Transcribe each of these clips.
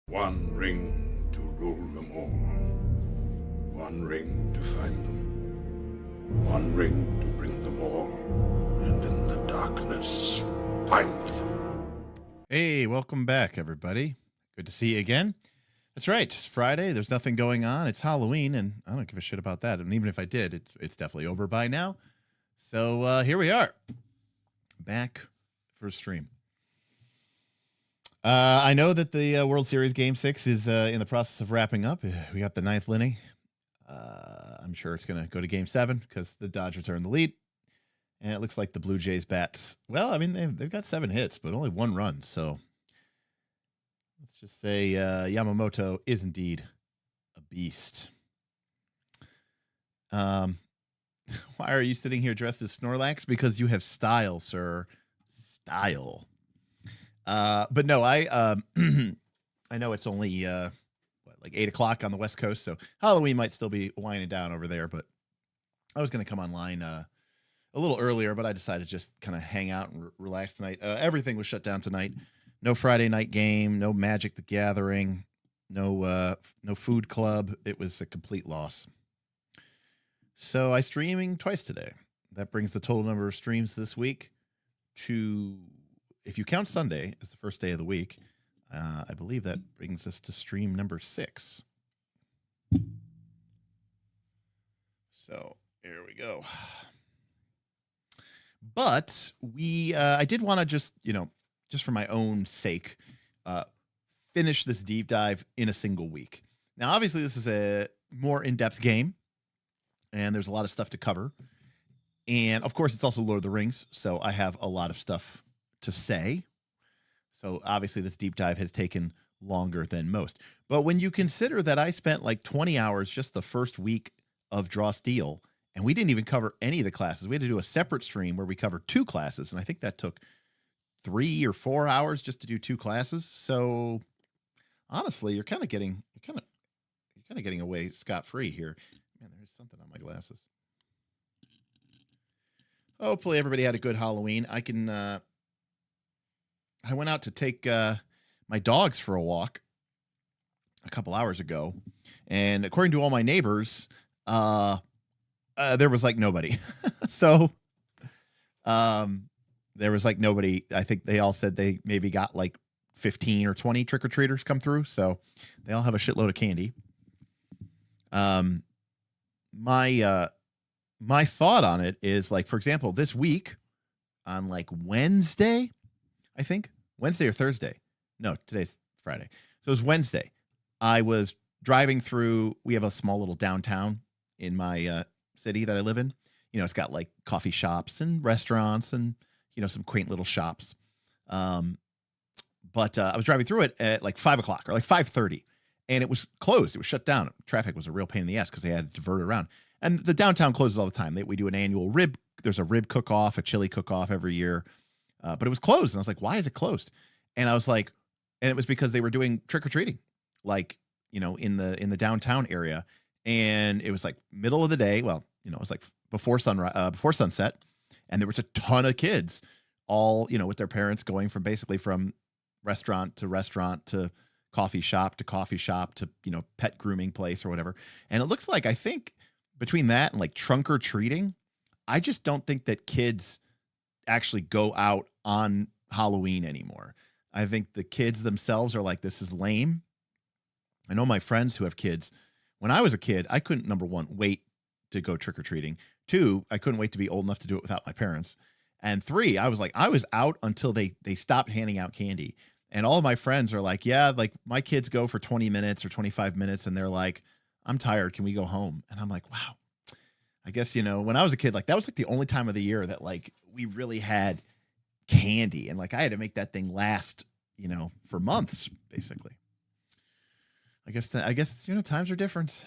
One ring to rule them all. One ring to find them. One ring to bring them all. And in the darkness, find them. Hey, welcome back, everybody. Good to see you again. That's right. It's Friday. There's nothing going on. It's Halloween, and I don't give a shit about that. And even if I did, it's definitely over by now. So here we are, back for a stream. I know that the World Series Game 6 is in the process of wrapping up. We got the ninth inning. I'm sure it's going to go to Game 7 because the Dodgers are in the lead. And it looks like the Blue Jays bats, well, I mean, they've got 7 hits, but only 1 run. So let's just say Yamamoto is indeed a beast. Why are you sitting here dressed as Snorlax? Because you have style, sir. Style. But no, I know it's only like 8 o'clock on the West Coast, so Halloween might still be winding down over there. But I was going to come online a little earlier, but I decided to just kind of hang out and relax tonight. Everything was shut down tonight. No Friday night game, no Magic the Gathering, no food club. It was a complete loss. So I streaming twice today. That brings the total number of streams this week to, if you count Sunday as the first day of the week, I believe that brings us to stream number 6. So here we go. But I did want to just for my own sake, finish this deep dive in a single week. Now, obviously, this is a more in-depth game, and there's a lot of stuff to cover. And of course, it's also Lord of the Rings, so I have a lot of stuff to say. So obviously, this deep dive has taken longer than most. But when you consider that I spent like 20 hours just the first week of Draw Steel, and we didn't even cover any of the classes. We had to do a separate stream where we covered 2 classes, and I think that took 3 or 4 hours just to do 2 classes. So honestly, you're kind of getting away scot-free here. Man, there's something on my glasses. Hopefully everybody had a good Halloween. I went out to take my dogs for a walk a couple hours ago, and according to all my neighbors, there was like nobody. So there was like nobody. I think they all said they maybe got like 15 or 20 trick-or-treaters come through. So they all have a shitload of candy. My thought on it is, like, for example, this week on like Wednesday, I think Wednesday or Thursday. No, today's Friday. So it was Wednesday. I was driving through, we have a small little downtown in my city that I live in. You know, it's got like coffee shops and restaurants and, some quaint little shops. But I was driving through it at like 5 o'clock or like 5:30, and it was closed. It was shut down. Traffic was a real pain in the ass because they had to divert it around. And the downtown closes all the time. We do an annual there's a rib cook-off, a chili cook-off every year. But it was closed. And I was like, why is it closed? And I was like, and it was because they were doing trick-or-treating, like, in the downtown area. And it was like middle of the day. Well, it was like before sunset. And there was a ton of kids all, with their parents going from restaurant to coffee shop to, pet grooming place or whatever. And it looks like, I think between that and like trunk or treating, I just don't think that kids actually go out on Halloween anymore. I think the kids themselves are like, this is lame. I know my friends who have kids. When I was a kid, I couldn't, number 1, wait to go trick-or-treating. 2, I couldn't wait to be old enough to do it without my parents. And 3, I was out until they stopped handing out candy. And all of my friends are like, yeah, like my kids go for 20 minutes or 25 minutes. And they're like, I'm tired. Can we go home? And I'm like, wow. I guess, when I was a kid, like that was like the only time of the year that like we really had candy. And like I had to make that thing last, for months, basically. I guess times are different.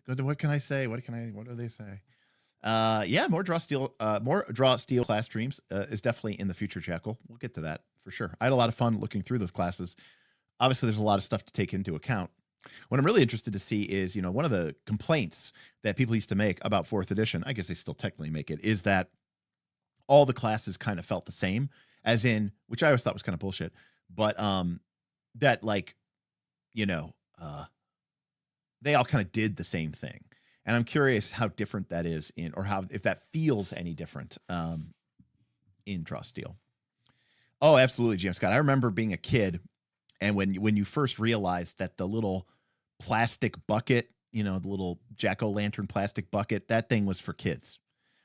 What can I say? What do they say? Yeah, more draw steel class streams is definitely in the future, Jackal. We'll get to that for sure. I had a lot of fun looking through those classes. Obviously, there's a lot of stuff to take into account. What I'm really interested to see is, one of the complaints that people used to make about 4th edition, I guess they still technically make it, is that all the classes kind of felt the same, as in, which I always thought was kind of bullshit, but that like you know, they all kind of did the same thing. And I'm curious how different that is or how, if that feels any different in Draw Steel. Oh, absolutely, James Scott. I remember being a kid, and when you first realized that the little plastic bucket, the little jack-o'-lantern plastic bucket, that thing was for kids,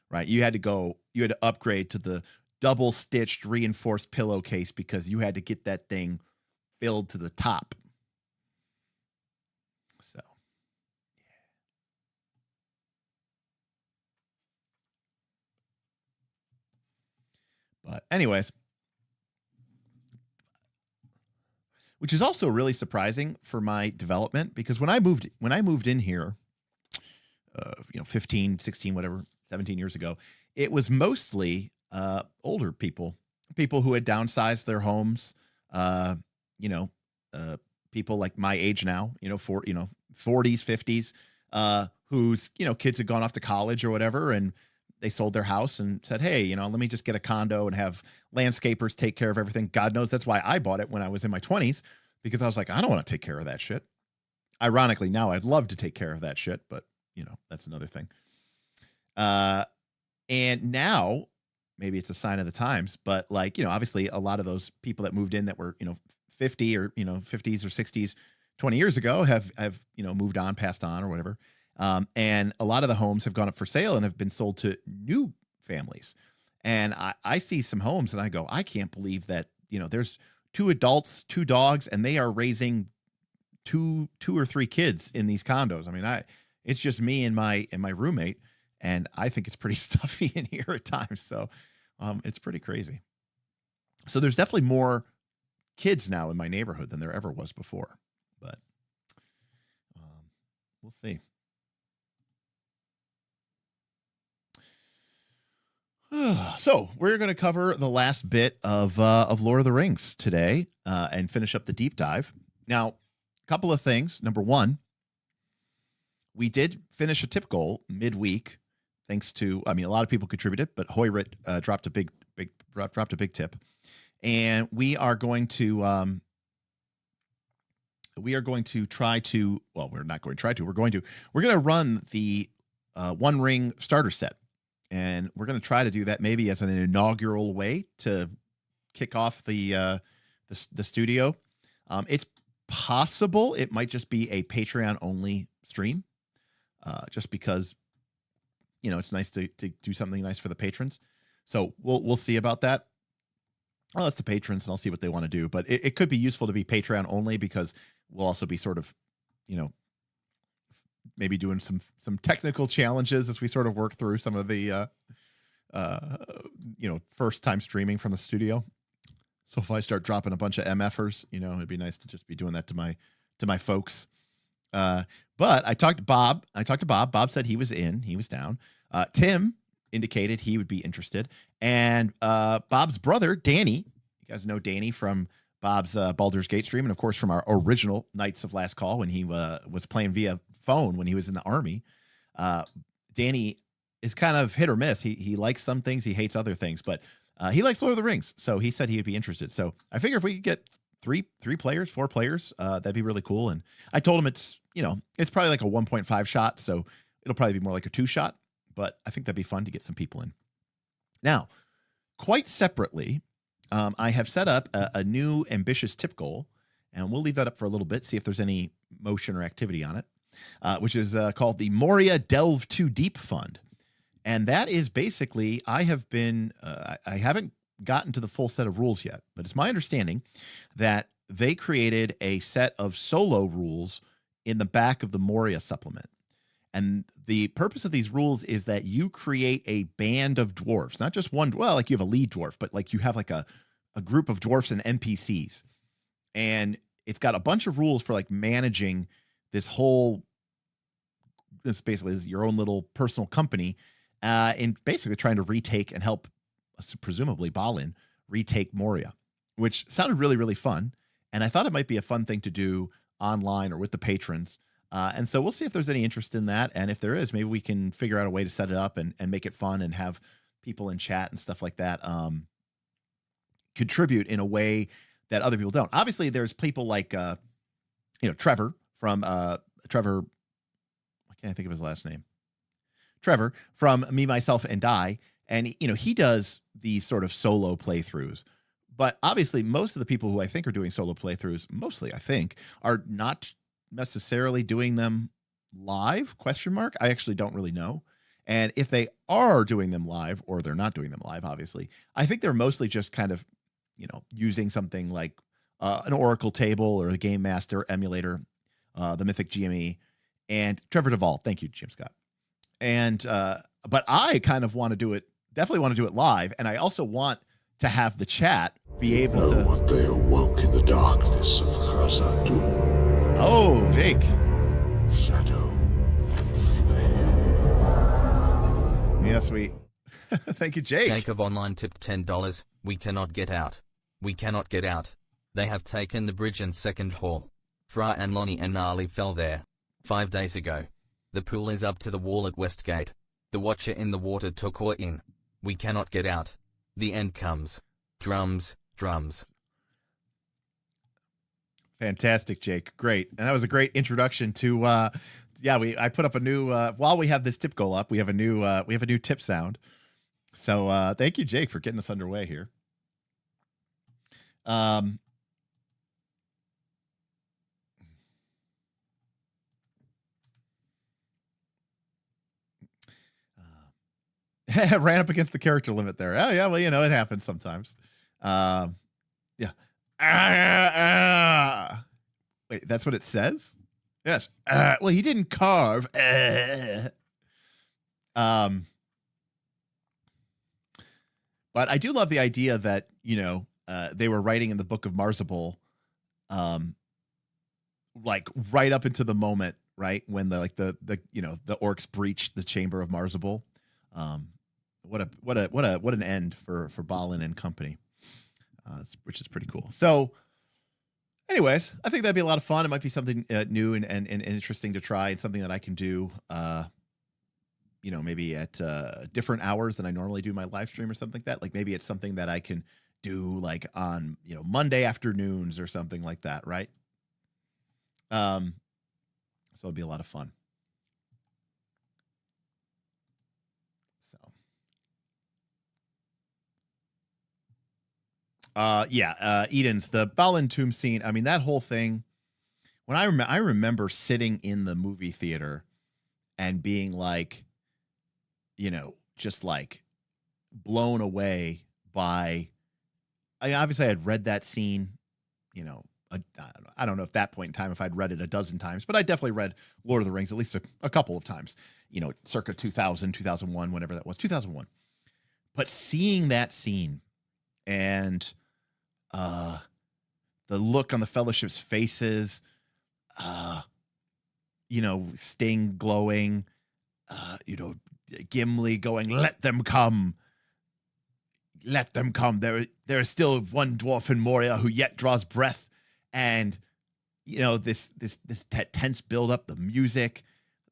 right? You had to upgrade to the double-stitched reinforced pillowcase because you had to get that thing filled to the top. So, yeah. But anyways, which is also really surprising for my development, because when I moved in here, 15, 16, whatever, 17 years ago, it was mostly older people who had downsized their homes, people like my age now, 40s, 50s, whose, kids had gone off to college or whatever, and they sold their house and said, hey, let me just get a condo and have landscapers take care of everything. God knows that's why I bought it when I was in my 20s, because I was like, I don't want to take care of that shit. Ironically, now I'd love to take care of that shit, but that's another thing. And now maybe it's a sign of the times, but obviously a lot of those people that moved in that were, 50 or, 50s or 60s, 20 years ago have moved on, passed on or whatever. And a lot of the homes have gone up for sale and have been sold to new families. And I see some homes and I go, I can't believe that, there's 2 adults, 2 dogs, and they are raising two or 3 kids in these condos. I mean, it's just me and my roommate, and I think it's pretty stuffy in here at times. So it's pretty crazy. So there's definitely more kids now in my neighborhood than there ever was before, but we'll see. So we're going to cover the last bit of Lord of the Rings today and finish up the deep dive. Now, a couple of things. Number one, we did finish a tip goal midweek, thanks to, a lot of people contributed, but Hoyrit dropped a big tip, and we're going to run the One Ring starter set. And we're going to try to do that maybe as an inaugural way to kick off the studio. It's possible it might just be a Patreon only stream, just because it's nice to do something nice for the patrons. So we'll see about that. Well, that's the patrons, and I'll see what they want to do. But it could be useful to be Patreon only, because we'll also be sort of maybe doing some technical challenges as we sort of work through some of the, first time streaming from the studio. So if I start dropping a bunch of MFers, it'd be nice to just be doing that to my folks. But I talked to Bob. Bob said he was down. Tim indicated he would be interested. And Bob's brother, Danny, you guys know Danny from Bob's Baldur's Gate stream, and of course from our original Knights of Last Call when he was playing via phone when he was in the army. Danny is kind of hit or miss. He likes some things, he hates other things, but he likes Lord of the Rings, so he said he would be interested. So I figure if we could get 4 players, that'd be really cool. And I told him it's probably like a 1.5 shot, so it'll probably be more like a 2 shot, but I think that'd be fun to get some people in. Now, quite separately, I have set up a new ambitious tip goal, and we'll leave that up for a little bit, see if there's any motion or activity on it, which is called the Moria Delve Too Deep Fund. And that is basically, I haven't gotten to the full set of rules yet, but it's my understanding that they created a set of solo rules in the back of the Moria supplement. And the purpose of these rules is that you create a band of dwarves, not just one, well, like you have a lead dwarf, but like you have like a group of dwarfs and NPCs. And it's got a bunch of rules for like managing this basically is your own little personal company, and basically trying to retake and help, presumably Balin, retake Moria, which sounded really, really fun. And I thought it might be a fun thing to do online or with the patrons. And so we'll see if there's any interest in that. And if there is, maybe we can figure out a way to set it up and make it fun and have people in chat and stuff like that contribute in a way that other people don't. Obviously, there's people like Trevor from Trevor. I can't think of his last name. Trevor from Me, Myself, and I. And, he does these sort of solo playthroughs. But obviously, most of the people who I think are doing solo playthroughs, mostly I think, are not necessarily doing them live, ? I actually don't really know. And if they are doing them live, or they're not doing them live, obviously, I think they're mostly just kind of, using something like an Oracle table or the Game Master emulator, the Mythic GME, and Trevor Duvall. Thank you, Jim Scott. And but I kind of want to do it, definitely want to do it live, and I also want to have the chat be able to. What they awoke in the darkness of Khazad-dûm. Oh, Jake. Shadow, flame. Yes, we. Thank you, Jake. Jacob Online tipped $10. We cannot get out. We cannot get out. They have taken the bridge and second hall. Fra and Lonnie and Gnarly fell there 5 days ago. The pool is up to the wall at Westgate. The Watcher in the water took her in. We cannot get out. The end comes. Drums, drums. Fantastic, Jake. Great. And that was a great introduction to I put up a new while we have this tip goal up, we have a new tip sound. So thank you, Jake, for getting us underway here. Ran up against the character limit there. Oh, yeah, well, it happens sometimes. Yeah. Wait, that's what it says? Yes. Well, he didn't carve. But I do love the idea that, they were writing in the Book of Marzabul, like right up into the moment, right, when the orcs breached the chamber of Marzabul. What an end for Balin and company, which is pretty cool. So, anyways, I think that'd be a lot of fun. It might be something new and interesting to try, and something that I can do, maybe at different hours than I normally do my live stream or something like that. Like maybe it's something that I can do like on Monday afternoons or something like that, right? So it'd be a lot of fun. Eden's the Balin tomb scene. I mean, that whole thing, when I remember sitting in the movie theater and being like, just like blown away by, obviously I had read that scene, I don't know if that point in time, if I'd read it a dozen times, but I definitely read Lord of the Rings at least a couple of times, circa 2000, 2001, whenever that was, 2001. But seeing that scene and the look on the Fellowship's faces, Sting glowing, Gimli going, let them come. Let them come. There is still one dwarf in Moria who yet draws breath. And, this that tense buildup, the music,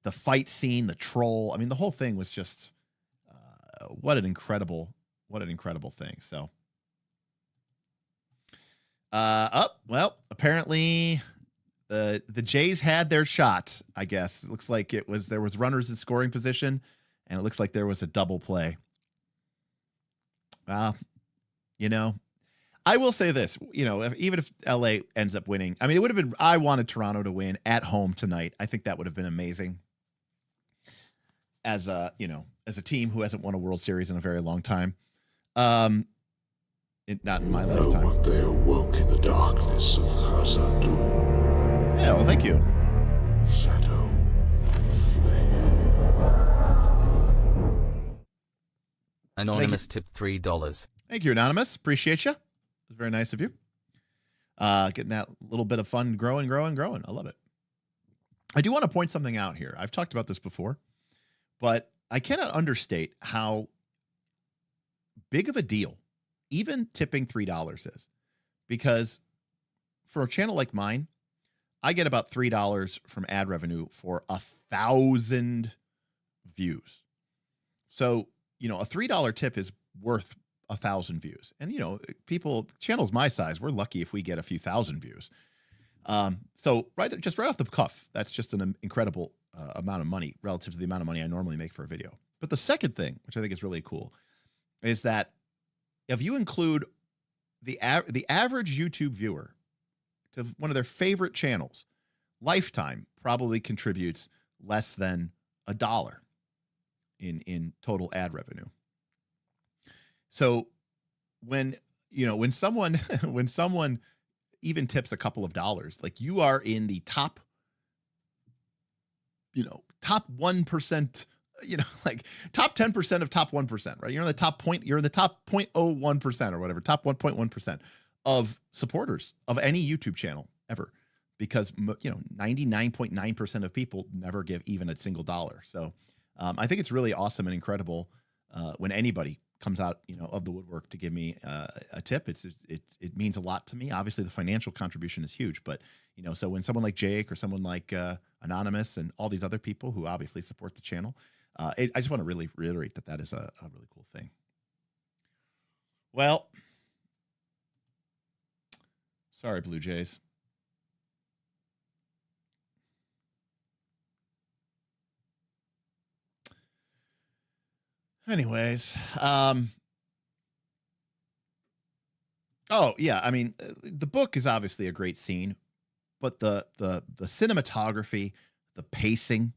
the fight scene, the troll. I mean, the whole thing was just, what an incredible thing. So, well, apparently the Jays had their shot, I guess. It looks like there was runners in scoring position, and it looks like there was a double play. I will say this, even if LA ends up winning, I mean, it would have been, I wanted Toronto to win at home tonight. I think that would have been amazing as a team who hasn't won a World Series in a very long time. Not in my lifetime. What they awoke in the darkness of Khazad-dûm. Yeah, well, thank you. Shadow, flame. Anonymous tipped $3. Thank you, Anonymous. Appreciate you. It was very nice of you. Getting that little bit of fun growing. I love it. I do want to point something out here. I've talked about this before, but I cannot understate how big of a deal even tipping $3 is, because for a channel like mine, I get about $3 from ad revenue for 1,000 views. So, a $3 tip is worth 1,000 views. And, channels my size, we're lucky if we get a few thousand views. So just right off the cuff, that's just an incredible amount of money relative to the amount of money I normally make for a video. But the second thing, which I think is really cool, is that if you include the average YouTube viewer to one of their favorite channels, lifetime probably contributes less than $1 in total ad revenue. So when someone when someone even tips a couple of dollars, like you are in the top 1%, like top 10% of top 1%, right? You're in the top 0.01% or whatever, top 1.1% of supporters of any YouTube channel ever, because 99.9% of people never give even a single dollar. So I think it's really awesome and incredible when anybody comes out, of the woodwork to give me a tip. It means a lot to me. Obviously, the financial contribution is huge, but so when someone like Jake or someone like Anonymous and all these other people who obviously support the channel, I just want to really reiterate that is a really cool thing. Well, sorry, Blue Jays. Anyways, oh yeah, I mean, the book is obviously a great scene, but the cinematography, the pacing,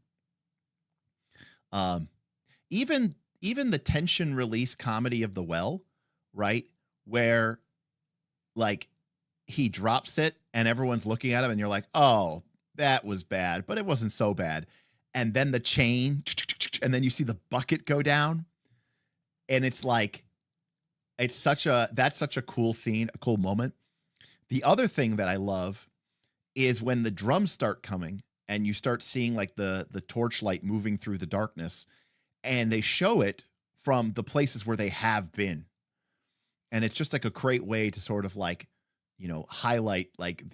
even the tension release comedy of The Well, right, where like he drops it and everyone's looking at him and you're like, oh, that was bad, but it wasn't so bad, and then the chain, and then you see the bucket go down. And it's like, that's such a cool scene, a cool moment. The other thing that I love is when the drums start coming and you start seeing like the torchlight moving through the darkness, and they show it from the places where they have been. And it's just like a great way to sort of like, highlight like,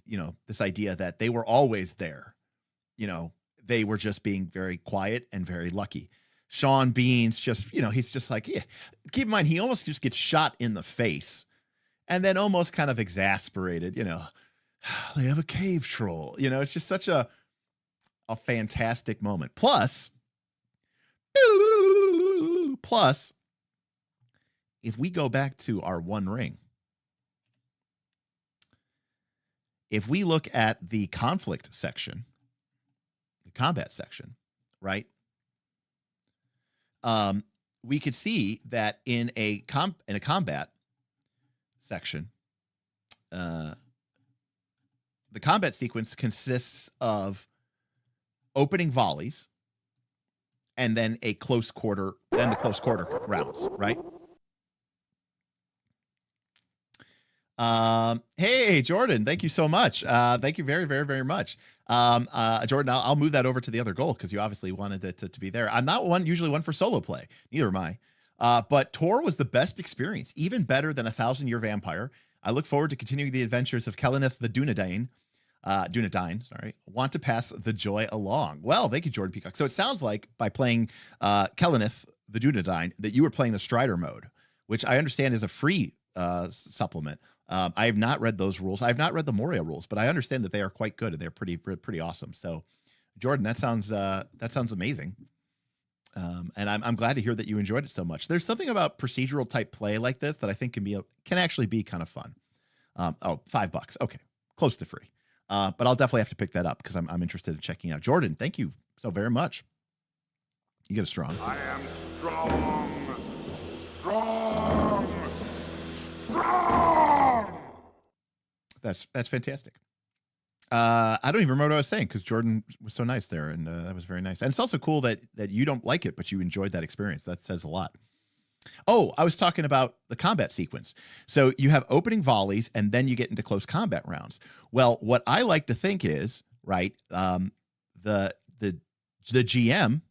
this idea that they were always there. They were just being very quiet and very lucky. Sean Bean's just, he's just like, yeah. Keep in mind, he almost just gets shot in the face and then almost kind of exasperated, they have a cave troll. It's just such a fantastic moment. Plus, if we go back to our One Ring, if we look at the conflict section, the combat section, right? We could see that in a combat section, the combat sequence consists of opening volleys and then the close quarter rounds, right? Hey, Jordan, thank you so much. Thank you very, very, very much. Jordan, I'll move that over to the other goal because you obviously wanted it to be there. I'm not usually one for solo play. Neither am I. But Tor was the best experience, even better than 1,000-Year Vampire. I look forward to continuing the adventures of Kelenith the Dunedain. Want to pass the joy along. Well, thank you, Jordan Peacock. So it sounds like by playing Kelenith the Dunedain that you were playing the Strider mode, which I understand is a free supplement. I have not read those rules. I have not read the Moria rules, but I understand that they are quite good and they're pretty awesome. So, Jordan, that sounds amazing. And I'm glad to hear that you enjoyed it so much. There's something about procedural type play like this that I think can actually be kind of fun. $5, okay, close to free. But I'll definitely have to pick that up because I'm interested in checking out. Jordan, thank you so very much. You get a strong. I am strong, strong, strong. That's fantastic. I don't even remember what I was saying because Jordan was so nice there, and that was very nice. And it's also cool that you don't like it, but you enjoyed that experience. That says a lot. Oh, I was talking about the combat sequence. So you have opening volleys, and then you get into close combat rounds. Well, what I like to think is, right, the GM,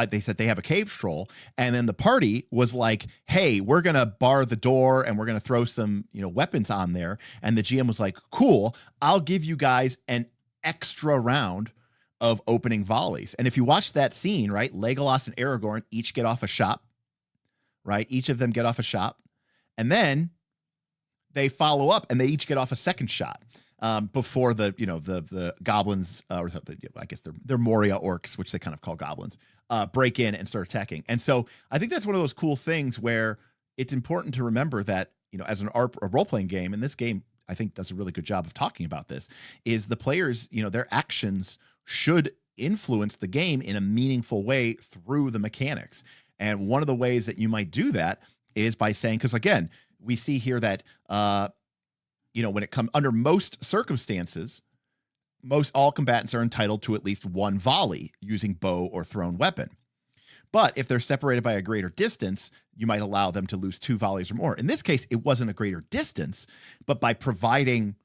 they said they have a cave troll, and then the party was like, hey, we're going to bar the door and we're going to throw some, weapons on there. And the GM was like, cool, I'll give you guys an extra round of opening volleys. And if you watch that scene, right, Legolas and Aragorn each get off a shop, right? Each of them get off a shop. And then they follow up and they each get off a second shot before the goblins, or I guess they're Moria orcs, which they kind of call goblins, break in and start attacking. And so I think that's one of those cool things where it's important to remember that, as a role-playing game, and this game I think does a really good job of talking about this, is the players, their actions should influence the game in a meaningful way through the mechanics. And one of the ways that you might do that is by saying, because again, we see here that, when it comes under most circumstances, all combatants are entitled to at least one volley using bow or thrown weapon. But if they're separated by a greater distance, you might allow them to lose 2 volleys or more. In this case, it wasn't a greater distance, but by providing,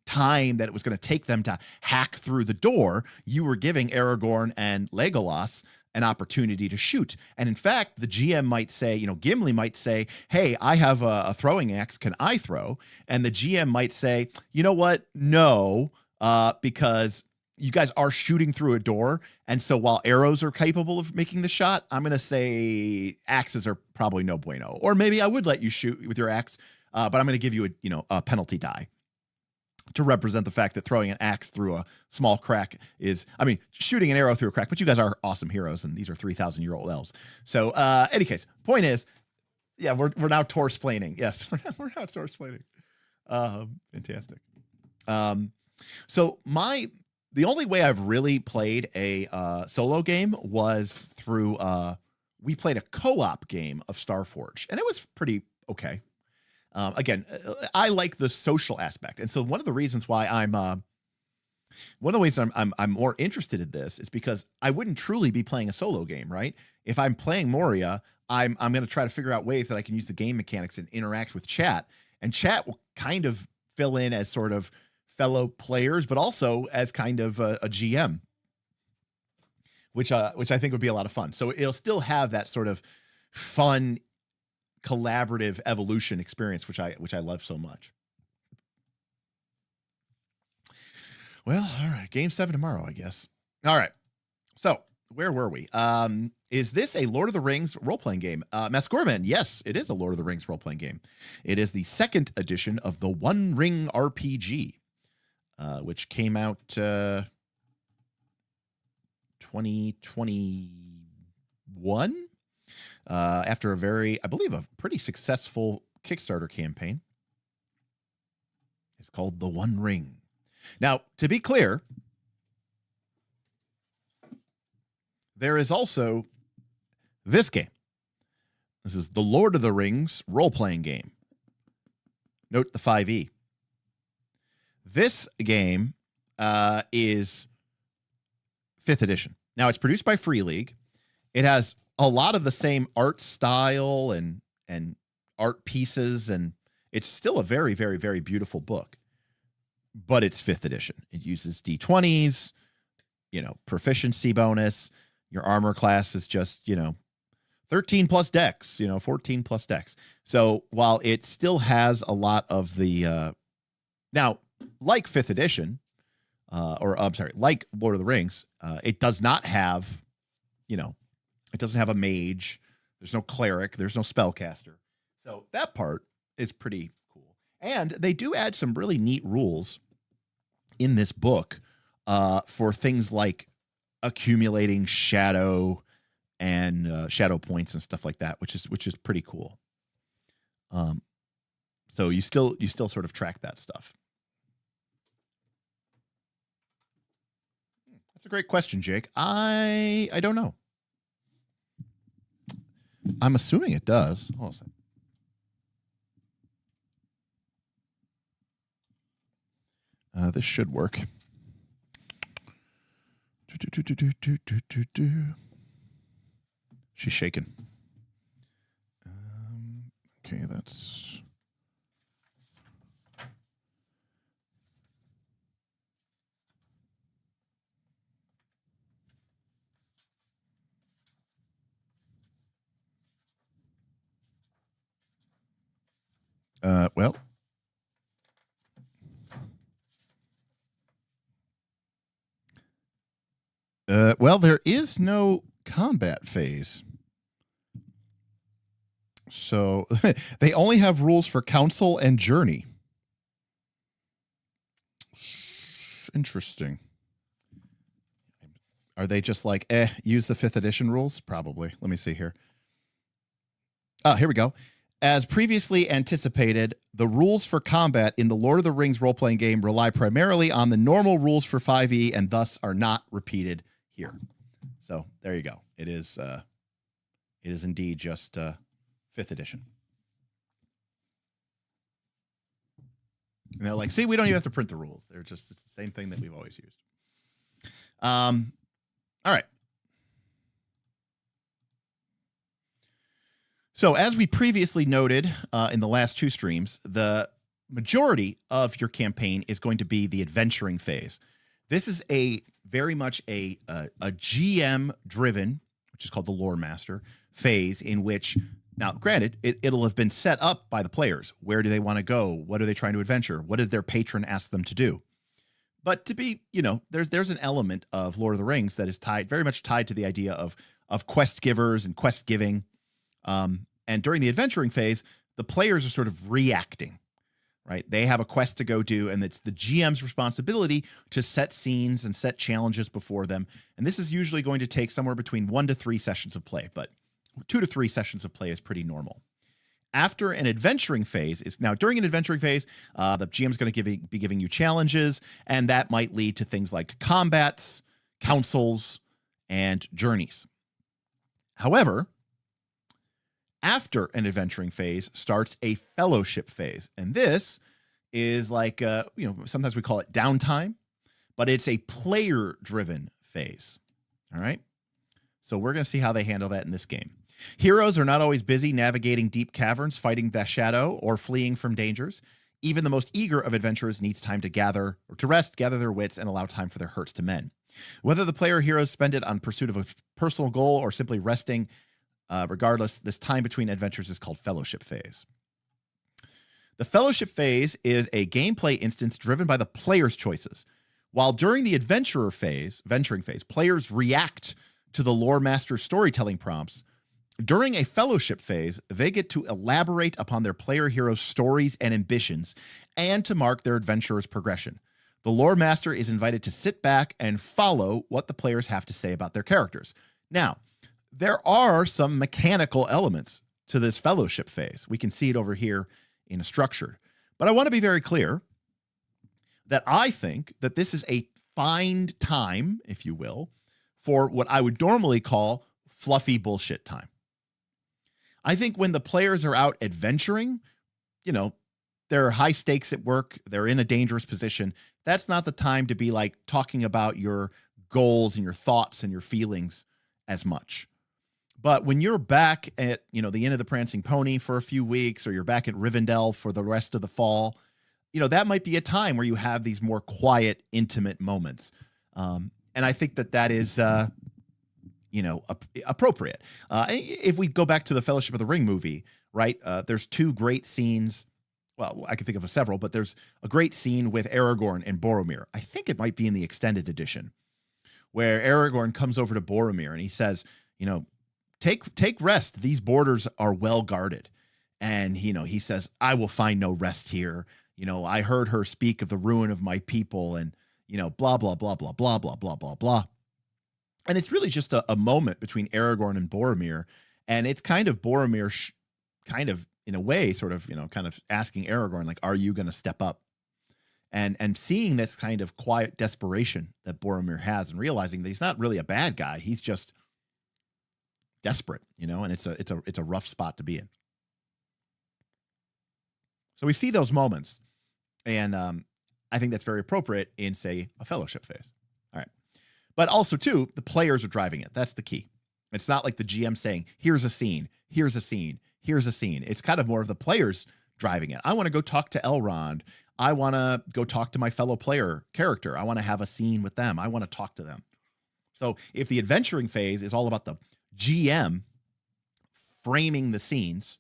time that it was going to take them to hack through the door, you were giving Aragorn and Legolas an opportunity to shoot. And in fact, the GM might say, Gimli might say, hey, I have a throwing axe. Can I throw? And the GM might say, you know what? No, because you guys are shooting through a door. And so while arrows are capable of making the shot, I'm going to say axes are probably no bueno. Or maybe I would let you shoot with your axe, but I'm going to give you a penalty die to represent the fact that throwing an axe through a small crack shooting an arrow through a crack, but you guys are awesome heroes, and these are 3,000-year-old elves. So, any case, point is, yeah, we're now torse-planing. Yes, we're now torse-planing. Fantastic. So the only way I've really played a solo game was through, we played a co-op game of Starforge, and it was pretty okay. Again, I like the social aspect. And so one of the reasons why I'm more interested in this is because I wouldn't truly be playing a solo game, right? If I'm playing Moria, I'm going to try to figure out ways that I can use the game mechanics and interact with chat, and chat will kind of fill in as sort of fellow players, but also as kind of a GM, which I think would be a lot of fun. So it'll still have that sort of fun, collaborative evolution experience, which I love so much. Well, all right, game 7 tomorrow, I guess. All right, so where were we? Is this a Lord of the Rings role-playing game? Mascorman, yes, it is a Lord of the Rings role-playing game. It is the 2nd edition of the One Ring RPG, which came out 2021. After a pretty successful Kickstarter campaign. It's called The One Ring. Now, to be clear, there is also this game. This is the Lord of the Rings role-playing game. Note the 5e. This game is 5th edition. Now, it's produced by Free League. It has a lot of the same art style and art pieces, and it's still a very, very, very beautiful book. But it's 5th edition. It uses D20s, proficiency bonus. Your armor class is just, 13 plus dex, 14 plus dex. So while it still has a lot of the now, like 5th edition, like Lord of the Rings, it does not have, it doesn't have a mage. There's no cleric. There's no spellcaster. So that part is pretty cool. And they do add some really neat rules in this book for things like accumulating shadow and shadow points and stuff like that, which is pretty cool. So you still sort of track that stuff. That's a great question, Jake. I don't know. I'm assuming it does. Hold on a second. This should work. She's shaking. Okay, that's... well, there is no combat phase. So they only have rules for council and journey. Interesting. Are they just like, use the 5th edition rules? Probably. Let me see here. Oh, here we go. As previously anticipated, the rules for combat in the Lord of the Rings role-playing game rely primarily on the normal rules for 5e and thus are not repeated here. So there you go. It is indeed just 5th edition. And they're like, see, we don't even have to print the rules. It's the same thing that we've always used. All right. So as we previously noted in the last 2 streams, the majority of your campaign is going to be the adventuring phase. This is very much a GM driven, which is called the Loremaster phase, in which, now granted, it'll have been set up by the players. Where do they want to go? What are they trying to adventure? What did their patron ask them to do? But to be, there's an element of Lord of the Rings that is very much tied to the idea of quest givers and quest giving. And during the adventuring phase, the players are sort of reacting, right? They have a quest to go do, and it's the GM's responsibility to set scenes and set challenges before them. And this is usually going to take somewhere between 1 to 3 sessions of play, but 2 to 3 sessions of play is pretty normal. After an adventuring phase during an adventuring phase, the GM is going to be giving you challenges, and that might lead to things like combats, councils, and journeys. However, after an adventuring phase starts a fellowship phase. And this is like, sometimes we call it downtime, but it's a player-driven phase. All right? So we're going to see how they handle that in this game. Heroes are not always busy navigating deep caverns, fighting the shadow, or fleeing from dangers. Even the most eager of adventurers needs time to rest, gather their wits, and allow time for their hurts to mend. Whether the player heroes spend it on pursuit of a personal goal or simply resting, regardless, this time between adventures is called Fellowship Phase. The Fellowship Phase is a gameplay instance driven by the player's choices. While during the venturing phase, players react to the Loremaster's storytelling prompts, during a Fellowship Phase, they get to elaborate upon their player hero's stories and ambitions and to mark their adventurer's progression. The Loremaster is invited to sit back and follow what the players have to say about their characters. Now, there are some mechanical elements to this Fellowship Phase. We can see it over here in a structure. But I want to be very clear that I think that this is a fine time, if you will, for what I would normally call fluffy bullshit time. I think when the players are out adventuring, there are high stakes at work, they're in a dangerous position. That's not the time to be like talking about your goals and your thoughts and your feelings as much. But when you're back at, the Inn of the Prancing Pony for a few weeks, or you're back at Rivendell for the rest of the fall, that might be a time where you have these more quiet, intimate moments. And I think that is, appropriate. If we go back to the Fellowship of the Ring movie, right, there's 2 great scenes. Well, I can think of several, but there's a great scene with Aragorn and Boromir. I think it might be in the extended edition, where Aragorn comes over to Boromir and he says, take rest. These borders are well guarded. And, he says, I will find no rest here. I heard her speak of the ruin of my people and, blah, blah, blah, blah, blah, blah, blah, blah, blah. And it's really just a moment between Aragorn and Boromir. And it's kind of Boromir kind of, in a way, sort of, kind of asking Aragorn, like, are you going to step up? And seeing this kind of quiet desperation that Boromir has and realizing that he's not really a bad guy. He's just desperate, and it's a rough spot to be in. So we see those moments, and I think that's very appropriate in, say, a Fellowship Phase. All right. But also, too, the players are driving it. That's the key. It's not like the GM saying, here's a scene, here's a scene, here's a scene. It's kind of more of the players driving it. I want to go talk to Elrond. I want to go talk to my fellow player character. I want to have a scene with them. I want to talk to them. So if the adventuring phase is all about the GM framing the scenes,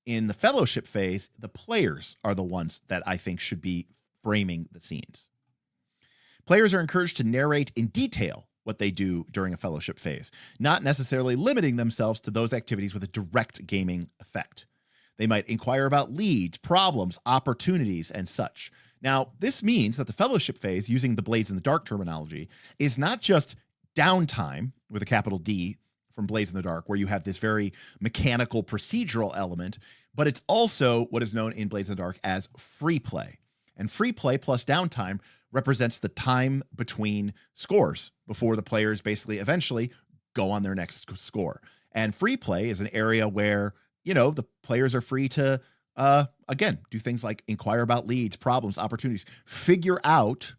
in the Fellowship Phase, the players are the ones that I think should be framing the scenes. Players are encouraged to narrate in detail what they do during a Fellowship Phase, not necessarily limiting themselves to those activities with a direct gaming effect. They might inquire about leads, problems, opportunities, and such. Now, this means that the fellowship phase, using the Blades in the Dark terminology, is not just downtime with a capital D from Blades in the Dark, where you have this very mechanical procedural element, but it's also what is known in Blades in the Dark as free play. And free play plus downtime represents the time between scores before the players basically eventually go on their next score. And free play is an area where, the players are free to, again, do things like inquire about leads, problems, opportunities, figure out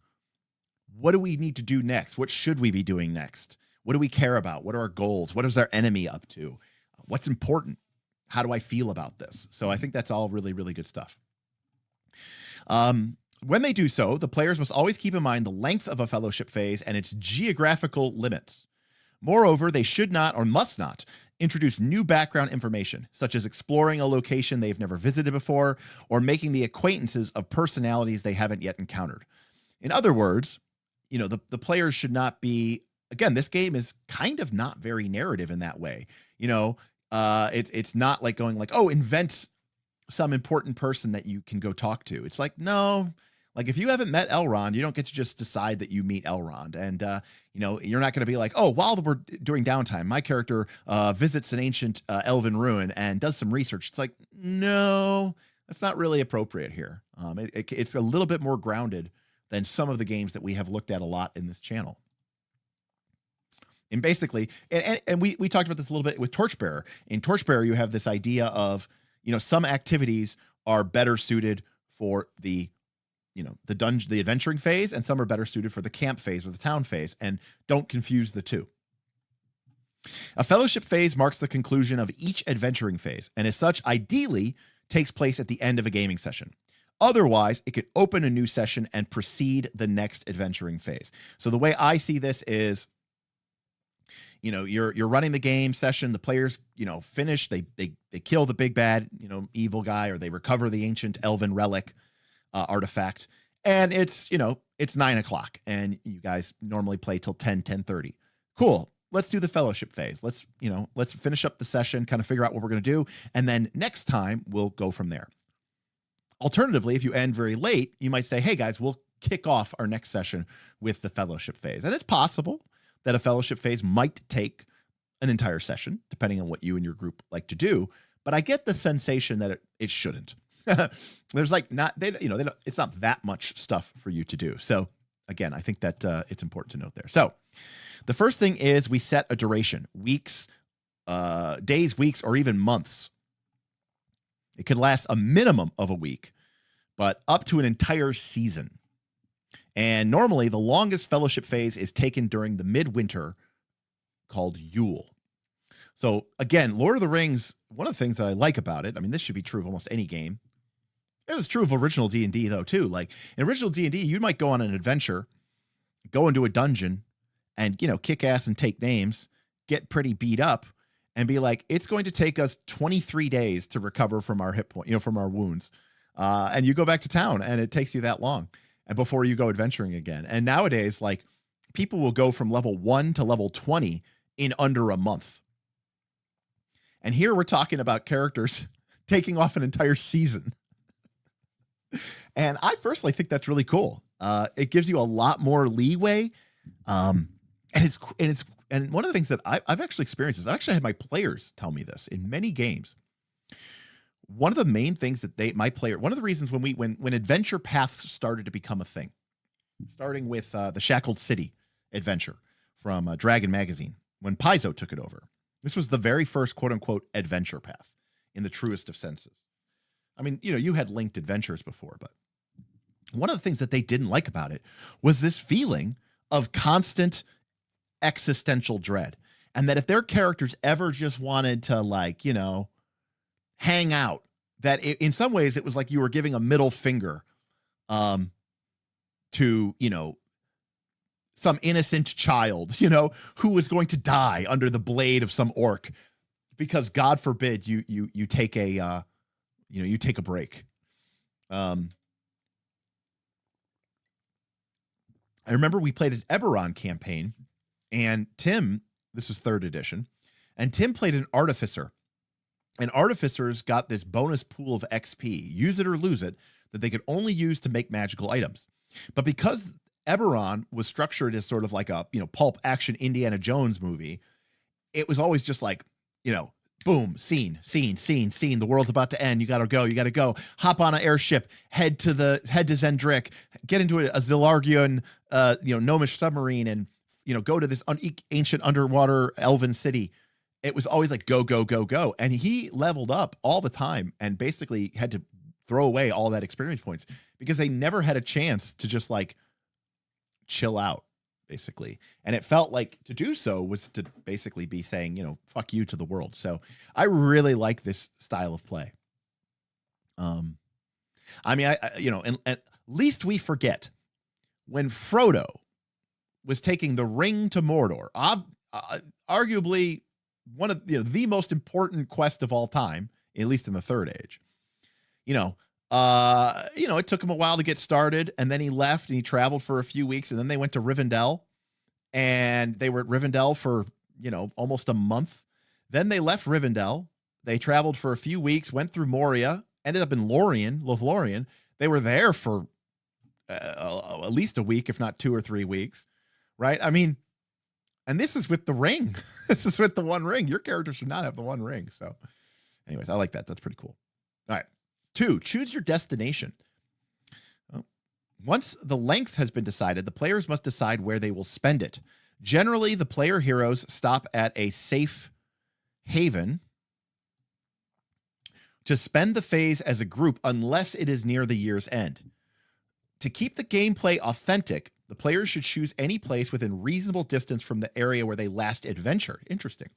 what do we need to do next? What should we be doing next? What do we care about? What are our goals? What is our enemy up to? What's important? How do I feel about this? So I think that's all really, really good stuff. When they do so, the players must always keep in mind the length of a fellowship phase and its geographical limits. Moreover, they should not or must not introduce new background information, such as exploring a location they've never visited before or making the acquaintances of personalities they haven't yet encountered. In other words, the players should not be, again, this game is kind of not very narrative in that way. It's not like going like, oh, invent some important person that you can go talk to. It's like, no, like if you haven't met Elrond, you don't get to just decide that you meet Elrond. And, you're not going to be like, oh, while we're doing downtime, my character visits an ancient elven ruin and does some research. It's like, no, that's not really appropriate here. It's a little bit more grounded than some of the games that we have looked at a lot in this channel. And basically, and we talked about this a little bit with Torchbearer. In Torchbearer, you have this idea of, some activities are better suited for the adventuring phase, and some are better suited for the camp phase or the town phase, and don't confuse the two. A fellowship phase marks the conclusion of each adventuring phase, and as such, ideally takes place at the end of a gaming session. Otherwise, it could open a new session and precede the next adventuring phase. So the way I see this is, you're running the game session, the players, finish, they kill the big bad, evil guy, or they recover the ancient elven relic artifact. And it's 9:00 and you guys normally play till 10:30. Cool. Let's do the fellowship phase. Let's finish up the session, kind of figure out what we're going to do. And then next time we'll go from there. Alternatively, if you end very late, you might say, hey guys, we'll kick off our next session with the fellowship phase. And it's possible that a fellowship phase might take an entire session, depending on what you and your group like to do. But I get the sensation that it shouldn't. There's it's not that much stuff for you to do. So again, I think that it's important to note there. So the first thing is we set a duration, weeks, days, weeks, or even months. It could last a minimum of a week, but up to an entire season. And normally the longest fellowship phase is taken during the midwinter called Yule. So again, Lord of the Rings, one of the things that I like about it, I mean, this should be true of almost any game. It was true of original D&D though, too. Like in original D&D, you might go on an adventure, go into a dungeon and, kick ass and take names, get pretty beat up and be like, it's going to take us 23 days to recover from our hit point, from our wounds. And you go back to town and it takes you that long. And before you go adventuring again. And nowadays, like people will go from level 1 to level 20 in under a month. And here we're talking about characters taking off an entire season. And I personally think that's really cool. It gives you a lot more leeway. And one of the things that I've actually experienced is I actually had my players tell me this in many games. One of the main things that one of the reasons when adventure paths started to become a thing, starting with the Shackled City adventure from Dragon Magazine, when Paizo took it over. This was the very first quote unquote adventure path in the truest of senses. I mean, you had linked adventures before, but one of the things that they didn't like about it was this feeling of constant existential dread. And that if their characters ever just wanted to hang out, that in some ways it was like you were giving a middle finger to, some innocent child, who was going to die under the blade of some orc because God forbid you take a, you take a break. I remember we played an Eberron campaign and Tim, this was 3rd edition, and Tim played an artificer. And artificers got this bonus pool of XP, use it or lose it, that they could only use to make magical items. But because Eberron was structured as sort of like a, pulp action Indiana Jones movie, it was always just like, boom, scene. The world's about to end. You gotta go. Hop on an airship, head to Zendrick, get into a Zilargian, gnomish submarine, and go to this ancient underwater elven city. It was always like go. And he leveled up all the time and basically had to throw away all that experience points because they never had a chance to just like chill out, basically. And it felt like to do so was to basically be saying, fuck you to the world. So I really like this style of play. At least we forget when Frodo was taking the ring to Mordor, arguably one of the most important quest of all time, at least in the Third Age. It took him a while to get started, and then he left and he traveled for a few weeks, and then they went to Rivendell, and they were at Rivendell for almost a month. Then they left Rivendell. They traveled for a few weeks, went through Moria, ended up in Lothlorien. They were there for at least a week, if not 2 or 3 weeks, right? I mean, and this is with the ring. This is with the one ring. Your character should not have the one ring. So anyways, I like that. That's pretty cool. All right. 2, choose your destination. Once the length has been decided, the players must decide where they will spend it. Generally, the player heroes stop at a safe haven to spend the phase as a group unless it is near the year's end. To keep the gameplay authentic, the players should choose any place within reasonable distance from the area where they last adventured. Interesting.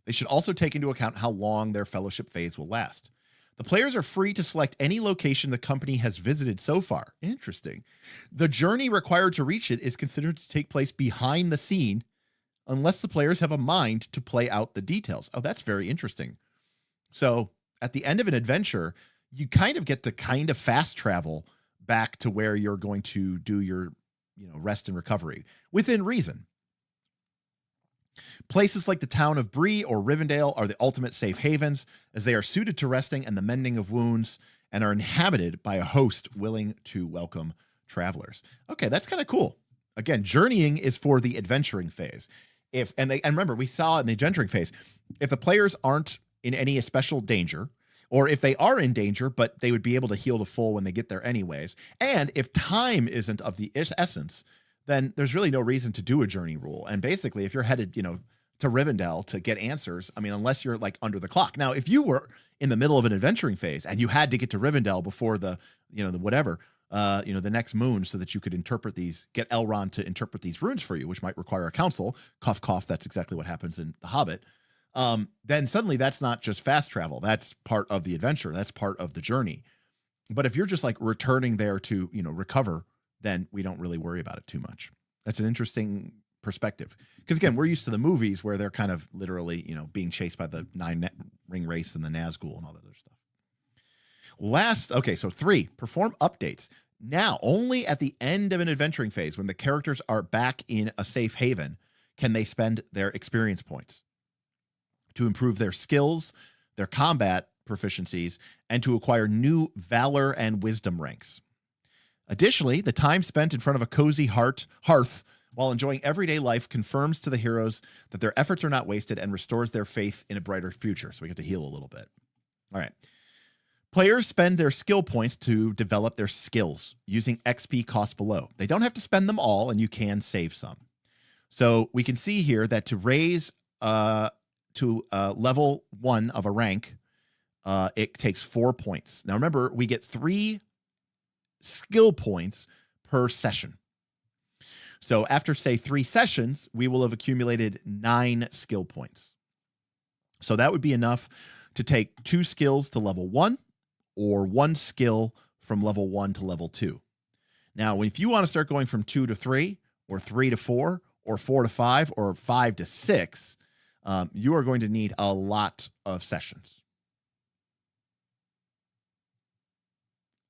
They should also take into account how long their fellowship phase will last. The players are free to select any location the company has visited so far. Interesting. The journey required to reach it is considered to take place behind the scene unless the players have a mind to play out the details. Oh, that's very interesting. So at the end of an adventure, you kind of get to fast travel back to where you're going to do your, rest and recovery within reason. Places like the town of Bree or Rivendell are the ultimate safe havens, as they are suited to resting and the mending of wounds and are inhabited by a host willing to welcome travelers. Okay, that's kind of cool. Again, journeying is for the adventuring phase. And remember, we saw in the adventuring phase, if the players aren't in any special danger, or if they are in danger, but they would be able to heal to full when they get there anyways, and if time isn't of the essence, then there's really no reason to do a journey rule. And basically, if you're headed, to Rivendell to get answers, I mean, unless you're like under the clock. Now, if you were in the middle of an adventuring phase and you had to get to Rivendell before the next moon so that you could get Elrond to interpret these runes for you, which might require a council, cough, cough, that's exactly what happens in The Hobbit. Then suddenly that's not just fast travel. That's part of the adventure. That's part of the journey. But if you're just like returning there to, recover, then we don't really worry about it too much. That's an interesting perspective. Because again, we're used to the movies where they're kind of literally, being chased by the 9-ring race and the Nazgul and all that other stuff. So 3, perform updates. Now, only at the end of an adventuring phase, when the characters are back in a safe haven, can they spend their experience points to improve their skills, their combat proficiencies, and to acquire new valor and wisdom ranks. Additionally, the time spent in front of a cozy hearth while enjoying everyday life confirms to the heroes that their efforts are not wasted and restores their faith in a brighter future. So we get to heal a little bit. All right. Players spend their skill points to develop their skills using XP cost below. They don't have to spend them all, and you can save some. So we can see here that to raise to level 1 of a rank, it takes 4 points. Now remember, we get 3 skill points per session. So after, say, 3 sessions, we will have accumulated 9 skill points. So that would be enough to take 2 skills to level 1 or 1 skill from level 1 to level 2. Now, if you want to start going from 2 to 3 or 3 to 4 or 4 to 5 or 5 to 6, you are going to need a lot of sessions.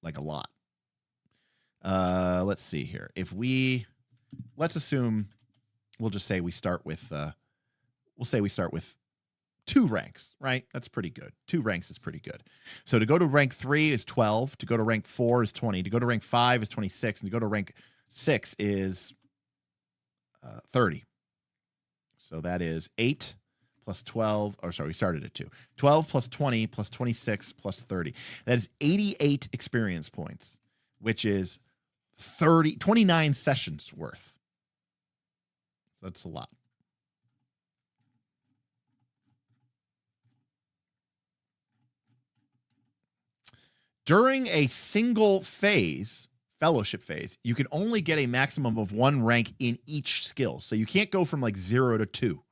Like a lot. Let's see here. Let's assume, we'll just say we start with, 2 ranks, right? That's pretty good. 2 ranks is pretty good. So to go to rank 3 is 12. To go to rank 4 is 20. To go to rank 5 is 26. And to go to rank 6 is 30. So that is 8 plus 12. Or sorry, we started at 2. 12 plus 20 plus 26 plus 30. That is 88 experience points, which is 29 sessions worth. So that's a lot. During a single phase, fellowship phase, you can only get a maximum of 1 rank in each skill. So you can't go from like 0 to 2.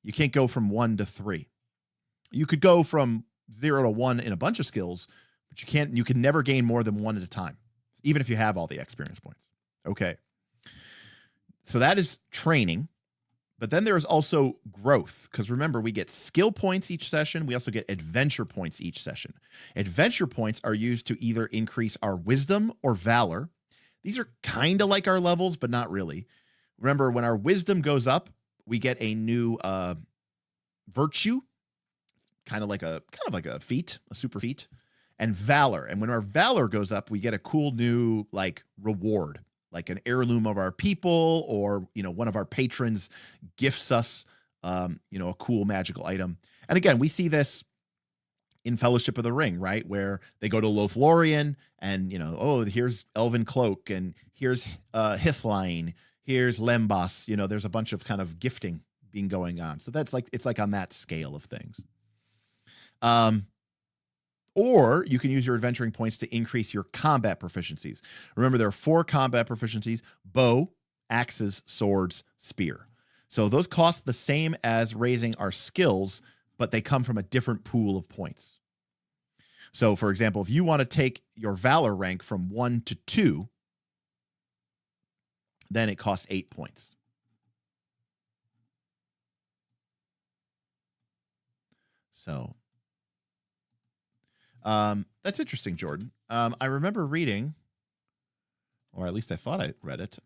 You can't go from 1 to 3. You could go from 0 to 1 in a bunch of skills, but you can never gain more than 1 at a time, even if you have all the experience points. Okay. So that is training. But then there is also growth, because remember, we get skill points each session. We also get adventure points each session. Adventure points are used to either increase our wisdom or valor. These are kind of like our levels, but not really. Remember, when our wisdom goes up, we get a new virtue, kind of like a feat, a super feat, and valor. And when our valor goes up, we get a cool new like reward, like an heirloom of our people, or, one of our patrons gifts us, a cool magical item. And again, we see this in Fellowship of the Ring, right? Where they go to Lothlorien and, here's Elven Cloak, and here's Hithline, here's Lembas, there's a bunch of kind of gifting being going on. So it's like on that scale of things. Or you can use your adventuring points to increase your combat proficiencies. Remember, there are 4 combat proficiencies: bow, axes, swords, spear. So those cost the same as raising our skills, but they come from a different pool of points. So, for example, if you want to take your valor rank from 1 to 2, then it costs 8 points. So that's interesting, Jordan. I remember reading, or at least I thought I read it.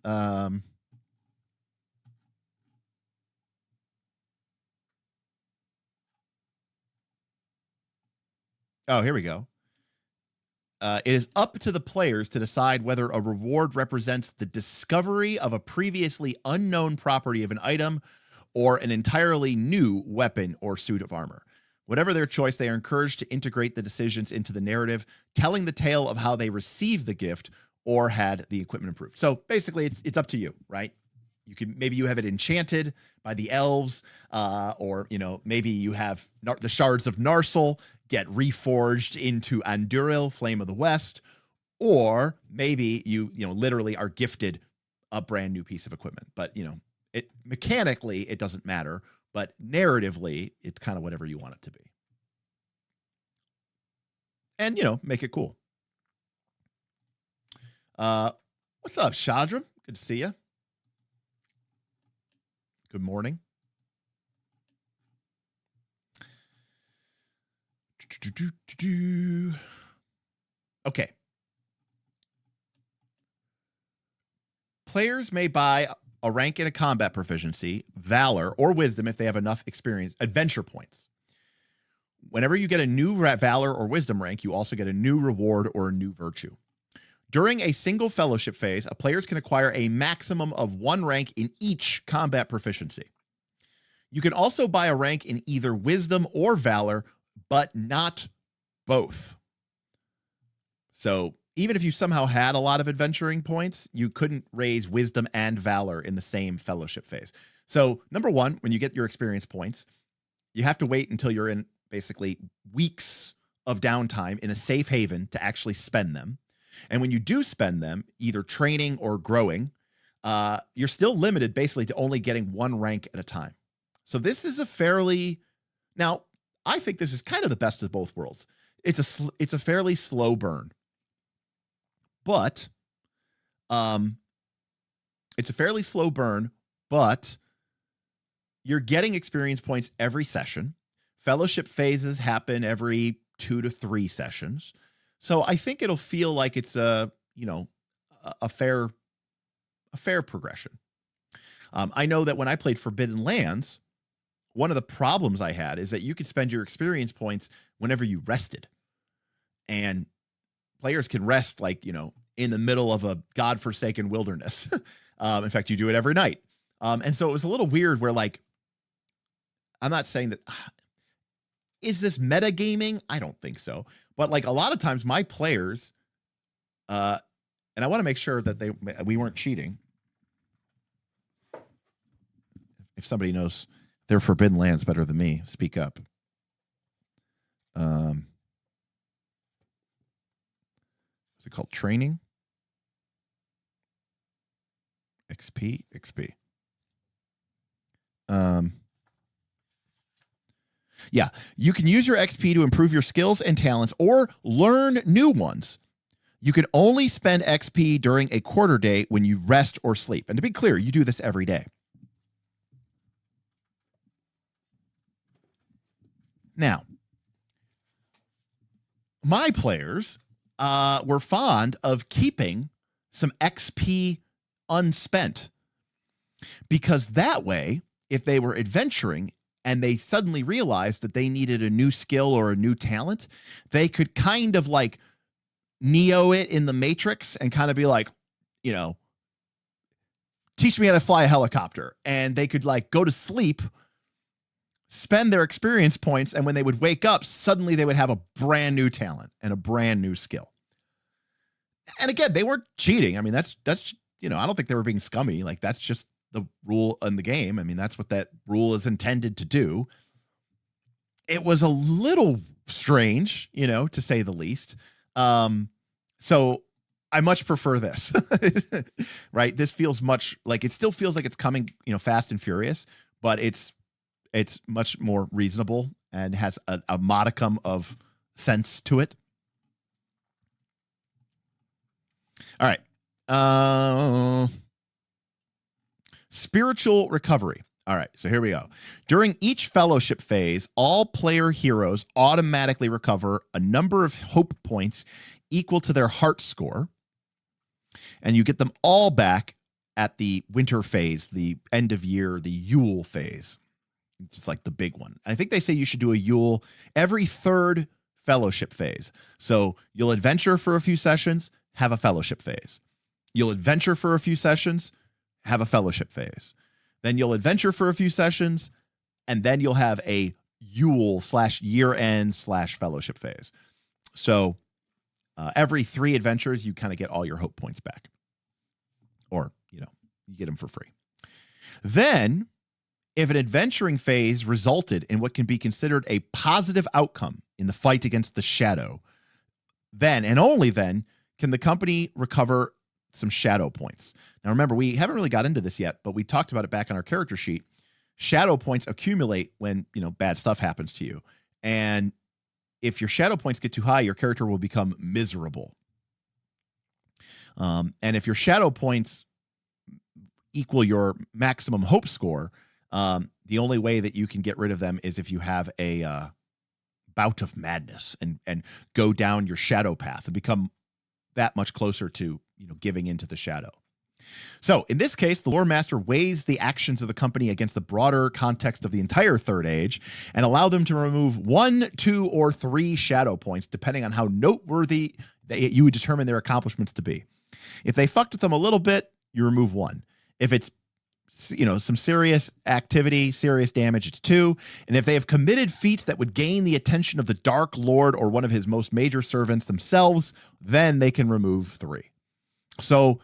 Oh, here we go. It is up to the players to decide whether a reward represents the discovery of a previously unknown property of an item or an entirely new weapon or suit of armor. Whatever their choice, they are encouraged to integrate the decisions into the narrative, telling the tale of how they received the gift or had the equipment improved. So basically, it's up to you, right? Maybe you have it enchanted by the elves, or maybe you have the shards of Narsil get reforged into Anduril, Flame of the West, or maybe you literally are gifted a brand new piece of equipment. But it mechanically it doesn't matter. But narratively, it's kind of whatever you want it to be. And, make it cool. What's up, Shadram? Good to see you. Good morning. Okay. Players may buy a rank in a combat proficiency, valor, or wisdom if they have enough experience, adventure points. Whenever you get a new valor or wisdom rank, you also get a new reward or a new virtue. During a single fellowship phase, players can acquire a maximum of 1 rank in each combat proficiency. You can also buy a rank in either wisdom or valor, but not both. So even if you somehow had a lot of adventuring points, you couldn't raise wisdom and valor in the same fellowship phase. So number 1, when you get your experience points, you have to wait until you're in basically weeks of downtime in a safe haven to actually spend them. And when you do spend them, either training or growing, you're still limited basically to only getting 1 rank at a time. So this is now I think this is kind of the best of both worlds. It's a fairly slow burn. But it's a fairly slow burn, but you're getting experience points every session. Fellowship phases happen every 2 to 3 sessions. So I think it'll feel like it's a fair progression. I know that when I played Forbidden Lands, one of the problems I had is that you could spend your experience points whenever you rested. And players can rest like, in the middle of a godforsaken wilderness. In fact, you do it every night. And so it was a little weird where, like, I'm not saying that, is this metagaming? I don't think so. But like a lot of times my players, and I want to make sure that we weren't cheating. If somebody knows their forbidden lands better than me, speak up. Is it called training? XP. Yeah, you can use your XP to improve your skills and talents or learn new ones. You can only spend XP during a quarter day when you rest or sleep. And to be clear, you do this every day. Now, my players were fond of keeping some XP unspent, because that way, if they were adventuring and they suddenly realized that they needed a new skill or a new talent, they could kind of like Neo it in the Matrix and kind of be like, teach me how to fly a helicopter. And they could like go to sleep, spend their experience points, and when they would wake up, suddenly they would have a brand new talent and a brand new skill. And again, they weren't cheating. I mean, that's I don't think they were being scummy. Like, that's just the rule in the game. I mean, that's what that rule is intended to do. It was a little strange, to say the least. So I much prefer this, right? This feels much like, it still feels like it's coming, fast and furious, but it's much more reasonable and has a modicum of sense to it. All right. Spiritual recovery. All right, so here we go. During each fellowship phase, all player heroes automatically recover a number of hope points equal to their heart score, and you get them all back at the winter phase, the end of year, the Yule phase. It's like the big one. I think they say you should do a Yule every third fellowship phase. So you'll adventure for a few sessions, have a fellowship phase. You'll adventure for a few sessions, have a fellowship phase. Then you'll adventure for a few sessions, and then you'll have a Yule / year-end / fellowship phase. So every 3 adventures, you kind of get all your hope points back. Or, you get them for free. Then, if an adventuring phase resulted in what can be considered a positive outcome in the fight against the shadow, then, and only then, can the company recover some shadow points. Now, remember, we haven't really got into this yet, but we talked about it back on our character sheet. Shadow points accumulate when, bad stuff happens to you. And if your shadow points get too high, your character will become miserable. And if your shadow points equal your maximum hope score, the only way that you can get rid of them is if you have a bout of madness and go down your shadow path and become that much closer to giving into the shadow. So in this case, the lore master weighs the actions of the company against the broader context of the entire Third Age and allow them to remove 1, 2, or 3 shadow points, depending on how noteworthy you would determine their accomplishments to be. If they fucked with them a little bit, you remove 1. If it's some serious activity, serious damage, it's 2. And if they have committed feats that would gain the attention of the Dark Lord or one of his most major servants themselves, then they can remove 3. So,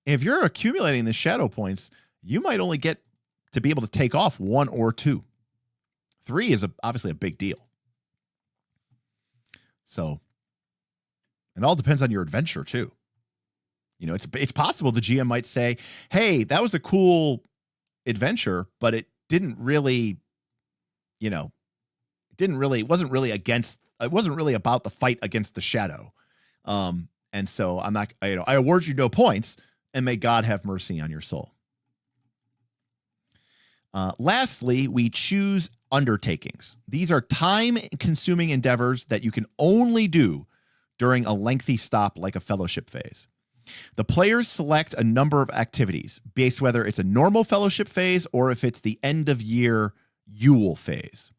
if you're accumulating the shadow points, you might only get to be able to take off 1 or 2. 3 is obviously a big deal. So, it all depends on your adventure too. It's possible the GM might say, hey, that was a cool adventure, but it didn't really, it wasn't really about the fight against the shadow. And so I'm not, I award you no points, and may God have mercy on your soul. Lastly, we choose undertakings. These are time-consuming endeavors that you can only do during a lengthy stop like a fellowship phase. The players select a number of activities based whether it's a normal fellowship phase or if it's the end of year Yule phase.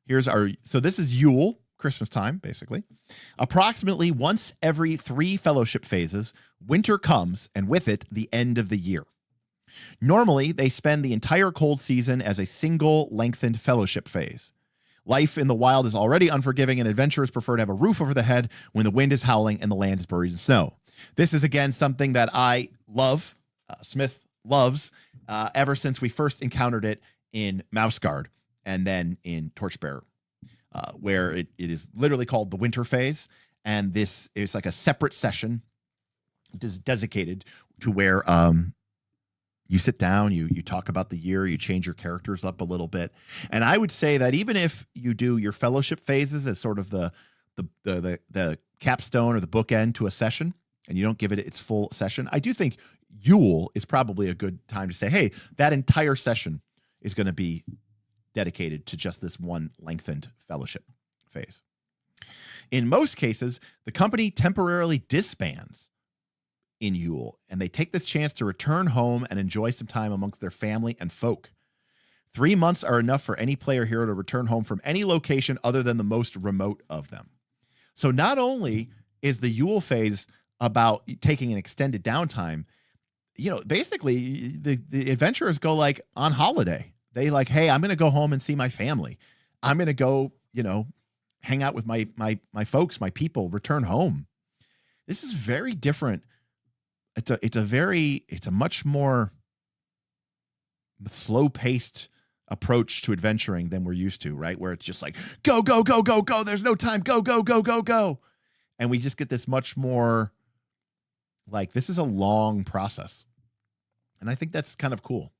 So this is Yule, Christmas time, basically. Approximately once every 3 fellowship phases, winter comes, and with it, the end of the year. Normally, they spend the entire cold season as a single lengthened fellowship phase. Life in the wild is already unforgiving, and adventurers prefer to have a roof over the head when the wind is howling and the land is buried in snow. This is, again, something that I love, Smith loves, ever since we first encountered it in Mouse Guard and then in Torchbearer, where it is literally called the winter phase. And this is like a separate session dedicated to where you sit down, you talk about the year, you change your characters up a little bit. And I would say that even if you do your fellowship phases as sort of the capstone or the bookend to a session, and you don't give it its full session, I do think Yule is probably a good time to say, hey, that entire session is going to be dedicated to just this one lengthened fellowship phase. In most cases, the company temporarily disbands in Yule, and they take this chance to return home and enjoy some time amongst their family and folk. 3 months are enough for any player hero to return home from any location other than the most remote of them. So not only is the Yule phase about taking an extended downtime, basically the adventurers go like on holiday. They like, hey, I'm going to go home and see my family. I'm going to go, hang out with my folks, my people, return home. This is very different. It's a much more slow-paced approach to adventuring than we're used to, right? Where it's just like, go, go, go, go, go. There's no time. Go, go, go, go, go. And we just get this much more like, this is a long process. And I think that's kind of cool.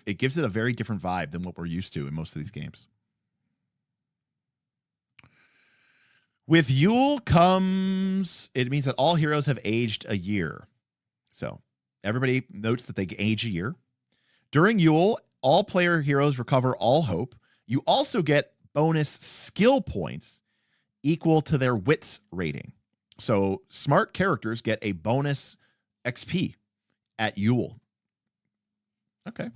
It gives it a very different vibe than what we're used to in most of these games. With Yule it means that all heroes have aged a year. So everybody notes that they age a year. During Yule, all player heroes recover all hope. You also get bonus skill points equal to their wits rating. So smart characters get a bonus XP at Yule. Okay.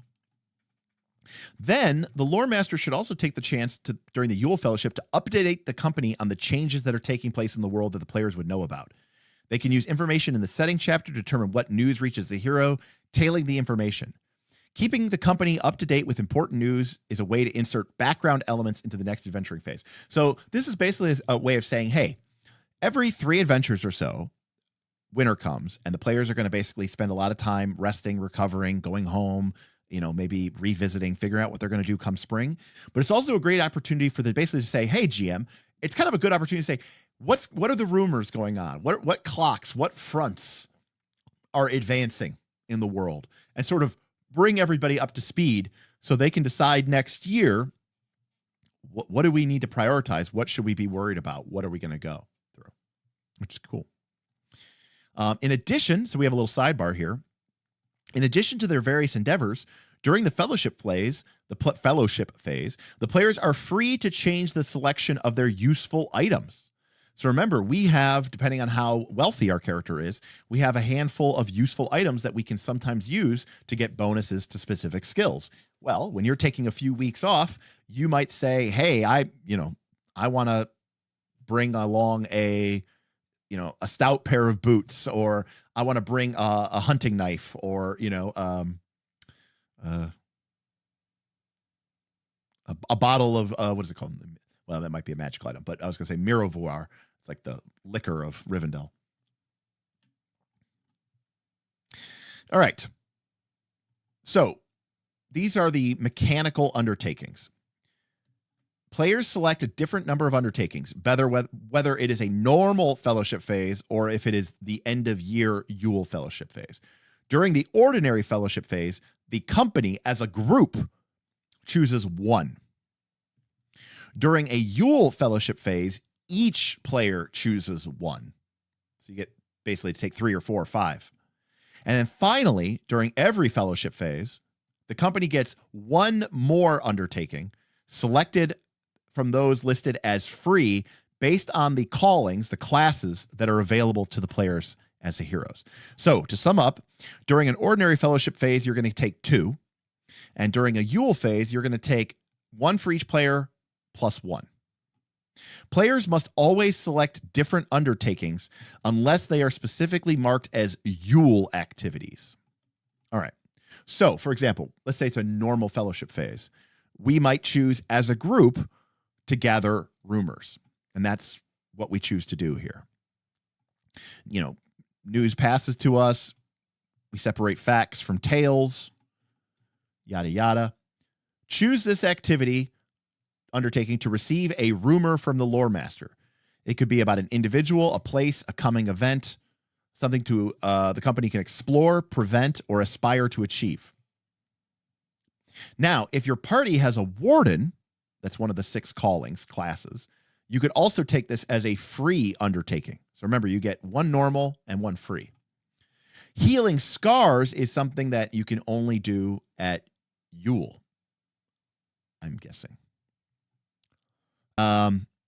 Then the Loremaster should also take the chance to, during the Yule Fellowship, to update the company on the changes that are taking place in the world that the players would know about. They can use information in the setting chapter to determine what news reaches the hero, tailing the information. Keeping the company up to date with important news is a way to insert background elements into the next adventuring phase. So this is basically a way of saying, hey, every 3 adventures or so, winter comes, and the players are going to basically spend a lot of time resting, recovering, going home, maybe revisiting, figuring out what they're going to do come spring. But it's also a great opportunity for them basically to say, hey, GM, it's kind of a good opportunity to say, what are the rumors going on? What clocks, what fronts are advancing in the world? And sort of bring everybody up to speed so they can decide next year, what do we need to prioritize? What should we be worried about? What are we going to go through? Which is cool. In addition, so we have a little sidebar here. In addition to their various endeavors, during the fellowship phase, the players are free to change the selection of their useful items. So remember, we have, depending on how wealthy our character is, we have a handful of useful items that we can sometimes use to get bonuses to specific skills. Well, when you're taking a few weeks off, you might say, hey, I want to bring along a stout pair of boots, or I want to bring a hunting knife, or, a bottle of, what is it called? Well, that might be a magical item, but I was going to say Mirovoir. It's like the liquor of Rivendell. All right. So these are the mechanical undertakings. Players select a different number of undertakings, whether it is a normal fellowship phase or if it is the end of year Yule fellowship phase. During the ordinary fellowship phase, the company as a group chooses 1. During a Yule fellowship phase, each player chooses 1. So you get basically to take 3 or 4 or 5. And then finally, during every fellowship phase, the company gets 1 more undertaking selected from those listed as free based on the callings, the classes that are available to the players as the heroes. So to sum up, during an ordinary fellowship phase, you're going to take 2. And during a Yule phase, you're going to take 1 for each player plus 1. Players must always select different undertakings unless they are specifically marked as Yule activities. All right. So, for example, let's say it's a normal fellowship phase. We might choose as a group to gather rumors. And that's what we choose to do here. You know, news passes to us. We separate facts from tales, yada, yada. Choose this activity undertaking to receive a rumor from the Loremaster. It could be about an individual, a place, a coming event, something to the company can explore, prevent, or aspire to achieve. Now, if your party has a warden, that's one of the 6 callings, classes, you could also take this as a free undertaking. So remember, you get 1 normal and 1 free. Healing scars is something that you can only do at Yule, I'm guessing.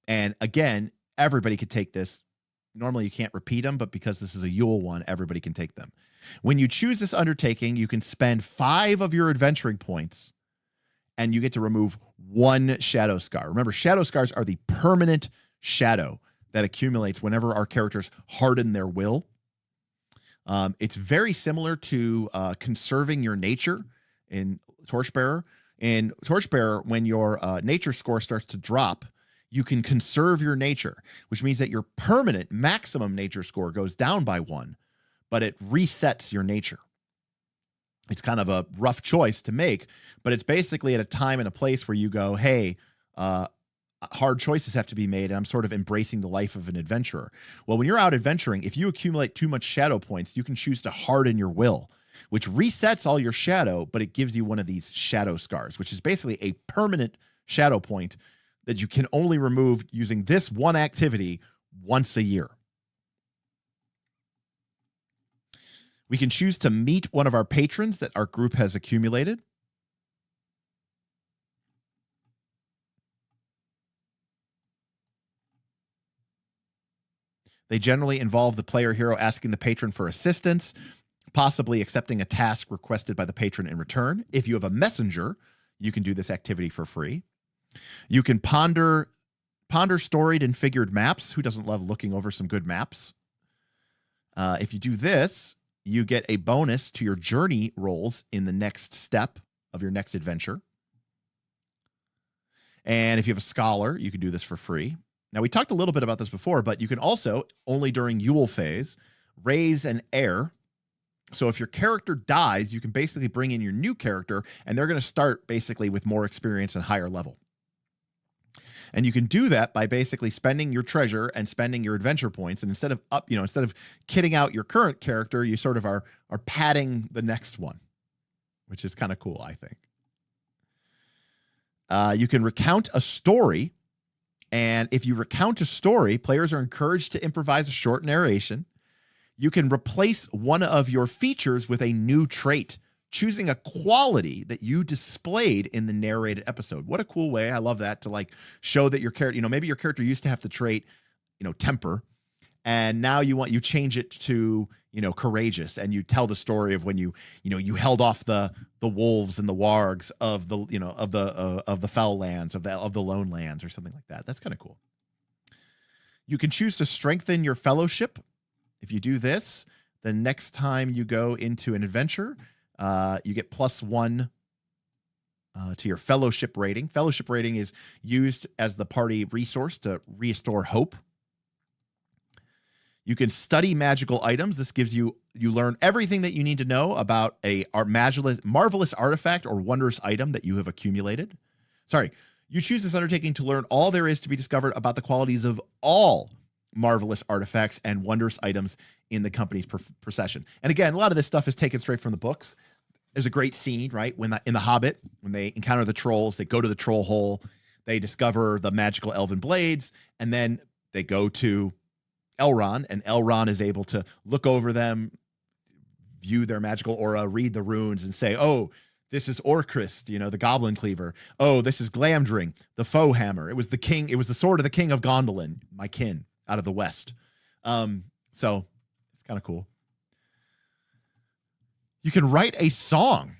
And again, everybody could take this. Normally you can't repeat them, but because this is a Yule one, everybody can take them. When you choose this undertaking, you can spend 5 of your adventuring points and you get to remove 1 shadow scar. Remember, shadow scars are the permanent shadow that accumulates whenever our characters harden their will. It's very similar to conserving your nature in Torchbearer. In Torchbearer, when your nature score starts to drop, you can conserve your nature, which means that your permanent maximum nature score goes down by 1, but it resets your nature. It's kind of a rough choice to make, but it's basically at a time and a place where you go, hey, hard choices have to be made, and I'm sort of embracing the life of an adventurer. Well, when you're out adventuring, if you accumulate too much shadow points, you can choose to harden your will, which resets all your shadow, but it gives you one of these shadow scars, which is basically a permanent shadow point that you can only remove using this one activity once a year. We can choose to meet one of our patrons that our group has accumulated. They generally involve the player hero asking the patron for assistance, possibly accepting a task requested by the patron in return. If you have a messenger, you can do this activity for free. You can ponder storied and figured maps. Who doesn't love looking over some good maps? If you do this, you get a bonus to your journey rolls in the next step of your next adventure. And if you have a scholar, you can do this for free. Now, we talked a little bit about this before, but you can also, only during Yule phase, raise an heir. So if your character dies, you can basically bring in your new character, and they're going to start basically with more experience and higher level. And you can do that by basically spending your treasure and spending your adventure points. And instead of kitting out your current character, you sort of are padding the next one, which is kind of cool, I think. You can recount a story. And if you recount a story, players are encouraged to improvise a short narration. You can replace one of your features with a new trait, choosing a quality that you displayed in the narrated episode. What a cool way. I love that, to like show that your character, maybe your character used to have the trait, temper, and now you change it to, courageous, and you tell the story of when you held off the wolves and the wargs of the fell lands, of the lone lands, or something like that. That's kind of cool. You can choose to strengthen your fellowship. If you do this, the next time you go into an adventure, you get +1 to your fellowship rating. Fellowship rating is used as the party resource to restore hope. You can study magical items. This gives you learn everything that you need to know about a marvelous artifact or wondrous item that you have accumulated. You choose this undertaking to learn all there is to be discovered about the qualities of all marvelous artifacts and wondrous items in the company's procession. And again, a lot of this stuff is taken straight from the books. There's a great scene, right? In The Hobbit, when they encounter the trolls, they go to the troll hole, they discover the magical elven blades, and then they go to Elrond, and Elrond is able to look over them, view their magical aura, read the runes, and say, oh, this is Orcrist, the goblin cleaver. Oh, this is Glamdring, the foe hammer. It was the sword of the king of Gondolin, my kin, out of the west. So it's kind of cool. You can write a song.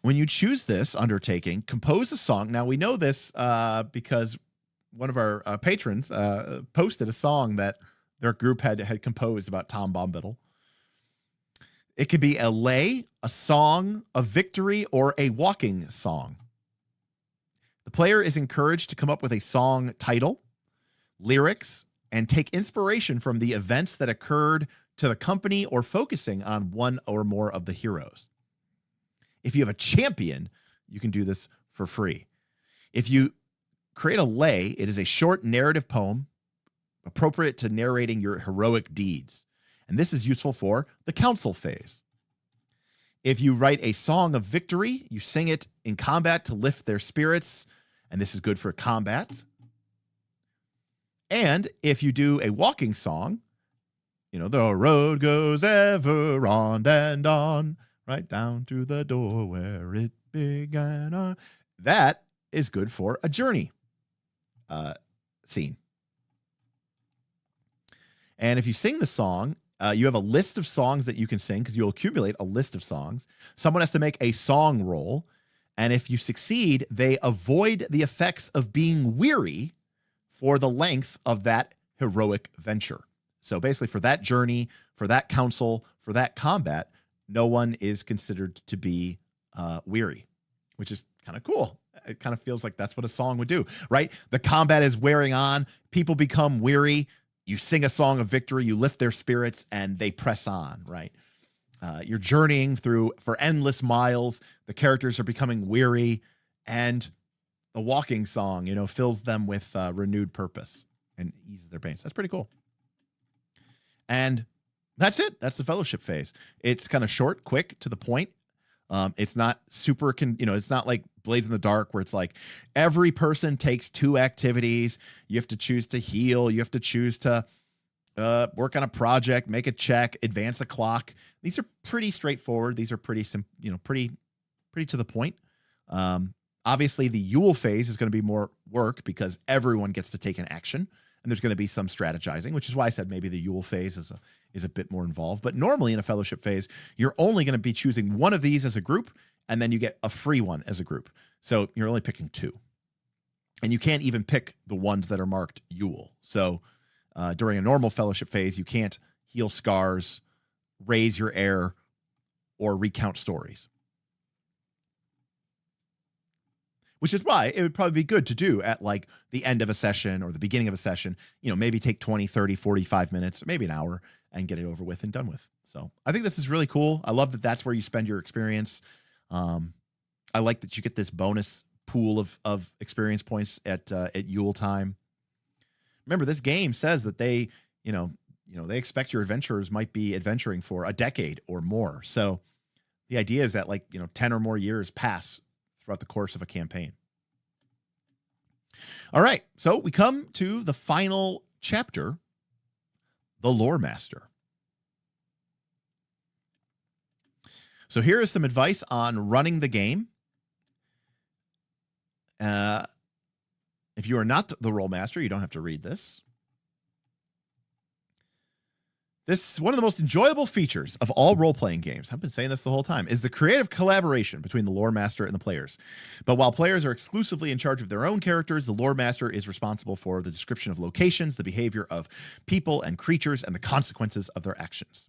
When you choose this undertaking, compose a song. Now, we know this because one of our patrons posted a song that their group had composed about Tom Bombadil. It could be a lay, a song, a victory, or a walking song. The player is encouraged to come up with a song title, lyrics, and take inspiration from the events that occurred to the company or focusing on one or more of the heroes. If you have a champion, you can do this for free. If you create a lay, it is a short narrative poem appropriate to narrating your heroic deeds. And this is useful for the council phase. If you write a song of victory, you sing it in combat to lift their spirits, and this is good for combat. And if you do a walking song, the road goes ever on and on, right down to the door where it began. That is good for a journey scene. And if you sing the song, you have a list of songs that you can sing because you'll accumulate a list of songs. Someone has to make a song roll. And if you succeed, they avoid the effects of being weary for the length of that heroic venture. So basically for that journey, for that council, for that combat, no one is considered to be weary, which is kind of cool. It kind of feels like that's what a song would do, right? The combat is wearing on. People become weary. You sing a song of victory, you lift their spirits, and they press on, right? You're journeying through for endless miles. The characters are becoming weary, and the walking song, fills them with renewed purpose and eases their pains. That's pretty cool. And that's it. That's the fellowship phase. It's kind of short, quick, to the point. It's not super, it's not like Blades in the Dark where it's like every person takes 2 activities. You have to choose to heal. You have to choose to work on a project, make a check, advance the clock. These are pretty straightforward. These are pretty to the point. Obviously, the Yule phase is going to be more work because everyone gets to take an action, and there's going to be some strategizing, which is why I said maybe the Yule phase is a bit more involved. But normally in a fellowship phase, you're only going to be choosing one of these as a group, and then you get a free one as a group. So you're only picking 2. And you can't even pick the ones that are marked Yule. So during a normal fellowship phase, you can't heal scars, raise your heir, or recount stories. Which is why it would probably be good to do at like the end of a session or the beginning of a session, maybe take 20, 30, 45 minutes, maybe an hour and get it over with and done with. So I think this is really cool. I love that that's where you spend your experience. I like that you get this bonus pool of experience points at Yule time. Remember, this game says that they they expect your adventurers might be adventuring for a decade or more. So the idea is that 10 or more years pass throughout the course of a campaign. All right, so we come to the final chapter, the Loremaster. So here is some advice on running the game. If you are not the role master, you don't have to read this. This, one of the most enjoyable features of all role-playing games, I've been saying this the whole time, is the creative collaboration between the lore master and the players. But while players are exclusively in charge of their own characters, the lore master is responsible for the description of locations, the behavior of people and creatures, and the consequences of their actions.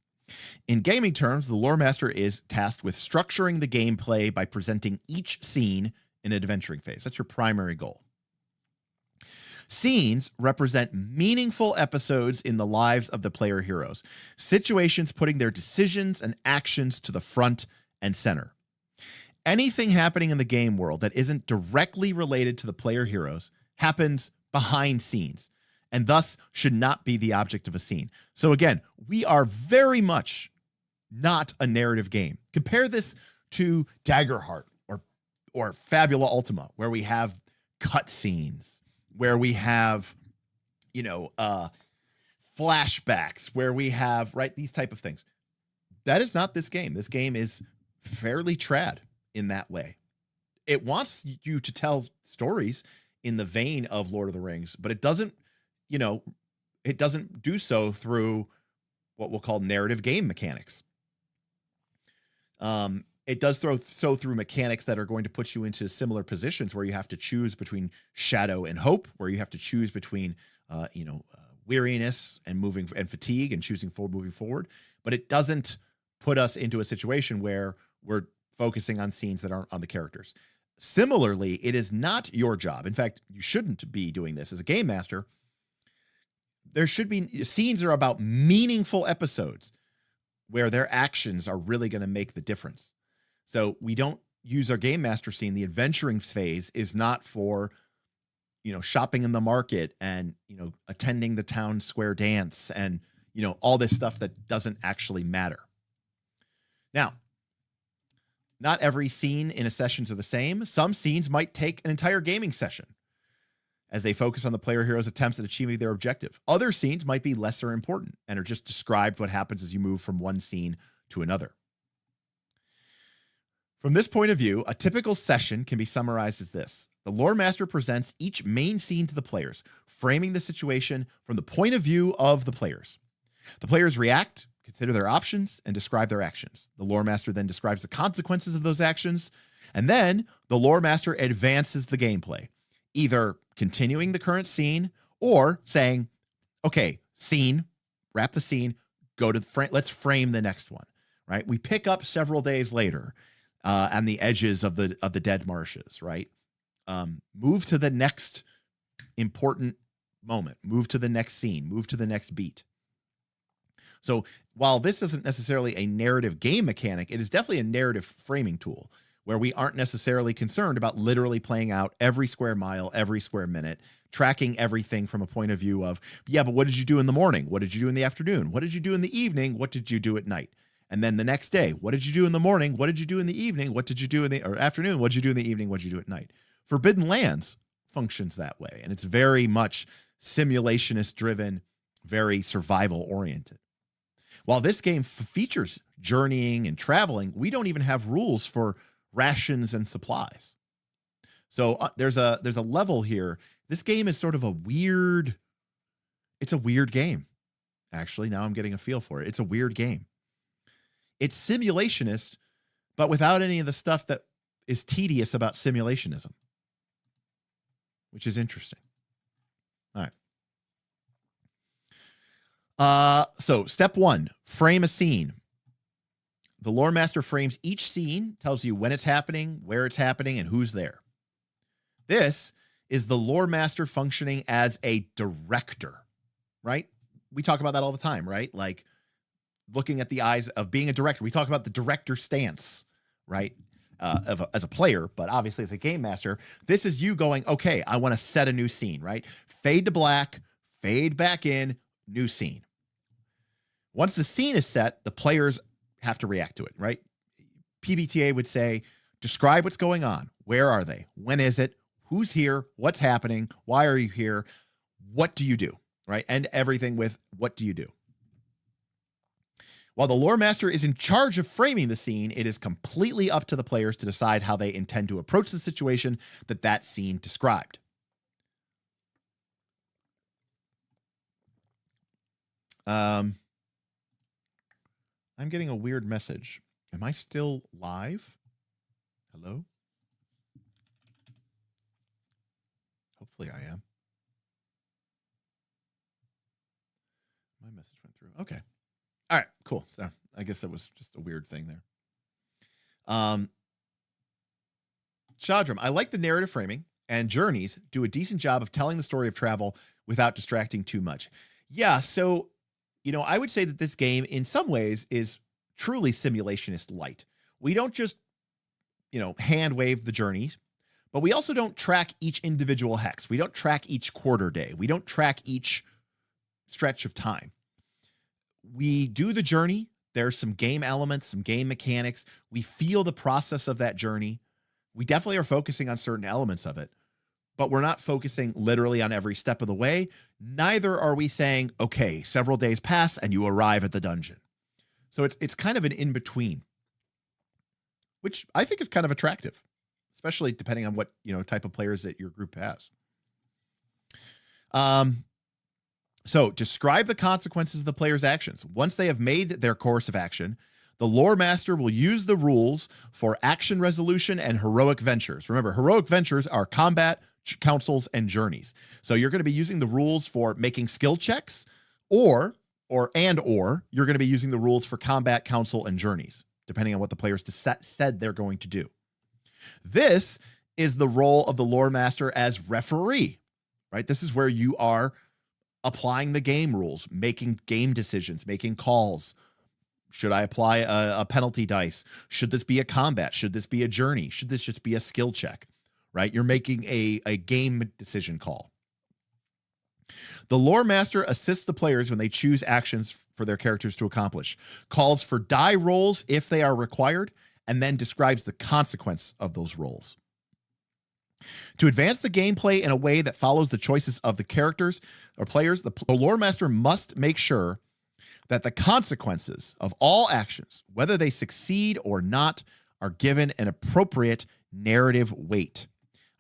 In gaming terms, the lore master is tasked with structuring the gameplay by presenting each scene in an adventuring phase. That's your primary goal. Scenes represent meaningful episodes in the lives of the player heroes, situations putting their decisions and actions to the front and center. Anything happening in the game world that isn't directly related to the player heroes happens behind scenes, and thus should not be the object of a scene. So again, we are very much not a narrative game. Compare this to Daggerheart or Fabula Ultima, where we have cutscenes, where we have, flashbacks, where we have, these type of things. That is not this game. This game is fairly trad in that way. It wants you to tell stories in the vein of Lord of the Rings, but it doesn't, it doesn't do so through what we'll call narrative game mechanics. It does throw through mechanics that are going to put you into similar positions where you have to choose between shadow and hope, where you have to choose between, weariness and fatigue and choosing moving forward. But it doesn't put us into a situation where we're focusing on scenes that aren't on the characters. Similarly, it is not your job. In fact, you shouldn't be doing this as a game master. There should be scenes that are about meaningful episodes where their actions are really going to make the difference. So we don't use our game master scene. The adventuring phase is not for, shopping in the market and, attending the town square dance and, all this stuff that doesn't actually matter. Now, not every scene in a session are the same. Some scenes might take an entire gaming session as they focus on the player hero's attempts at achieving their objective. Other scenes might be lesser important and are just described what happens as you move from one scene to another. From this point of view, a typical session can be summarized as this. The lore master presents each main scene to the players, framing the situation from the point of view of the players. The players react, consider their options, and describe their actions. The lore master then describes the consequences of those actions, and then the lore master advances the gameplay, either continuing the current scene or saying, okay, scene, wrap the scene, go to the let's frame the next one, right? We pick up several days later on the edges of the dead marshes, right? Move to the next important moment, move to the next scene, move to the next beat. So while this isn't necessarily a narrative game mechanic, it is definitely a narrative framing tool where we aren't necessarily concerned about literally playing out every square mile, every square minute, tracking everything from a point of view of, yeah, but what did you do in the morning? What did you do in the afternoon? What did you do in the evening? What did you do at night? And then the next day, what did you do in the morning? What did you do in the evening? What did you do in the afternoon? What did you do in the evening? What did you do at night? Forbidden Lands functions that way, and it's very much simulationist driven, very survival oriented. While this game features journeying and traveling, we don't even have rules for rations and supplies. So there's a level here. This game is sort of it's a weird game. Actually, now I'm getting a feel for it. It's a weird game. It's simulationist, but without any of the stuff that is tedious about simulationism, which is interesting. All right. So step 1, frame a scene. The lore master frames each scene, tells you when it's happening, where it's happening, and who's there. This is the lore master functioning as a director, right? We talk about that all the time, right? Like looking at the eyes of being a director. We talk about the director stance, right? As a player, but obviously as a game master, this is you going, okay, I want to set a new scene, right? Fade to black, fade back in, new scene. Once the scene is set, the players have to react to it, right? PBTA would say, describe what's going on. Where are they? When is it? Who's here? What's happening? Why are you here? What do you do, right? And everything with what do you do? While the lore master is in charge of framing the scene, it is completely up to the players to decide how they intend to approach the situation that scene described. I'm getting a weird message. Am I still live? Hello? Hopefully I am. My message went through. Okay. All right, cool. So I guess that was just a weird thing there. Shadram, I like the narrative framing, and journeys do a decent job of telling the story of travel without distracting too much. Yeah, so, I would say that this game in some ways is truly simulationist light. We don't just, hand wave the journeys, but we also don't track each individual hex. We don't track each quarter day. We don't track each stretch of time. We do the journey. There's some game elements, some game mechanics. We feel the process of that journey. We definitely are focusing on certain elements of it, but we're not focusing literally on every step of the way. Neither are we saying, okay, several days pass and you arrive at the dungeon. So it's kind of an in-between, which I think is kind of attractive, especially depending on what, type of players that your group has. So describe the consequences of the player's actions. Once they have made their course of action, The lore master will use the rules for action resolution and heroic ventures. Remember, heroic ventures are combat, councils, and journeys. So you're going to be using the rules for making skill checks, or you're going to be using the rules for combat, council, and journeys, depending on what the players said they're going to do. This is the role of the lore master as referee, right? This is where you are applying the game rules, making game decisions, making calls. Should I apply a penalty dice? Should this be a combat? Should this be a journey? Should this just be a skill check, right? You're making a game decision call. The lore master assists the players when they choose actions for their characters to accomplish, calls for die rolls if they are required, and then describes the consequence of those rolls. To advance the gameplay in a way that follows the choices of the characters or players, the lore master must make sure that the consequences of all actions, whether they succeed or not, are given an appropriate narrative weight.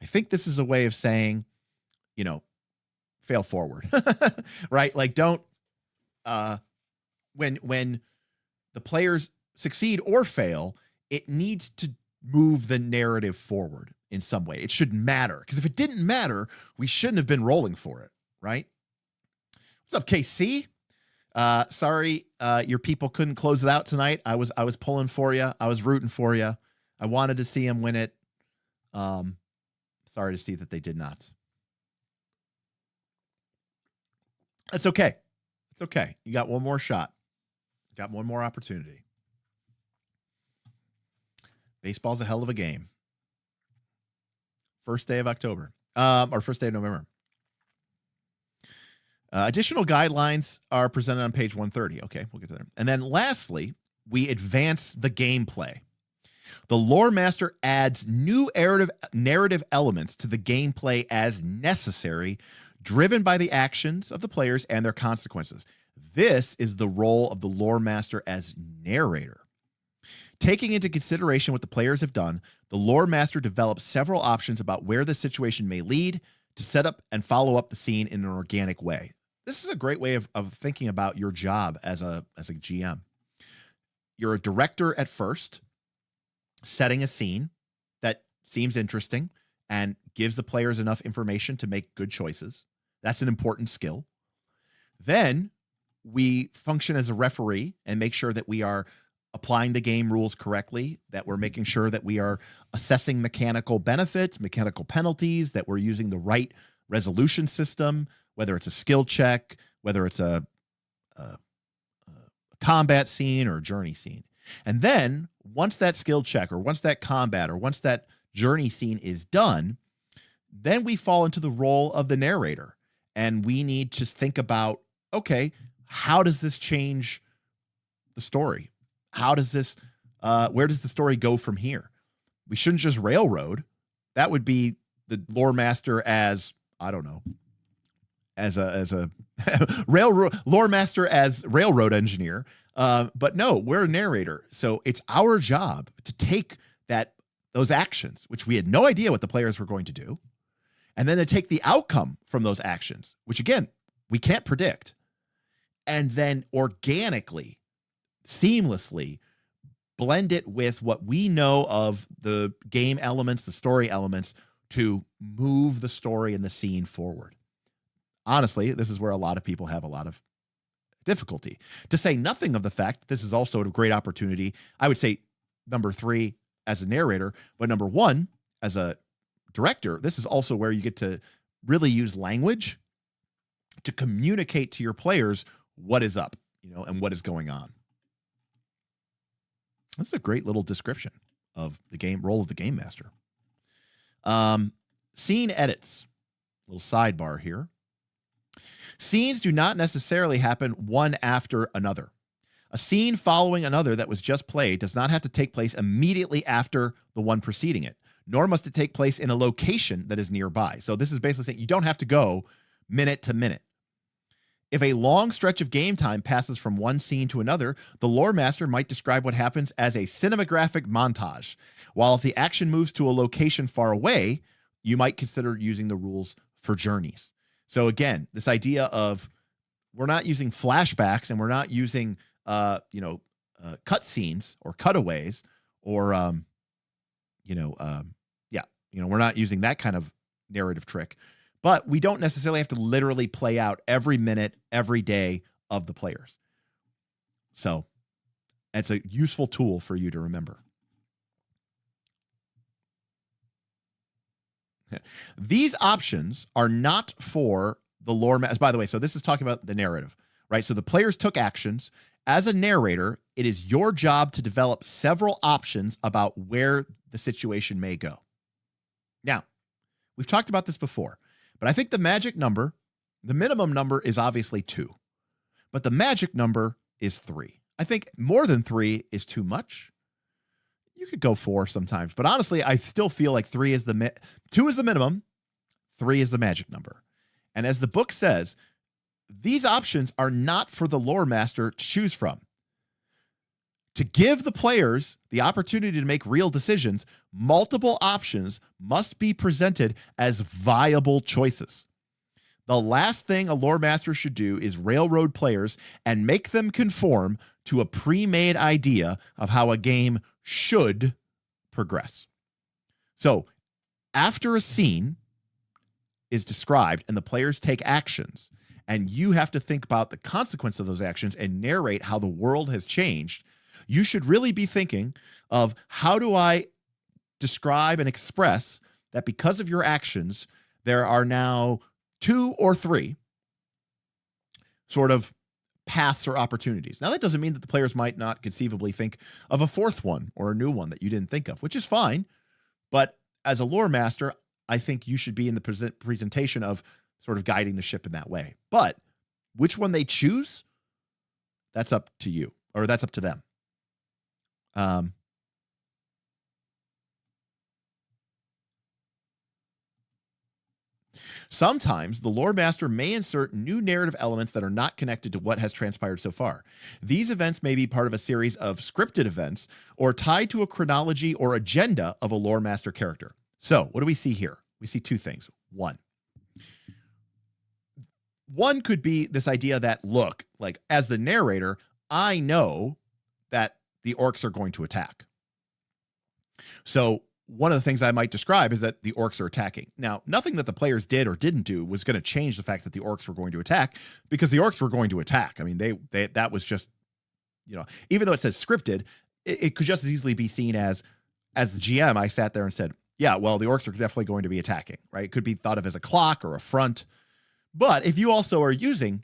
I think this is a way of saying, fail forward, right? Like don't, when the players succeed or fail, it needs to move the narrative forward in some way. It should matter, because if it didn't matter, we shouldn't have been rolling for it, right? What's up, KC? Sorry, your people couldn't close it out tonight. I was pulling for you. I was rooting for you. I wanted to see him win it. Sorry to see that they did not. It's okay. It's okay. You got one more shot. Got one more opportunity. Baseball's a hell of a game. First day of October, or first day of November. Additional guidelines are presented on page 130. Okay, we'll get to that. And then lastly, we advance the gameplay. The lore master adds new narrative elements to the gameplay as necessary, driven by the actions of the players and their consequences. This is the role of the lore master as narrator. Taking into consideration what the players have done, the lore master develops several options about where the situation may lead to set up and follow up the scene in an organic way. This is a great way of thinking about your job as a GM. You're a director at first, setting a scene that seems interesting and gives the players enough information to make good choices. That's an important skill. Then we function as a referee and make sure that we are applying the game rules correctly, that we're making sure that we are assessing mechanical benefits, mechanical penalties, that we're using the right resolution system, whether it's a skill check, whether it's a combat scene or a journey scene. And then once that skill check or once that combat or once that journey scene is done, then we fall into the role of the narrator. And we need to think about, okay, how does this change the story? How does this, where does the story go from here? We shouldn't just railroad. That would be the lore master as, I don't know, as a lore master as railroad engineer. But no, we're a narrator. So it's our job to take those actions, which we had no idea what the players were going to do, and then to take the outcome from those actions, which again, we can't predict, and then organically, seamlessly blend it with what we know of the game elements, the story elements, to move the story and the scene forward. Honestly, this is where a lot of people have a lot of difficulty. To say nothing of the fact that this is also a great opportunity, I would say number 3 as a narrator, but number 1 as a director, this is also where you get to really use language to communicate to your players what is up, and what is going on. This is a great little description of the game role of the game master. Scene edits, little sidebar here. Scenes do not necessarily happen one after another. A scene following another that was just played does not have to take place immediately after the one preceding it, nor must it take place in a location that is nearby. So this is basically saying you don't have to go minute to minute. If a long stretch of game time passes from one scene to another, the lore master might describe what happens as a cinematographic montage, while if the action moves to a location far away, you might consider using the rules for journeys. So again, this idea of we're not using flashbacks and we're not using cut scenes or cutaways or, we're not using that kind of narrative trick, but we don't necessarily have to literally play out every minute, every day of the players. So it's a useful tool for you to remember. These options are not for the lore. By the way, so this is talking about the narrative, right? So the players took actions. As a narrator, it is your job to develop several options about where the situation may go. Now, we've talked about this before, but I think the magic number, the minimum number is obviously 2, but the magic number is 3. I think more than 3 is too much. You could go 4 sometimes, but honestly, I still feel like 2 is the minimum, 3 is the magic number. And as the book says, these options are not for the lore master to choose from. To give the players the opportunity to make real decisions, multiple options must be presented as viable choices. The last thing a lore master should do is railroad players and make them conform to a pre-made idea of how a game should progress. So, after a scene is described and the players take actions, and you have to think about the consequence of those actions and narrate how the world has changed, you should really be thinking of, how do I describe and express that because of your actions, there are now 2 or 3 sort of paths or opportunities. Now, that doesn't mean that the players might not conceivably think of a 4th one or a new one that you didn't think of, which is fine. But as a lore master, I think you should be in the presentation of sort of guiding the ship in that way. But which one they choose, that's up to you, or that's up to them. Sometimes the lore master may insert new narrative elements that are not connected to what has transpired so far. These events may be part of a series of scripted events or tied to a chronology or agenda of a lore master character. So what do we see here? We see 2 things. One could be this idea that, look, like, as the narrator, I know that the orcs are going to attack. So one of the things I might describe is that the orcs are attacking. Now, nothing that the players did or didn't do was going to change the fact that the orcs were going to attack, because the orcs were going to attack. I mean, they that was just, even though it says scripted, it could just as easily be seen as the GM, I sat there and said, yeah, well, the orcs are definitely going to be attacking, right? It could be thought of as a clock or a front. But if you also are using,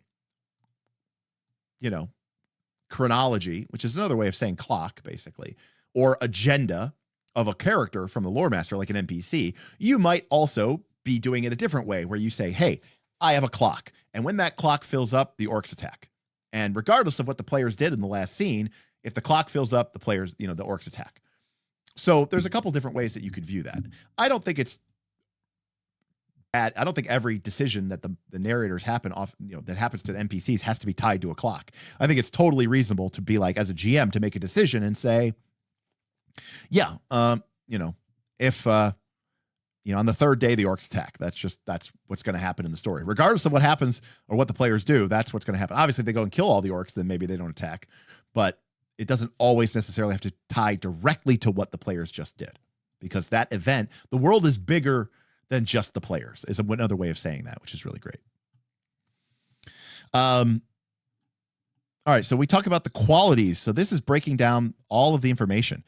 chronology, which is another way of saying clock, basically, or agenda of a character from the lore master, like an NPC, you might also be doing it a different way, where you say, hey, I have a clock, and when that clock fills up, the orcs attack. And regardless of what the players did in the last scene, if the clock fills up, the players, the orcs attack. So there's a couple different ways that you could view that. I don't think it's bad. I don't think every decision that the narrators that happens to the NPCs has to be tied to a clock. I think it's totally reasonable to be like, as a GM, to make a decision and say, yeah, if on the 3rd day the orcs attack, that's what's going to happen in the story. Regardless of what happens or what the players do, that's what's going to happen. Obviously, if they go and kill all the orcs, then maybe they don't attack, but it doesn't always necessarily have to tie directly to what the players just did, because that event, the world is bigger than just the players, is another way of saying that, which is really great. All right, so we talk about the qualities. So this is breaking down all of the information.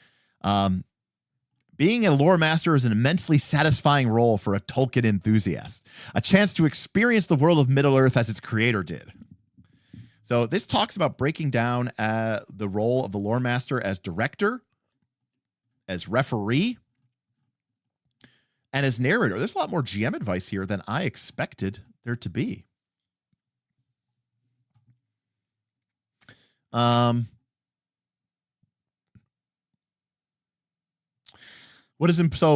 Being a lore master is an immensely satisfying role for a Tolkien enthusiast, a chance to experience the world of Middle-earth as its creator did. So this talks about breaking down the role of the lore master as director, as referee, and as narrator. There's a lot more GM advice here than I expected there to be. So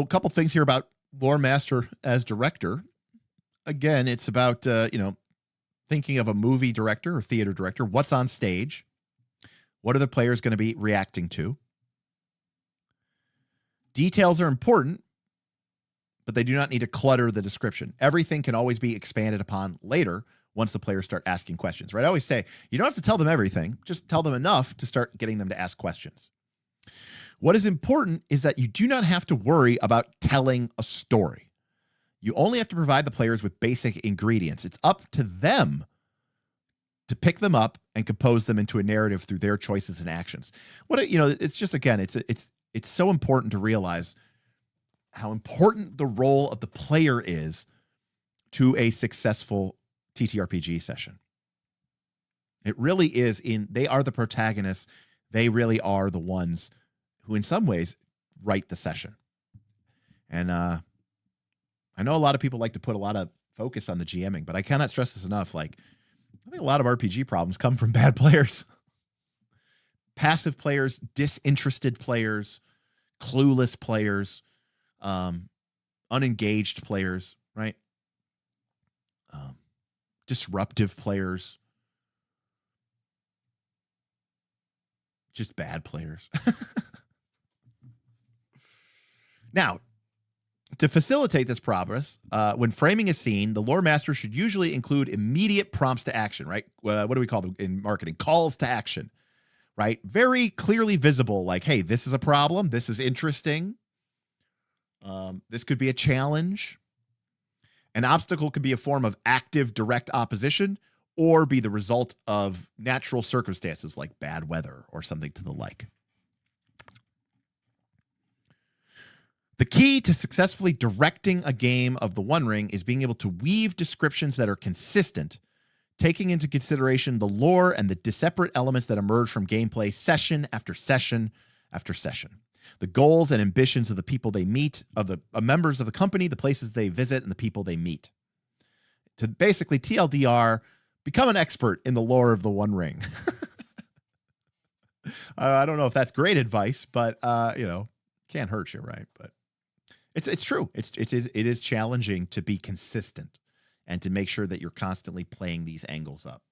a couple things here about lore master as director. Again, it's about, thinking of a movie director or theater director. What's on stage? What are the players going to be reacting to? Details are important, but they do not need to clutter the description. Everything can always be expanded upon later once the players start asking questions, right? I always say, you don't have to tell them everything, just tell them enough to start getting them to ask questions. What is important is that you do not have to worry about telling a story. You only have to provide the players with basic ingredients. It's up to them to pick them up and compose them into a narrative through their choices and actions. It's just, again, it's so important to realize how important the role of the player is to a successful TTRPG session. It really is. They are the protagonists. They really are the ones who in some ways write the session. And I know a lot of people like to put a lot of focus on the GMing, but I cannot stress this enough. Like, I think a lot of RPG problems come from bad players. Passive players, disinterested players, clueless players, unengaged players, right? Disruptive players, just bad players. Now, to facilitate this progress, when framing a scene, the lore master should usually include immediate prompts to action, right? What do we call them in marketing? Calls to action, right? Very clearly visible, like, hey, this is a problem. This is interesting. This could be a challenge. An obstacle could be a form of active, direct opposition or be the result of natural circumstances like bad weather or something to the like. The key to successfully directing a game of the One Ring is being able to weave descriptions that are consistent, taking into consideration the lore and the separate elements that emerge from gameplay session after session after session. The goals and ambitions of the people they meet, of the members of the company, the places they visit, and the people they meet. To basically, TLDR, become an expert in the lore of the One Ring. I don't know if that's great advice, but, can't hurt you, right? But it's true. It is challenging to be consistent and to make sure that you're constantly playing these angles up.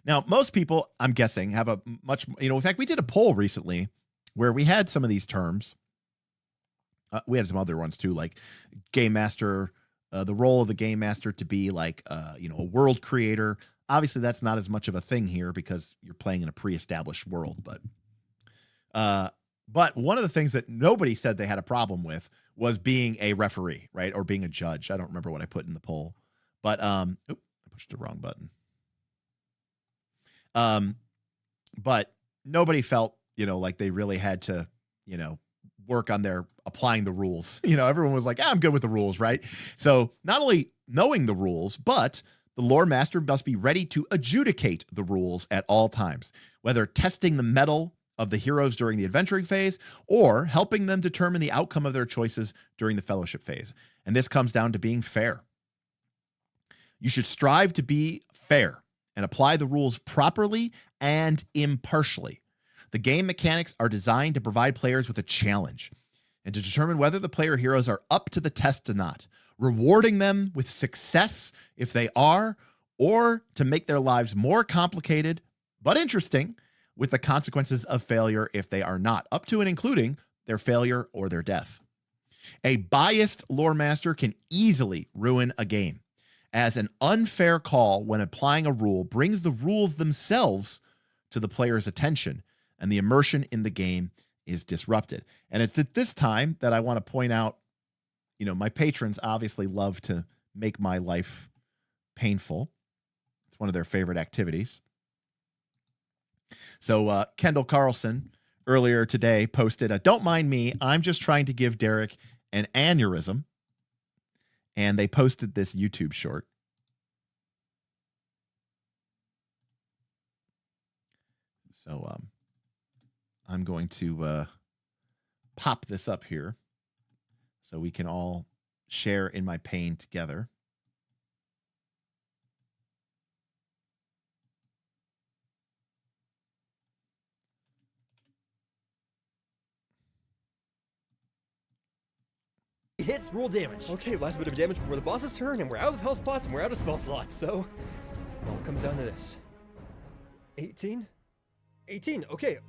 Now, most people, I'm guessing, have a much, in fact, we did a poll recently where we had some of these terms. We had some other ones too, like game master, the role of the game master to be like, a world creator. Obviously, that's not as much of a thing here because you're playing in a pre-established world. But one of the things that nobody said they had a problem with was being a referee, right? Or being a judge. I don't remember what I put in the poll, but I pushed the wrong button. But nobody felt, like they really had to, work on their applying the rules. Everyone was like, I'm good with the rules, right? So not only knowing the rules, but the lore master must be ready to adjudicate the rules at all times, whether testing the mettle of the heroes during the adventuring phase or helping them determine the outcome of their choices during the fellowship phase. And this comes down to being fair. You should strive to be fair and apply the rules properly and impartially. The game mechanics are designed to provide players with a challenge and to determine whether the player heroes are up to the test or not, rewarding them with success if they are, or to make their lives more complicated but interesting with the consequences of failure if they are not, up to and including their failure or their death. A biased lore master can easily ruin a game, as an unfair call when applying a rule brings the rules themselves to the player's attention, and the immersion in the game is disrupted. And it's at this time that I want to point out, my patrons obviously love to make my life painful. It's one of their favorite activities. So Kendall Carlson earlier today posted, don't mind me, I'm just trying to give Derek an aneurysm. And they posted this YouTube short. So I'm going to pop this up here so we can all share in my pain together. Hits, roll damage. Okay, last bit of damage before the boss's turn, and we're out of health pots and we're out of spell slots, so it all comes down to this. 18? 18, okay,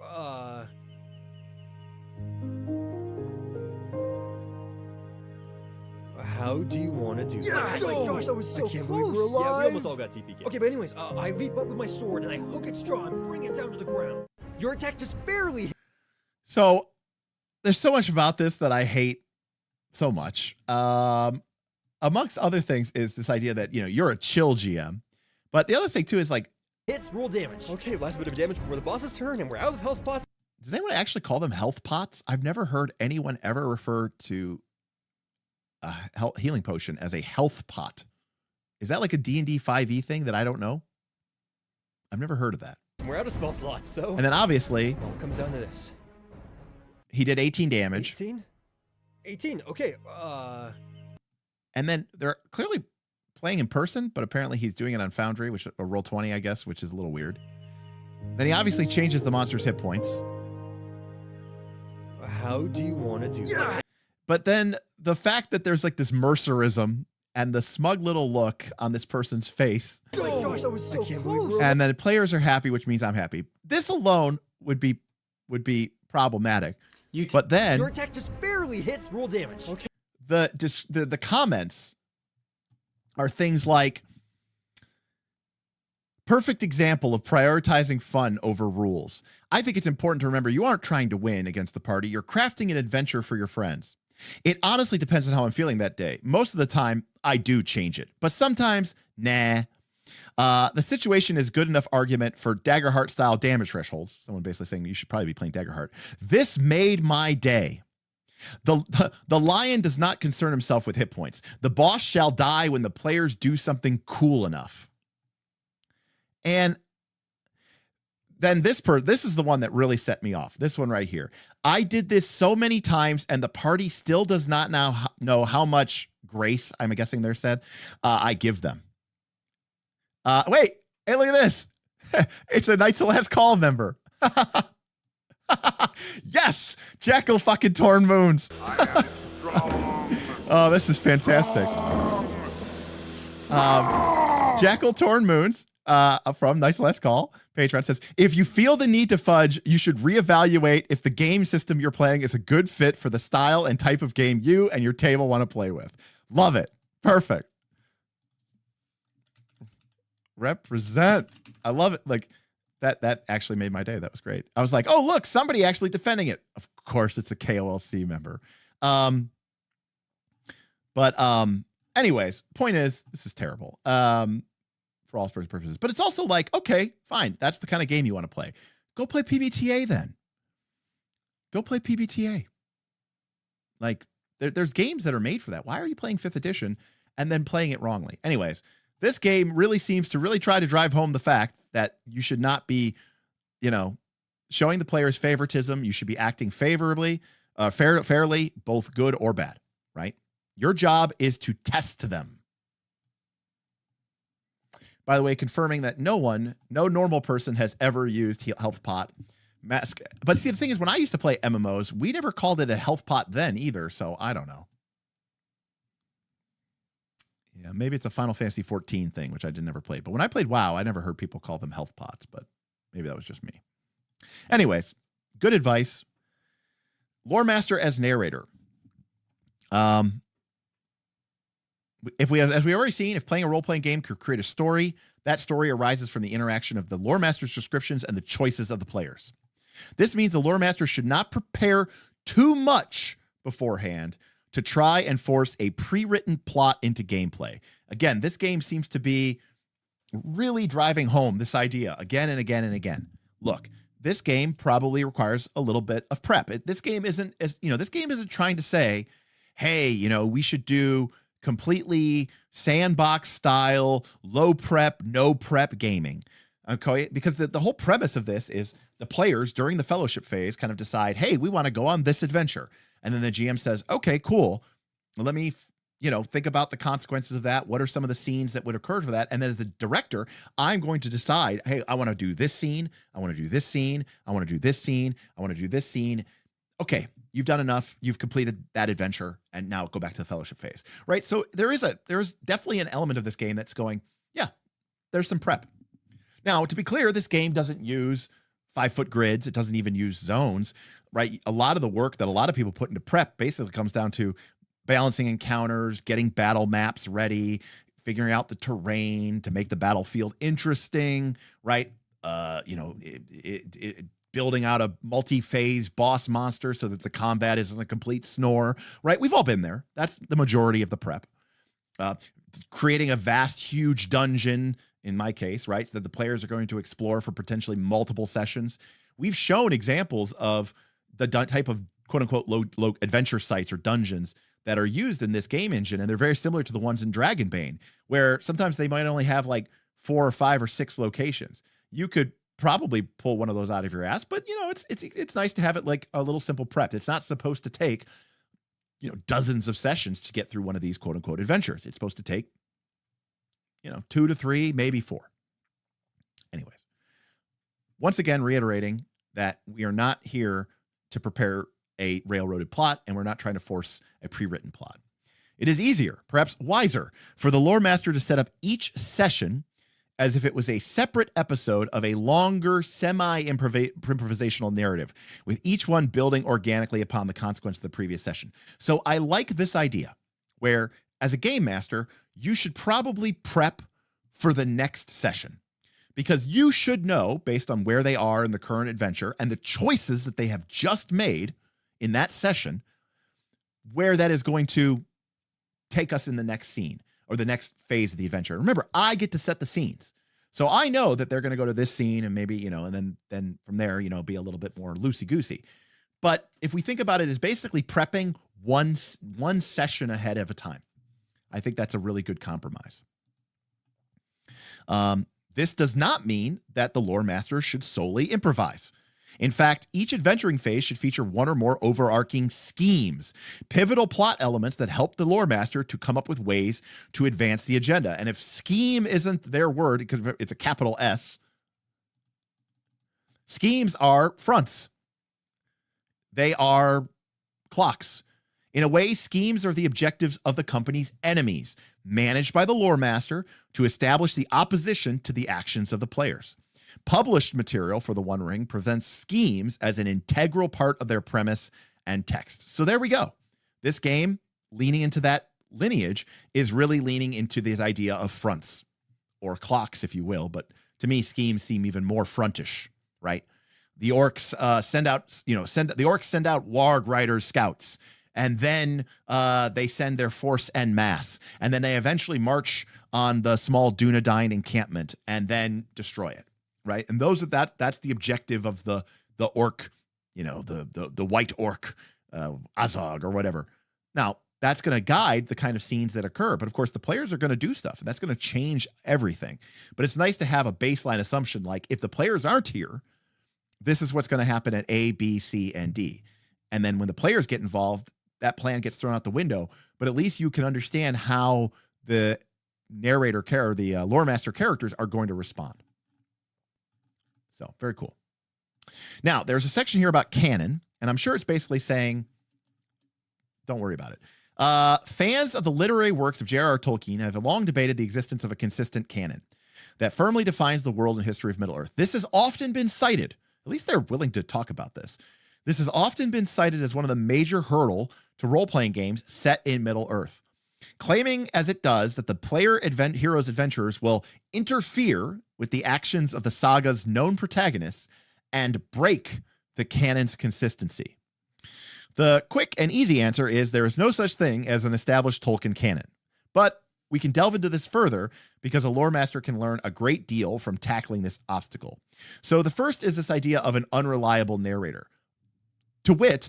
How do you want to do this? Oh my gosh, that was so I can't close. believe we're alive. Yeah, we almost all got TP. Okay, but anyways, I leap up with my sword and I hook its straw and bring it down to the ground. Your attack just barely. So there's so much about this that I hate so much. Amongst other things is this idea that, you know, you're a chill GM. But the other thing too is like, Hits, roll damage. Okay, last bit of damage before the boss's turn, and we're out of health pots. does anyone actually call them health pots? I've never heard anyone ever refer to a healing potion as a health pot. Is that like a D&D 5e thing that I don't know? I've never heard of that. We're out of spell slots, so. And then obviously, It all comes down to this. he did 18 damage. 18? 18, okay, And then they're clearly playing in person, but apparently he's doing it on Foundry, which or Roll20, I guess, which is a little weird. Then he obviously changes the monster's hit points. how do you want to do this? But then the fact that there's like this mercerism and the smug little look on this person's face, Oh my gosh, that was so I can't believe close. we're- and then players are happy, which means I'm happy. This alone would be problematic. But then Your attack just barely hits, roll damage. Okay. the comments are things like, perfect example of prioritizing fun over rules. I think it's important to remember you aren't trying to win against the party. You're crafting an adventure for your friends. It honestly depends on how I'm feeling that day. Most of the time, I do change it. But sometimes, nah. The situation is good enough argument for Daggerheart style damage thresholds. Someone basically saying you should probably be playing Daggerheart. This made my day. The lion does not concern himself with hit points. The boss shall die when the players do something cool enough. And then this is the one that really set me off. This one right here. I did this so many times and the party still does not now know how much grace, I'm guessing they're said, I give them. Wait, hey, look at this. It's a Knights of Last Call member. Yes, Jackal fucking Torn Moons. Oh, this is fantastic. Jackal Torn Moons from Knights of Last Call. Patreon says, if you feel the need to fudge, you should reevaluate if the game system you're playing is a good fit for the style and type of game you and your table want to play with. Love it. Perfect. Represent. I love it. Like that actually made my day. That was great. I was like, oh, look, somebody actually defending it. Of course, it's a KOLC member. Anyways, point is, this is terrible. For all purposes. But it's also like, okay, fine. That's the kind of game you want to play. Go play PBTA then. Go play PBTA. Like, there's games that are made for that. Why are you playing 5th edition and then playing it wrongly? Anyways, this game really seems to really try to drive home the fact that you should not be, showing the players favoritism. You should be acting favorably, fairly, both good or bad, right? Your job is to test them. By the way, confirming that no normal person has ever used health pot mask. But see, the thing is, when I used to play MMOs, we never called it a health pot then either. So I don't know. Yeah, maybe it's a Final Fantasy 14 thing, which I never played. But when I played WoW, I never heard people call them health pots. But maybe that was just me. Anyways, good advice. Loremaster as narrator. As we already seen, if playing a role-playing game could create a story, that story arises from the interaction of the lore master's descriptions and the choices of the players. This means the lore master should not prepare too much beforehand to try and force a pre-written plot into gameplay. Again, this game seems to be really driving home this idea again and again and again. Look, this game probably requires a little bit of prep. This game isn't trying to say, hey, we should do completely sandbox style, low prep, no prep gaming. Okay, because the whole premise of this is the players during the fellowship phase kind of decide, hey, we want to go on this adventure. And then the GM says, okay, cool. Let me, think about the consequences of that. What are some of the scenes that would occur for that? And then as the director, I'm going to decide, hey, I want to do this scene. I want to do this scene. I want to do this scene. I want to do this scene. Okay, you've done enough. You've completed that adventure, and now go back to the fellowship phase, right? So there is definitely an element of this game that's going, yeah, there's some prep. Now, to be clear, this game doesn't use 5-foot grids. It doesn't even use zones, right? A lot of the work that a lot of people put into prep basically comes down to balancing encounters, getting battle maps ready, figuring out the terrain to make the battlefield interesting, right? Building out a multi-phase boss monster so that the combat isn't a complete snore, right? We've all been there. That's the majority of the prep. Creating a vast, huge dungeon, in my case, right, that the players are going to explore for potentially multiple sessions. We've shown examples of the type of quote-unquote low adventure sites or dungeons that are used in this game engine, and they're very similar to the ones in Dragonbane, where sometimes they might only have like 4 or 5 or 6 locations. You could probably pull one of those out of your ass, but it's nice to have it like a little simple prep. It's not supposed to take dozens of sessions to get through one of these quote unquote adventures. It's supposed to take 2 to 3, maybe 4. Anyways, once again, reiterating that we are not here to prepare a railroaded plot, and we're not trying to force a pre-written plot. It is easier, perhaps wiser, for the lore master to set up each session as if it was a separate episode of a longer semi-improvisational narrative, with each one building organically upon the consequence of the previous session. So I like this idea, where as a game master, you should probably prep for the next session, because you should know, based on where they are in the current adventure and the choices that they have just made in that session, where that is going to take us in the next scene or the next phase of the adventure. Remember, I get to set the scenes. So I know that they're going to go to this scene and maybe, and then from there, be a little bit more loosey-goosey. But if we think about it as basically prepping one session ahead of a time, I think that's a really good compromise. This does not mean that the lore master should solely improvise. In fact, each adventuring phase should feature one or more overarching schemes, pivotal plot elements that help the lore master to come up with ways to advance the agenda. And if scheme isn't their word, because it's a capital S, schemes are fronts. They are clocks. In a way, schemes are the objectives of the company's enemies, managed by the lore master to establish the opposition to the actions of the players. Published material for the One Ring presents schemes as an integral part of their premise and text. So there we go. This game, leaning into that lineage, is really leaning into this idea of fronts, or clocks, if you will. But to me, schemes seem even more frontish, right? The orcs send out warg riders, scouts, and then they send their force en masse, and then they eventually march on the small Dunedain encampment and then destroy it. Right. And that's the objective of the orc, the white orc, Azog or whatever. Now, that's going to guide the kind of scenes that occur. But of course, the players are going to do stuff, and that's going to change everything. But it's nice to have a baseline assumption, like if the players aren't here, this is what's going to happen at A, B, C, and D. And then when the players get involved, that plan gets thrown out the window. But at least you can understand how the narrator the lore master characters are going to respond. So very cool. Now, there's a section here about canon, and I'm sure it's basically saying, don't worry about it. Fans of the literary works of J.R.R. Tolkien have long debated the existence of a consistent canon that firmly defines the world and history of Middle-earth. This has often been cited, at least they're willing to talk about this. This has often been cited as one of the major hurdle to role-playing games set in Middle-earth, claiming as it does that the player hero's adventures will interfere with the actions of the saga's known protagonists and break the canon's consistency. The quick and easy answer is there is no such thing as an established Tolkien canon. But we can delve into this further because a lore master can learn a great deal from tackling this obstacle. So the first is this idea of an unreliable narrator. To wit,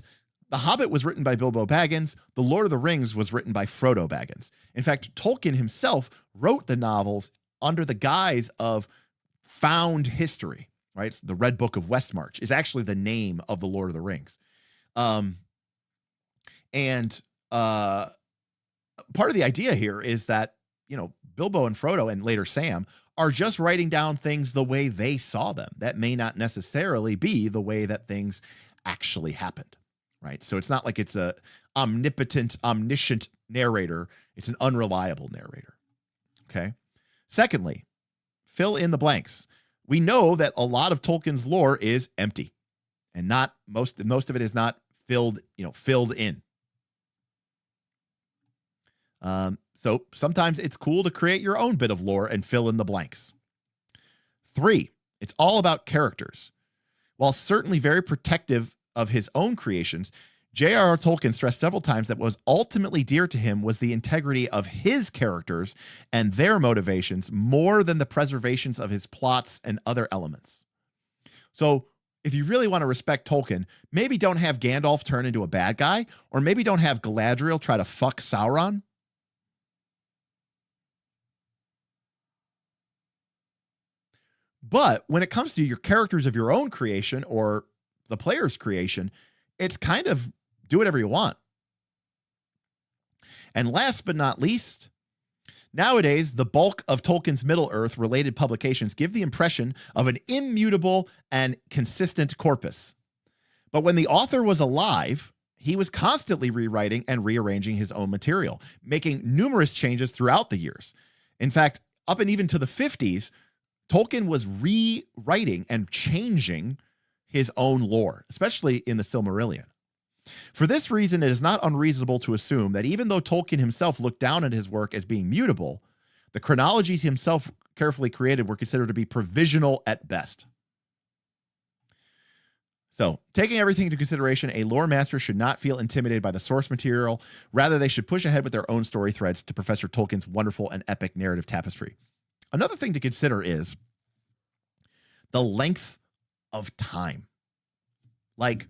The Hobbit was written by Bilbo Baggins. The Lord of the Rings was written by Frodo Baggins. In fact, Tolkien himself wrote the novels under the guise of found history, right? The Red Book of Westmarch is actually the name of the Lord of the Rings. Part of the idea here is that, Bilbo and Frodo and later Sam are just writing down things the way they saw them. That may not necessarily be the way that things actually happened, right? So it's not like it's a omnipotent, omniscient narrator. It's an unreliable narrator, okay? Secondly, fill in the blanks. We know that a lot of Tolkien's lore is empty, and not most of it is not filled in. So sometimes it's cool to create your own bit of lore and fill in the blanks. 3, it's all about characters. While certainly very protective of his own creations, J.R.R. Tolkien stressed several times that what was ultimately dear to him was the integrity of his characters and their motivations more than the preservations of his plots and other elements. So if you really want to respect Tolkien, maybe don't have Gandalf turn into a bad guy, or maybe don't have Galadriel try to fuck Sauron. But when it comes to your characters of your own creation or the player's creation, it's kind of do whatever you want. And last but not least, nowadays, the bulk of Tolkien's Middle-earth related publications give the impression of an immutable and consistent corpus. But when the author was alive, he was constantly rewriting and rearranging his own material, making numerous changes throughout the years. In fact, up and even to the 50s, Tolkien was rewriting and changing his own lore, especially in the Silmarillion. For this reason, it is not unreasonable to assume that even though Tolkien himself looked down at his work as being mutable, the chronologies himself carefully created were considered to be provisional at best. So, taking everything into consideration, a lore master should not feel intimidated by the source material. Rather, they should push ahead with their own story threads to Professor Tolkien's wonderful and epic narrative tapestry. Another thing to consider is the length of time. Like,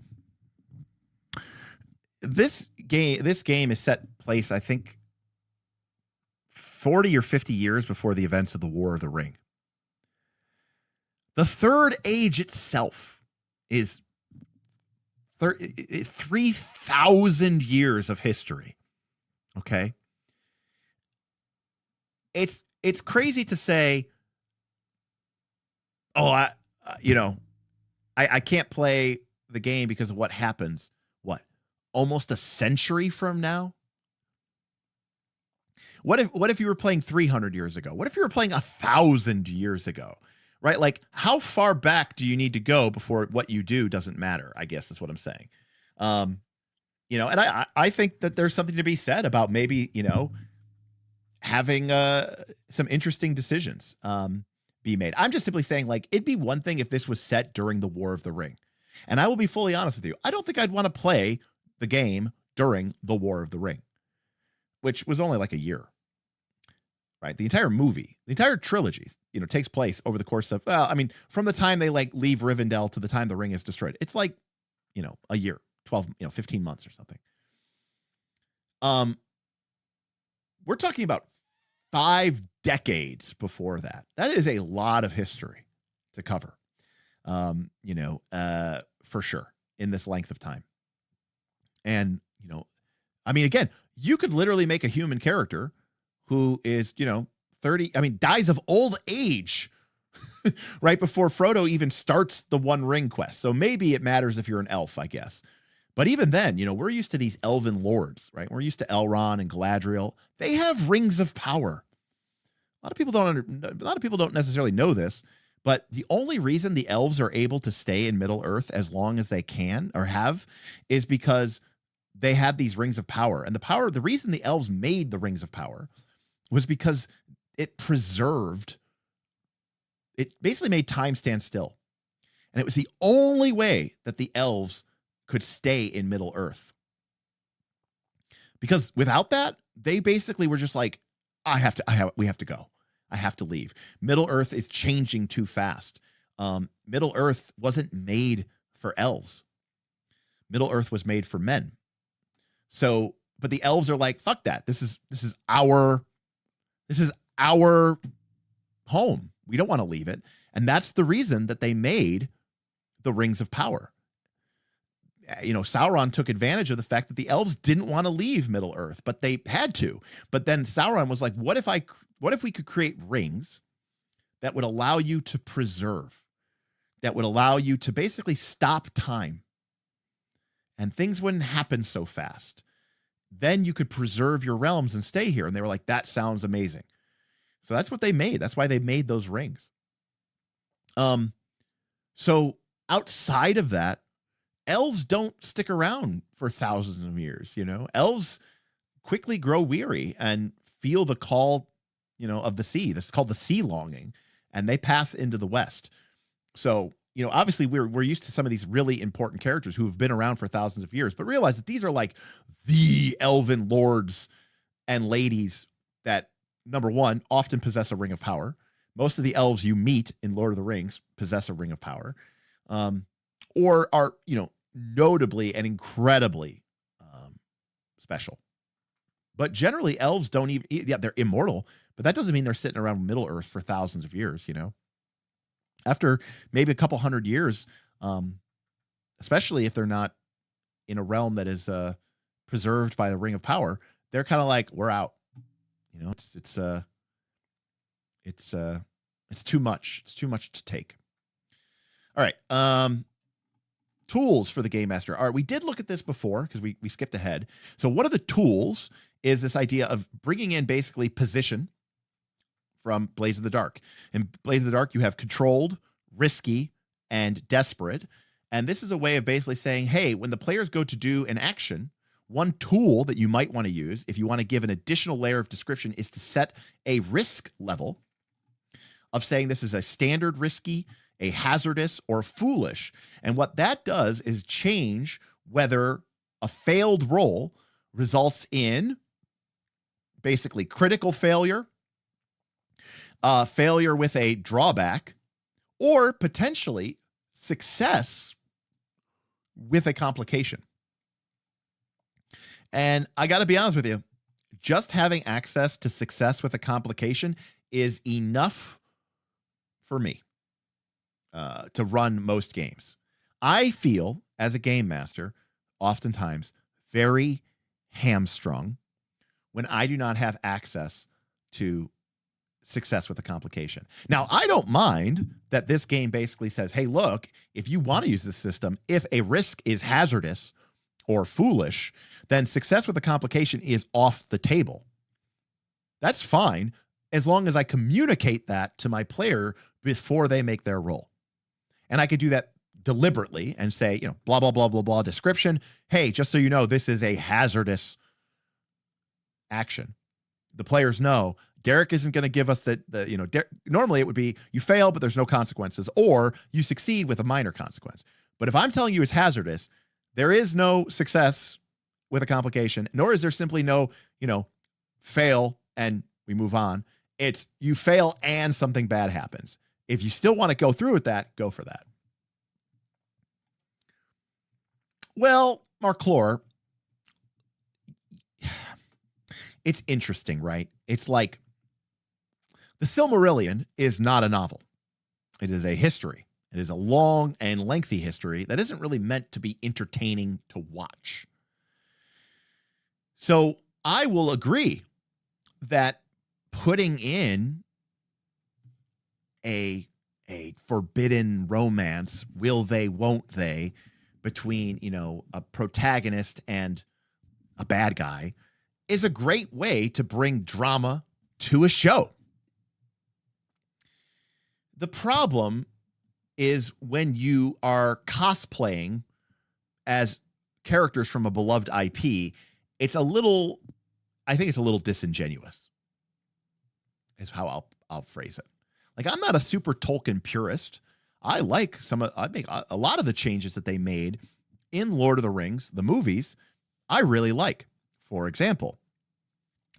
this game is set place, I think, 40 or 50 years before the events of the War of the Ring. The Third Age itself is 3,000 years of history. Okay? It's crazy to say, oh, I can't play the game because of what happens. What? Almost a century from now? What if you were playing 300 years ago? What if you were playing 1,000 years ago? Right? Like, how far back do you need to go before what you do doesn't matter? I guess is what I'm saying. And I think that there's something to be said about maybe, having some interesting decisions be made. I'm just simply saying, like, it'd be one thing if this was set during the War of the Ring. And I will be fully honest with you. I don't think I'd want to play the game during the War of the Ring, which was only like a year. Right? The entire movie, the entire trilogy, takes place over the course of, from the time they leave Rivendell to the time the ring is destroyed. It's like, a year, 12, 15 months or something. We're talking about 5 decades before that. That is a lot of history to cover, for sure, in this length of time. And, again, you could literally make a human character who is, 30, dies of old age right before Frodo even starts the One Ring quest. So maybe it matters if you're an elf, I guess. But even then, we're used to these elven lords, right? We're used to Elrond and Galadriel. They have rings of power. A lot of people don't necessarily know this, but the only reason the elves are able to stay in Middle-earth as long as they can or have is because they had these rings of power. And the reason the elves made the rings of power was because it basically made time stand still. And it was the only way that the elves could stay in Middle-earth. Because without that, they basically were just like, we have to go. I have to leave. Middle-earth is changing too fast. Middle-earth wasn't made for elves. Middle-earth was made for men. So, but the elves are like, fuck that. This is our home. We don't want to leave it. And that's the reason that they made the rings of power. Sauron took advantage of the fact that the elves didn't want to leave Middle-earth, but they had to. But then Sauron was like, what if we could create rings that would allow you to preserve, that would allow you to basically stop time, and things wouldn't happen so fast. Then you could preserve your realms and stay here. And they were like, that sounds amazing. So that's what they made. That's why they made those rings. So outside of that, elves don't stick around for thousands of years. Elves quickly grow weary and feel the call, of the sea. This is called the sea longing, and they pass into the West. So, obviously we're used to some of these really important characters who have been around for thousands of years, but realize that these are like the elven lords and ladies that, number one, often possess a ring of power. Most of the elves you meet in Lord of the Rings possess a ring of power, or are, notably and incredibly special. But generally, elves don't even, they're immortal, but that doesn't mean they're sitting around Middle Earth for thousands of years, After maybe a couple hundred years, especially if they're not in a realm that is preserved by the Ring of Power, they're kind of like, we're out. It's too much. It's too much to take. All right. Tools for the Game Master. All right, we did look at this before because we skipped ahead. So one of the tools is this idea of bringing in basically position from Blades of the Dark. In Blades of the Dark, you have controlled, risky, and desperate. And this is a way of basically saying, hey, when the players go to do an action, one tool that you might want to use if you want to give an additional layer of description is to set a risk level of saying this is a standard risky, a hazardous, or foolish. And what that does is change whether a failed roll results in basically critical failure, failure with a drawback, or potentially success with a complication. And I got to be honest with you, just having access to success with a complication is enough for me to run most games. I feel, as a game master, oftentimes very hamstrung when I do not have access to success with a complication. Now, I don't mind that this game basically says, hey, look, if you want to use this system, if a risk is hazardous or foolish, then success with a complication is off the table. That's fine, as long as I communicate that to my player before they make their roll. And I could do that deliberately and say, blah, blah, blah, blah, blah, description. Hey, just so you know, this is a hazardous action. The players know Derek isn't going to give us normally it would be you fail, but there's no consequences, or you succeed with a minor consequence. But if I'm telling you it's hazardous, there is no success with a complication, nor is there simply no, fail and we move on. It's you fail and something bad happens. If you still want to go through with that, go for that. Well, Mark Clore, it's interesting, right? It's like the Silmarillion is not a novel. It is a history. It is a long and lengthy history that isn't really meant to be entertaining to watch. So I will agree that putting in a forbidden romance, will they, won't they, between, a protagonist and a bad guy is a great way to bring drama to a show. The problem is when you are cosplaying as characters from a beloved IP, I think it's a little disingenuous is how I'll phrase it. Like, I'm not a super Tolkien purist. I like a lot of the changes that they made in Lord of the Rings, the movies, I really like. For example,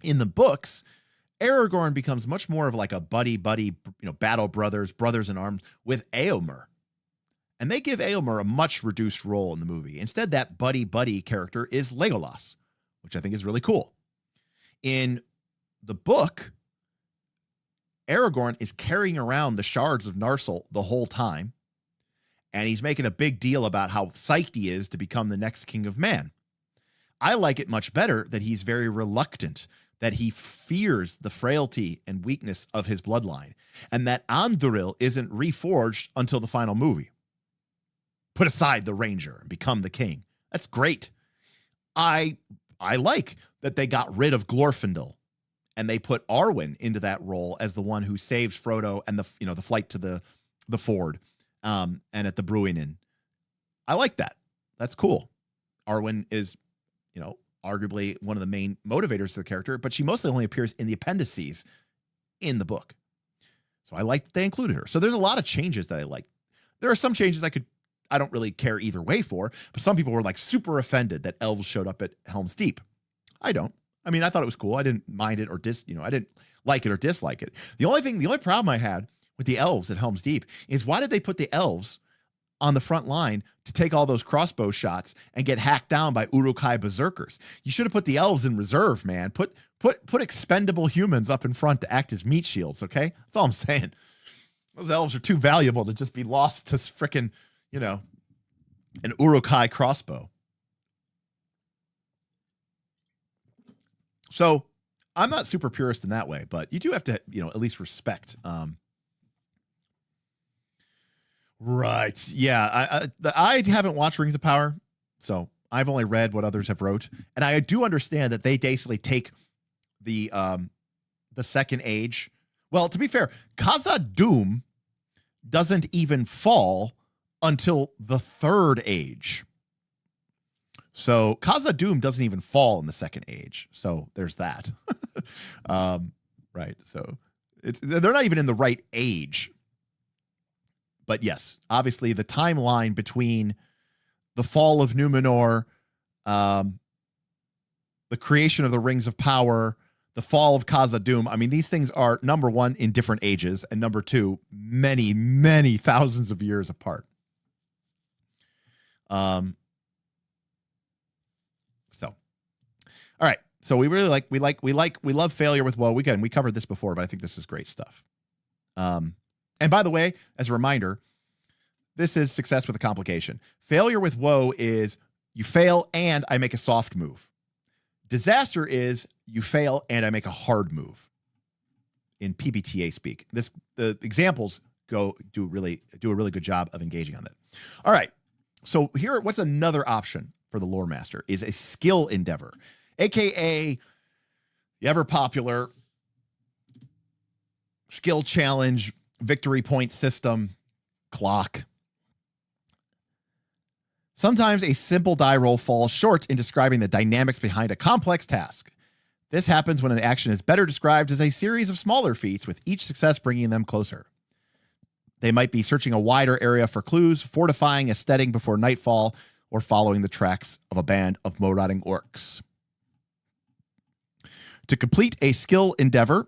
in the books, Aragorn becomes much more of like a buddy, battle brothers in arms with Éomer. And they give Éomer a much reduced role in the movie. Instead, that buddy character is Legolas, which I think is really cool. In the book, Aragorn is carrying around the shards of Narsil the whole time, and he's making a big deal about how psyched he is to become the next king of man. I like it much better that he's very reluctant, that he fears the frailty and weakness of his bloodline, and that Andúril isn't reforged until the final movie. Put aside the ranger and become the king. That's great. I like that they got rid of Glorfindel and they put Arwen into that role as the one who saves Frodo and the flight to the ford and at the Brewing Inn. I like that. That's cool. Arwen is, arguably one of the main motivators of the character, but she mostly only appears in the appendices in the book. So I like that they included her. So there's a lot of changes that I like. There are some changes I don't really care either way for, but some people were like super offended that elves showed up at Helm's Deep. I don't. I mean, I thought it was cool. I didn't mind it or I didn't like it or dislike it. The only problem I had with the elves at Helm's Deep is why did they put the elves on the front line to take all those crossbow shots and get hacked down by Uruk-hai berserkers? You should have put the elves in reserve, man. Put expendable humans up in front to act as meat shields, okay? That's all I'm saying. Those elves are too valuable to just be lost to frickin', an Uruk-hai crossbow. So I'm not super purist in that way, but you do have to, at least respect. Right. Yeah. I haven't watched Rings of Power, so I've only read what others have wrote. And I do understand that they basically take the second age. Well, to be fair, Khazad-dûm doesn't even fall until the third age. So Khazad-dûm doesn't even fall in the second age. So there's that. Right. So they're not even in the right age. But yes, obviously the timeline between the fall of Numenor, the creation of the Rings of Power, the fall of Khazad-dûm, I mean, these things are, number one, in different ages, and number two, many, many thousands of years apart. So, all right. So we really we love Failure with Woe. We covered this before, but I think this is great stuff. And by the way, as a reminder, this is Success with a Complication. Failure with Woe is you fail and I make a soft move. Disaster is you fail and I make a hard move. In PBTA speak, the examples do a really good job of engaging on that. All right, so here, what's another option for the lore master is a skill endeavor, aka the ever popular skill challenge victory point system clock. Sometimes a simple die roll falls short in describing the dynamics behind a complex task. This happens when an action is better described as a series of smaller feats, with each success bringing them closer. They might be searching a wider area for clues, fortifying a steading before nightfall, or following the tracks of a band of marauding orcs. To complete a skill endeavor,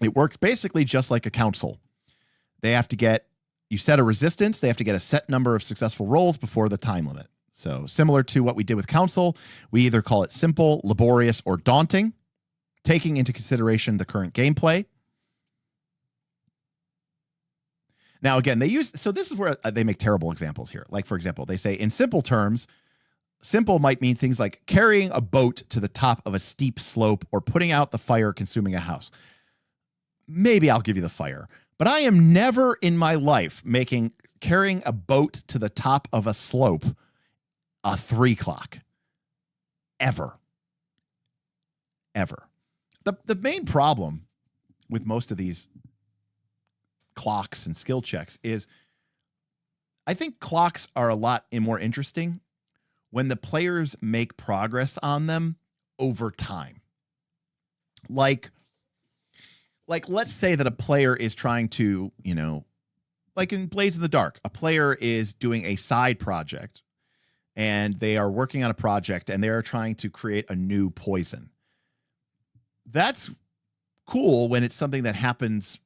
it works basically just like a council. You set a resistance, they have to get a set number of successful rolls before the time limit. So similar to what we did with council, we either call it simple, laborious, or daunting, taking into consideration the current gameplay. Now, again, this is where they make terrible examples here. Like, for example, they say in simple terms, simple might mean things like carrying a boat to the top of a steep slope or putting out the fire consuming a house. Maybe I'll give you the fire, but I am never in my life carrying a boat to the top of a slope a 3 o'clock. Ever. The main problem with most of these clocks and skill checks is I think clocks are a lot more interesting when the players make progress on them over time. Like let's say that a player is trying to, like in Blades in the Dark, a player is doing a side project and they are working on a project and they're trying to create a new poison. That's cool when it's something that happens,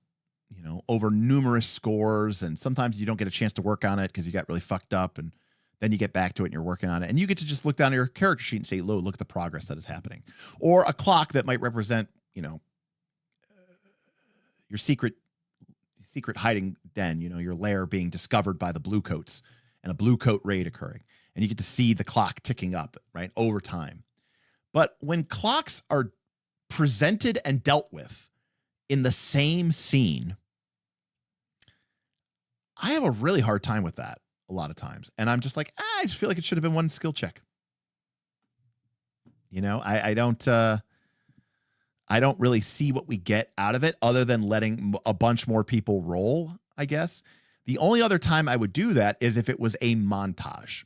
over numerous scores, and sometimes you don't get a chance to work on it because you got really fucked up, and then you get back to it and you're working on it, and you get to just look down at your character sheet and say, look at the progress that is happening. Or a clock that might represent, your secret hiding den, your lair being discovered by the blue coats and a blue coat raid occurring. And you get to see the clock ticking up, right, over time. But when clocks are presented and dealt with in the same scene, I have a really hard time with that a lot of times. And I'm just like, I just feel like it should have been one skill check. I don't really see what we get out of it other than letting a bunch more people roll, I guess. The only other time I would do that is if it was a montage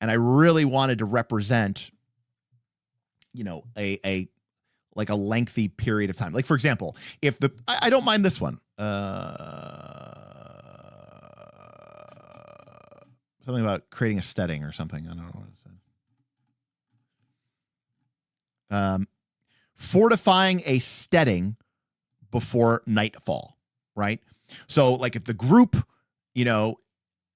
and I really wanted to represent a like a lengthy period of time. Like, for example, if I don't mind this one. Something about creating a steading or something. I don't know what it said. Fortifying a steading before nightfall, right? So, like, if the group,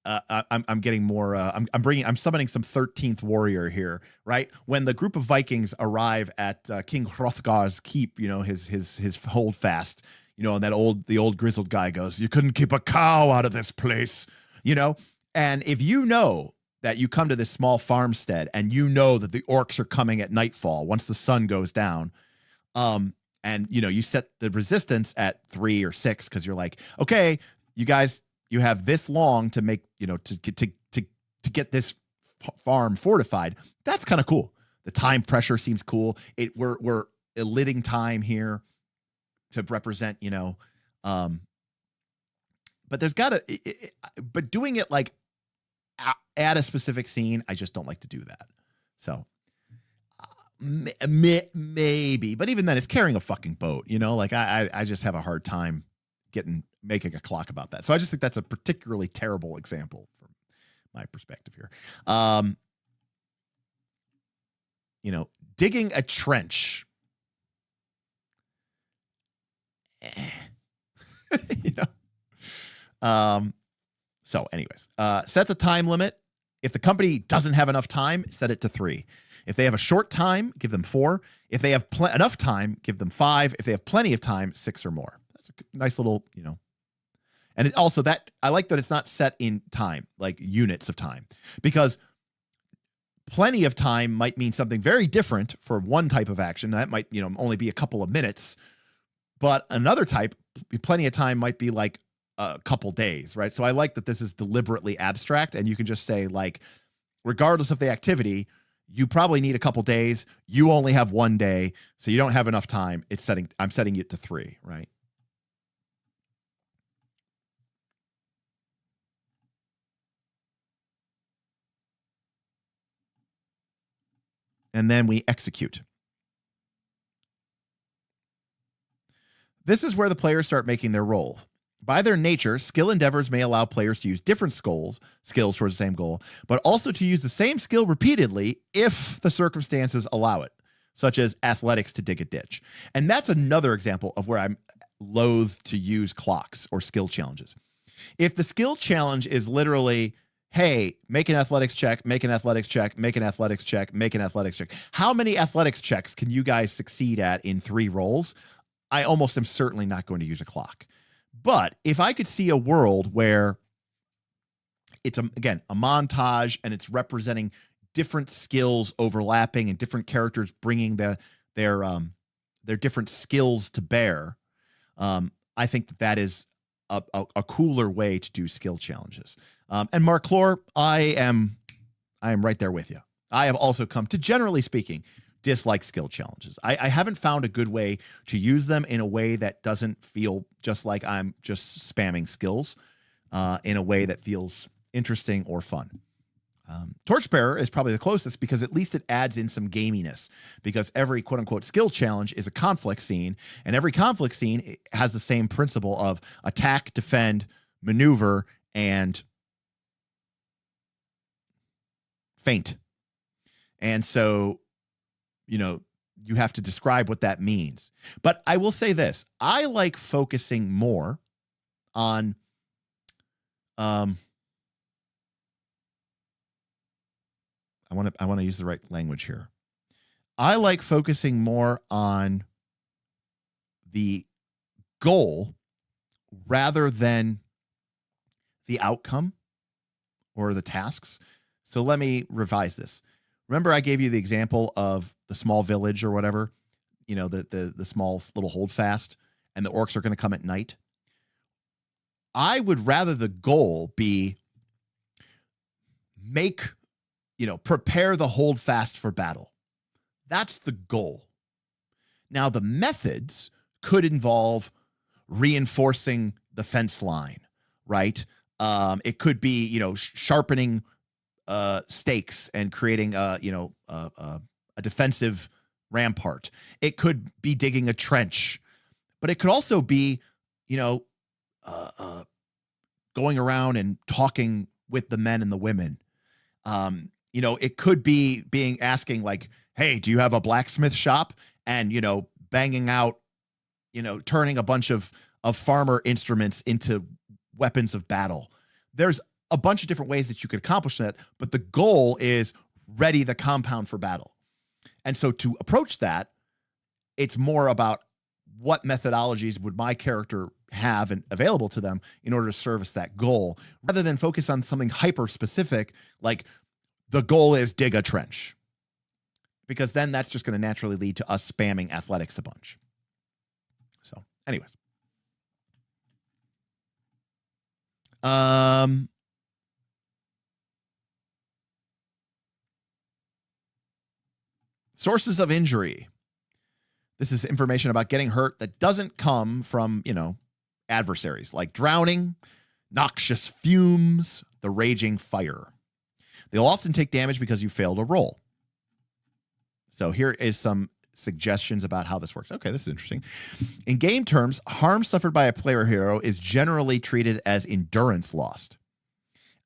I'm getting more. I'm summoning some 13th warrior here, right? When the group of Vikings arrive at King Hrothgar's keep, his hold fast, and the old grizzled guy goes, "You couldn't keep a cow out of this place," And if you know that you come to this small farmstead and you know that the orcs are coming at nightfall once the sun goes down, and you set the resistance at 3 or 6 because you're like, okay, you guys, you have this long to make, to get this farm fortified. That's kind of cool. The time pressure seems cool. We're eliding time here to represent, but there's but doing it like at a specific scene, I just don't like to do that. So maybe, but even then it's carrying a fucking boat, like I just have a hard time making a clock about that. So I just think that's a particularly terrible example from my perspective here. Digging a trench, So anyways, set the time limit. If the company doesn't have enough time, set it to 3. If they have a short time, give them 4. If they have enough time, give them 5. If they have plenty of time, 6 or more. That's a nice little, And it also I like that it's not set in time, like units of time, because plenty of time might mean something very different for one type of action. That might, only be a couple of minutes, but another type, plenty of time might be like a couple days, right? So I like that this is deliberately abstract, and you can just say, like, regardless of the activity, you probably need a couple days. You only have 1 day, so you don't have enough time. I'm setting it to 3, right? And then we execute. This is where the players start making their rolls. By their nature, skill endeavors may allow players to use different skills towards the same goal, but also to use the same skill repeatedly if the circumstances allow it, such as athletics to dig a ditch. And that's another example of where I'm loath to use clocks or skill challenges. If the skill challenge is literally, hey, make an athletics check, make an athletics check, make an athletics check, make an athletics check. How many athletics checks can you guys succeed at in 3 rolls? I almost am certainly not going to use a clock. But if I could see a world where it's, again, a montage and it's representing different skills overlapping and different characters bringing their different skills to bear, I think that is a cooler way to do skill challenges. And Mark Clore, I am right there with you. I have also come to, generally speaking, dislike skill challenges. I haven't found a good way to use them in a way that doesn't feel just like I'm just spamming skills, in a way that feels interesting or fun. Torchbearer is probably the closest because at least it adds in some gaminess, because every quote unquote skill challenge is a conflict scene, and every conflict scene has the same principle of attack, defend, maneuver, and feint. And so, you have to describe what that means. But I will say this, I like focusing more on, I want to use the right language here. I like focusing more on the goal rather than the outcome or the tasks. So let me revise this. Remember, I gave you the example of the small village or whatever, the small little holdfast, and the orcs are going to come at night. I would rather the goal be prepare the holdfast for battle. That's the goal. Now, the methods could involve reinforcing the fence line, right? It could be, sharpening stakes and creating a defensive rampart. It could be digging a trench, but it could also be, going around and talking with the men and the women. It could be asking like, hey, do you have a blacksmith shop? And, banging out, turning a bunch of farmer instruments into weapons of battle. There's a bunch of different ways that you could accomplish that, but the goal is ready the compound for battle. And so to approach that, it's more about what methodologies would my character have and available to them in order to service that goal, rather than focus on something hyper specific, like the goal is dig a trench, because then that's just going to naturally lead to us spamming athletics a bunch. So anyways. Sources of injury. This is information about getting hurt that doesn't come from, adversaries, like drowning, noxious fumes, the raging fire. They'll often take damage because you failed a roll. So here is some suggestions about how this works. Okay, this is interesting. In game terms, harm suffered by a player hero is generally treated as endurance lost.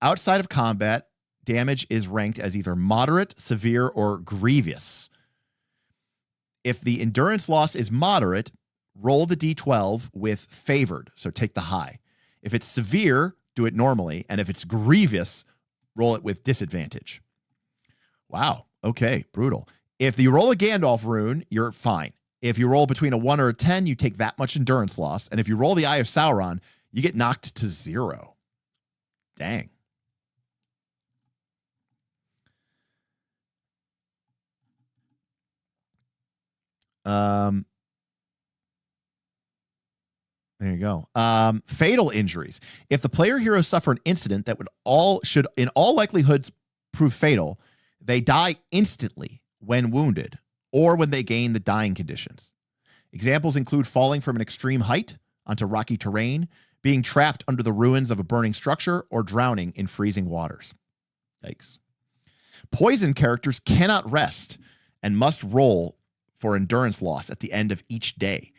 Outside of combat, damage is ranked as either moderate, severe, or grievous. If the endurance loss is moderate, roll the d12 with favored, so take the high. If it's severe, do it normally, and if it's grievous, roll it with disadvantage. Wow, okay, brutal. If you roll a Gandalf rune, you're fine. If you roll between a 1 or a 10, you take that much endurance loss, and if you roll the Eye of Sauron, you get knocked to 0. Dang. There you go. Fatal injuries. If the player heroes suffer an incident that should in all likelihoods prove fatal, they die instantly when wounded or when they gain the dying conditions. Examples include falling from an extreme height onto rocky terrain, being trapped under the ruins of a burning structure, or drowning in freezing waters. Yikes. Poison characters cannot rest and must roll for endurance loss at the end of each day.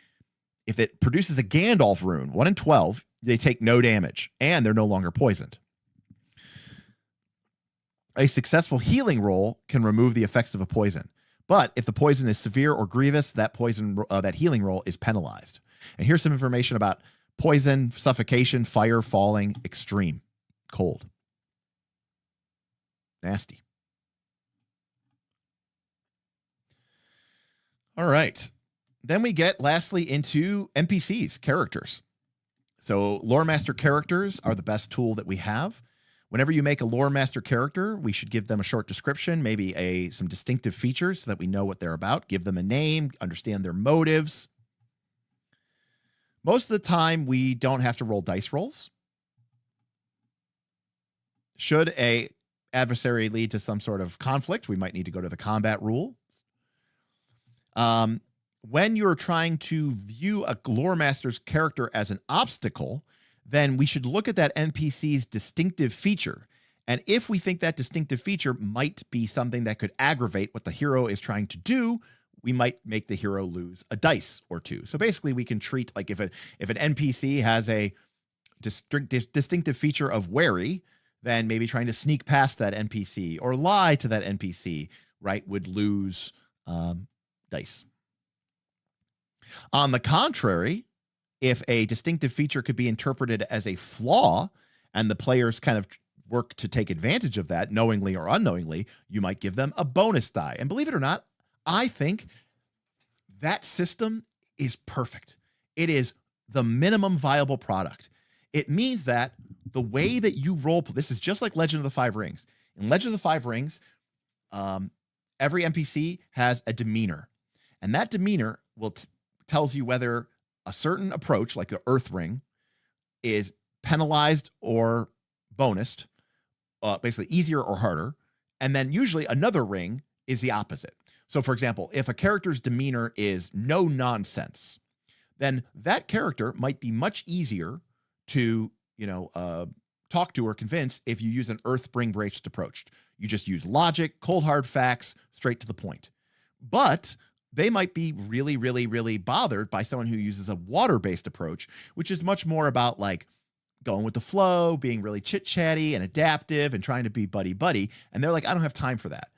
If it produces a Gandalf rune, 1 in 12, they take no damage, and they're no longer poisoned. A successful healing roll can remove the effects of a poison, but if the poison is severe or grievous, that healing roll is penalized. And here's some information about poison, suffocation, fire, falling, extreme, cold. Nasty. All right. Then we get, lastly, into NPCs, characters. So Loremaster characters are the best tool that we have. Whenever you make a Loremaster character, we should give them a short description, maybe some distinctive features so that we know what they're about. Give them a name, understand their motives. Most of the time, we don't have to roll dice rolls. Should a adversary lead to some sort of conflict, we might need to go to the combat rule. When you're trying to view a Loremaster's character as an obstacle, then we should look at that NPC's distinctive feature. And if we think that distinctive feature might be something that could aggravate what the hero is trying to do, we might make the hero lose a dice or two. So basically we can treat, like if an NPC has a distinctive feature of wary, then maybe trying to sneak past that NPC or lie to that NPC, right, would lose dice. On the contrary, if a distinctive feature could be interpreted as a flaw and the players kind of work to take advantage of that, knowingly or unknowingly, you might give them a bonus die. And believe it or not, I think that system is perfect. It is the minimum viable product. It means that the way that you roll, this is just like Legend of the Five Rings. In Legend of the Five Rings, every NPC has a demeanor. And that demeanor tells you whether a certain approach, like the Earth Ring, is penalized or bonused, basically easier or harder. And then usually another ring is the opposite. So for example, if a character's demeanor is no nonsense, then that character might be much easier to, talk to or convince if you use an Earthbring-based approach. You just use logic, cold hard facts, straight to the point. But they might be really, really, really bothered by someone who uses a water-based approach, which is much more about like going with the flow, being really chit-chatty and adaptive and trying to be buddy-buddy. And they're like, I don't have time for that.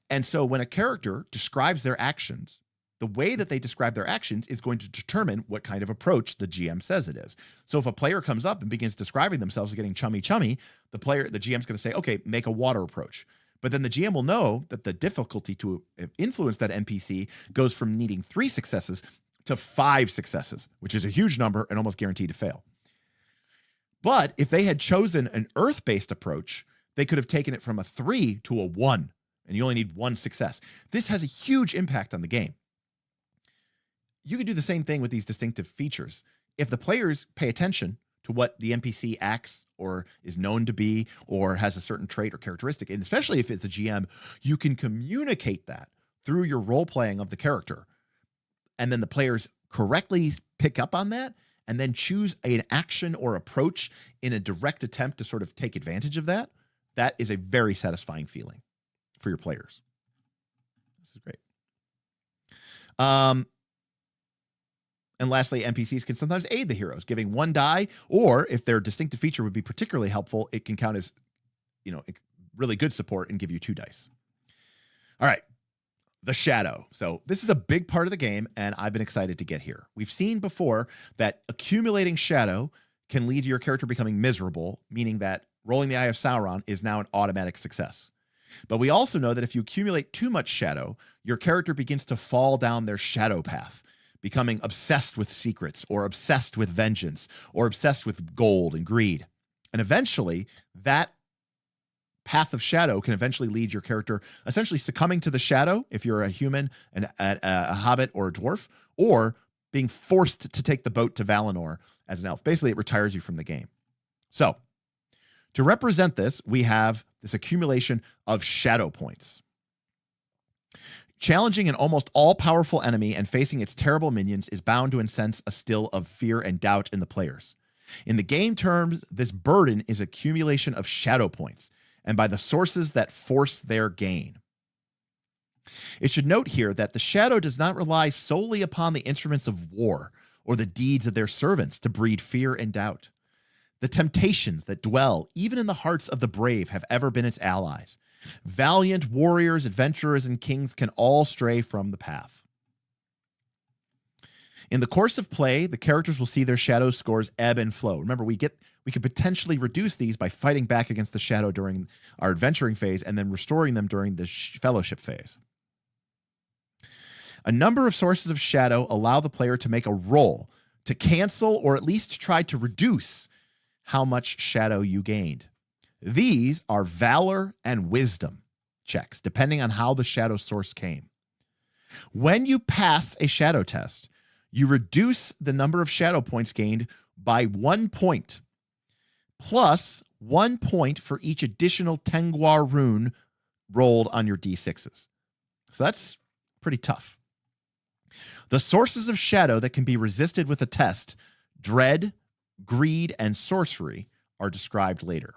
And so when a character describes their actions, the way that they describe their actions is going to determine what kind of approach the GM says it is. So if a player comes up and begins describing themselves as getting chummy, the GM's going to say, okay, make a water approach. But then the GM will know that the difficulty to influence that NPC goes from needing 3 successes to 5 successes, which is a huge number and almost guaranteed to fail. But if they had chosen an earth-based approach, they could have taken it from a 3 to a 1, and you only need 1 success. This has a huge impact on the game. You could do the same thing with these distinctive features. If the players pay attention to what the NPC acts or is known to be or has a certain trait or characteristic, and especially if it's a GM, you can communicate that through your role-playing of the character. And then the players correctly pick up on that and then choose an action or approach in a direct attempt to sort of take advantage of that. That is a very satisfying feeling for your players. This is great. And lastly, NPCs can sometimes aid the heroes, giving 1 die, or if their distinctive feature would be particularly helpful, it can count as, really good support and give you 2 dice. All right, the shadow. So this is a big part of the game, and I've been excited to get here. We've seen before that accumulating shadow can lead to your character becoming miserable, meaning that rolling the Eye of Sauron is now an automatic success. But we also know that if you accumulate too much shadow, your character begins to fall down their shadow path, becoming obsessed with secrets or obsessed with vengeance or obsessed with gold and greed. And eventually that path of shadow can eventually lead your character essentially succumbing to the shadow if you're a human, a hobbit, or a dwarf, or being forced to take the boat to Valinor as an elf. Basically, it retires you from the game. So to represent this, we have this accumulation of shadow points. Challenging an almost all-powerful enemy and facing its terrible minions is bound to incense a still of fear and doubt in the players. In the game terms, this burden is accumulation of shadow points, and by the sources that force their gain. It should note here that the shadow does not rely solely upon the instruments of war or the deeds of their servants to breed fear and doubt. The temptations that dwell even in the hearts of the brave have ever been its allies. Valiant warriors, adventurers, and kings can all stray from the path. In the course of play, the characters will see their shadow scores ebb and flow. Remember, we could potentially reduce these by fighting back against the shadow during our adventuring phase and then restoring them during the fellowship phase. A number of sources of shadow allow the player to make a roll to cancel or at least try to reduce how much shadow you gained. These are valor and wisdom checks, depending on how the shadow source came. When you pass a shadow test, you reduce the number of shadow points gained by 1 point, plus 1 point for each additional Tengwar rune rolled on your D6s. So that's pretty tough. The sources of shadow that can be resisted with a test, dread, greed, and sorcery, are described later.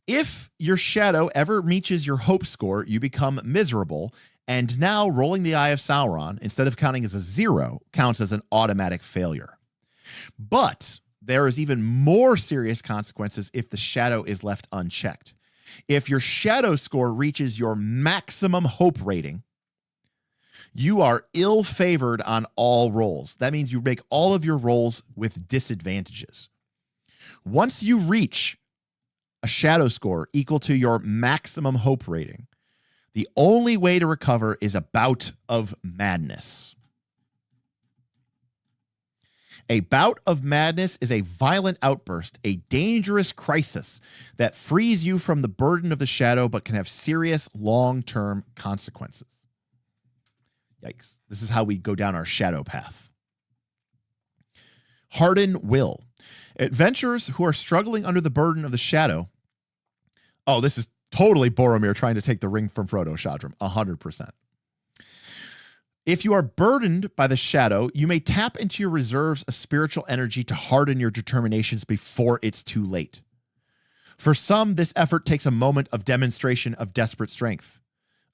If your shadow ever reaches your hope score, you become miserable, and now rolling the Eye of Sauron, instead of counting as a 0, counts as an automatic failure. But there is even more serious consequences if the shadow is left unchecked. If your shadow score reaches your maximum hope rating, you are ill-favored on all rolls. That means you make all of your rolls with disadvantages. Once you reach a shadow score equal to your maximum hope rating, the only way to recover is a bout of madness. A bout of madness is a violent outburst, a dangerous crisis that frees you from the burden of the shadow but can have serious long-term consequences. Yikes. This is how we go down our shadow path. Harden will. Adventurers who are struggling under the burden of the shadow. Oh, this is totally Boromir trying to take the ring from Frodo, Shadram. 100%. If you are burdened by the shadow, you may tap into your reserves of spiritual energy to harden your determinations before it's too late. For some, this effort takes a moment of demonstration of desperate strength.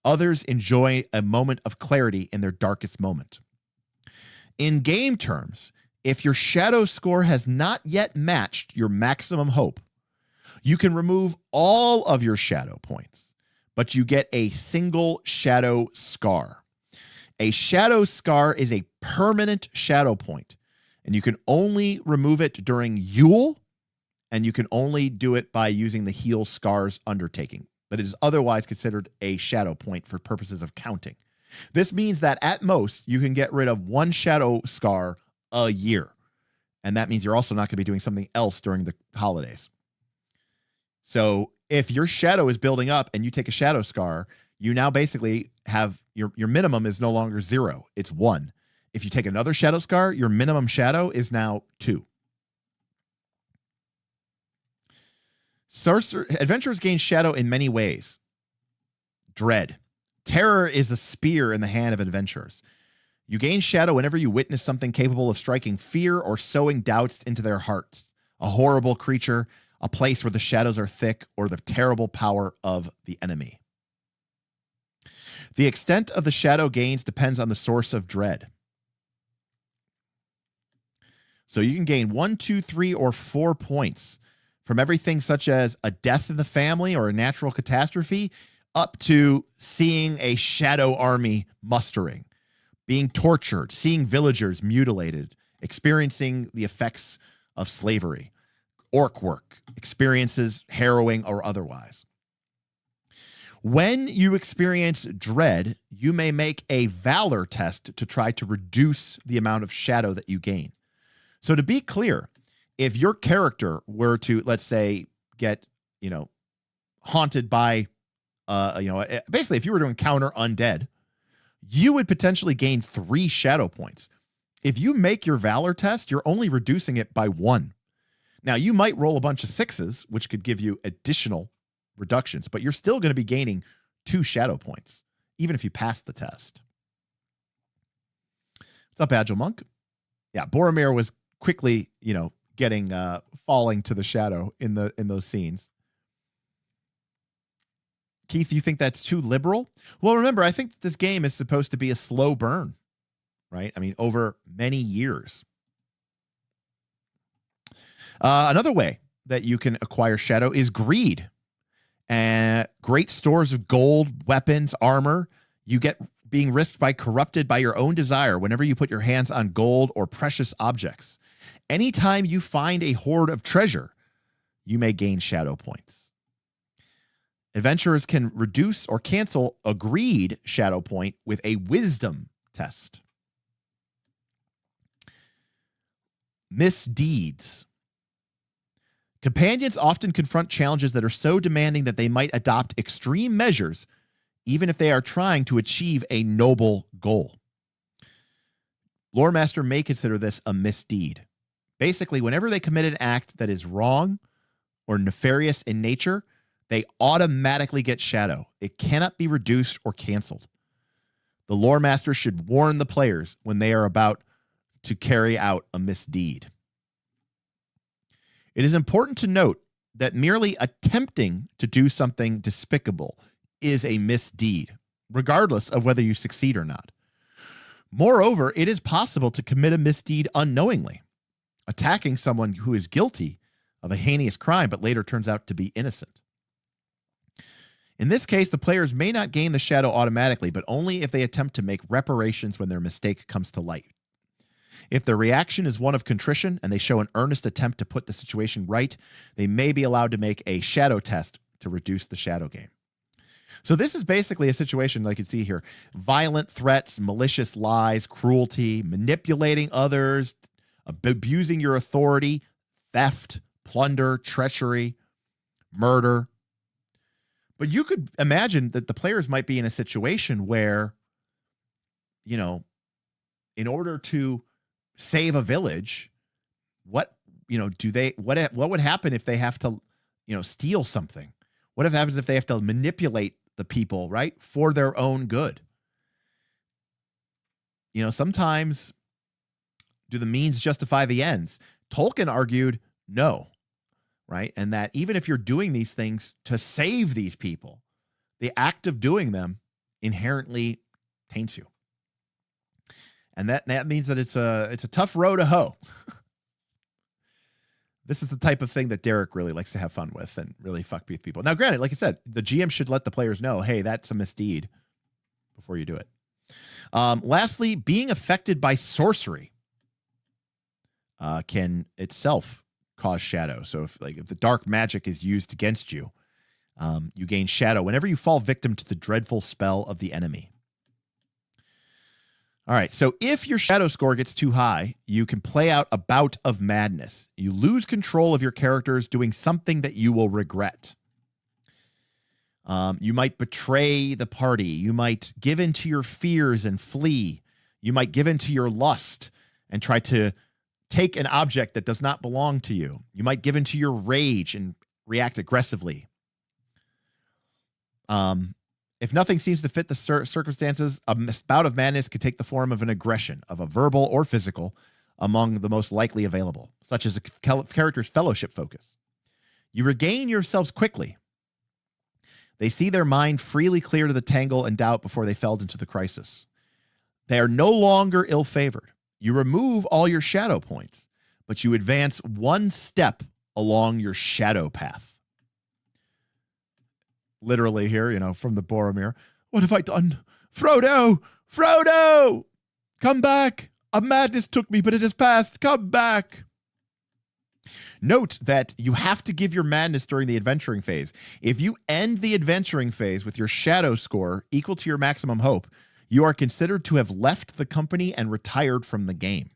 Others enjoy a moment of clarity in their darkest moment. In game terms, if your shadow score has not yet matched your maximum hope, you can remove all of your shadow points, but you get a single shadow scar. A shadow scar is a permanent shadow point, and you can only remove it during Yule, and you can only do it by using the heal scars undertaking, but it is otherwise considered a shadow point for purposes of counting. This means that at most, you can get rid of one shadow scar a year, and that means you're also not going to be doing something else during the holidays. So if your shadow is building up and you take a shadow scar, you now basically have your minimum is no longer 0, it's 1. If you take another shadow scar, your minimum shadow is now 2. Adventurers gain shadow in many ways. Dread. Terror is the spear in the hand of adventurers. You gain shadow whenever you witness something capable of striking fear or sowing doubts into their hearts. A horrible creature, a place where the shadows are thick, or the terrible power of the enemy. The extent of the shadow gains depends on the source of dread. So you can gain 1, 2, 3, or 4 points from everything such as a death in the family or a natural catastrophe up to seeing a shadow army mustering, being tortured, seeing villagers mutilated, experiencing the effects of slavery, orc work, experiences harrowing or otherwise. When you experience dread, you may make a valor test to try to reduce the amount of shadow that you gain. So to be clear, if your character were to, let's say, get, haunted by, basically if you were to encounter undead, you would potentially gain 3 shadow points. If you make your valor test, you're only reducing it by 1. Now, you might roll a bunch of 6s, which could give you additional reductions, but you're still going to be gaining 2 shadow points, even if you pass the test. What's up, Agile Monk? Yeah, Boromir was quickly, getting falling to the shadow in those scenes. Keith, you think that's too liberal? Well, remember, I think this game is supposed to be a slow burn, right? I mean, over many years. Another way that you can acquire shadow is greed. Great stores of gold, weapons, armor. You get being risked by corrupted by your own desire whenever you put your hands on gold or precious objects. Anytime you find a hoard of treasure, you may gain shadow points. Adventurers can reduce or cancel a greed shadow point with a wisdom test. Misdeeds. Companions often confront challenges that are so demanding that they might adopt extreme measures, even if they are trying to achieve a noble goal. Loremaster may consider this a misdeed. Basically, whenever they commit an act that is wrong or nefarious in nature, they automatically get shadow. It cannot be reduced or canceled. The Loremaster should warn the players when they are about to carry out a misdeed. It is important to note that merely attempting to do something despicable is a misdeed, regardless of whether you succeed or not. Moreover, it is possible to commit a misdeed unknowingly, attacking someone who is guilty of a heinous crime but later turns out to be innocent. In this case, the players may not gain the shadow automatically, but only if they attempt to make reparations when their mistake comes to light. If their reaction is one of contrition and they show an earnest attempt to put the situation right, they may be allowed to make a shadow test to reduce the shadow gain. So this is basically a situation like you see here. Violent threats, malicious lies, cruelty, manipulating others, abusing your authority, theft, plunder, treachery, murder. But you could imagine that the players might be in a situation where, in order to save a village, what would happen if they have to, steal something? What happens if they have to manipulate the people, right, for their own good? Sometimes do the means justify the ends? Tolkien argued no, right? And that even if you're doing these things to save these people, the act of doing them inherently taints you. And that means that it's a tough row to hoe. This is the type of thing that Derek really likes to have fun with and really fuck with people. Now, granted, like I said, the GM should let the players know, hey, that's a misdeed before you do it. Lastly, being affected by sorcery can itself cause shadow. So if the dark magic is used against you, you gain shadow whenever you fall victim to the dreadful spell of the enemy. All right, so if your shadow score gets too high, you can play out a bout of madness. You lose control of your characters doing something that you will regret. You might betray the party. You might give in to your fears and flee. You might give in to your lust and try to take an object that does not belong to you. You might give in to your rage and react aggressively. If nothing seems to fit the circumstances, a bout of madness could take the form of an aggression, of a verbal or physical, among the most likely available, such as a character's fellowship focus. You regain yourselves quickly. They see their mind freely clear to the tangle and doubt before they fell into the crisis. They are no longer ill-favored. You remove all your shadow points, but you advance one step along your shadow path. Literally here, from the Boromir. What have I done? Frodo! Frodo! Come back! A madness took me, but it has passed. Come back! Note that you have to give your madness during the adventuring phase. If you end the adventuring phase with your shadow score equal to your maximum hope, you are considered to have left the company and retired from the game.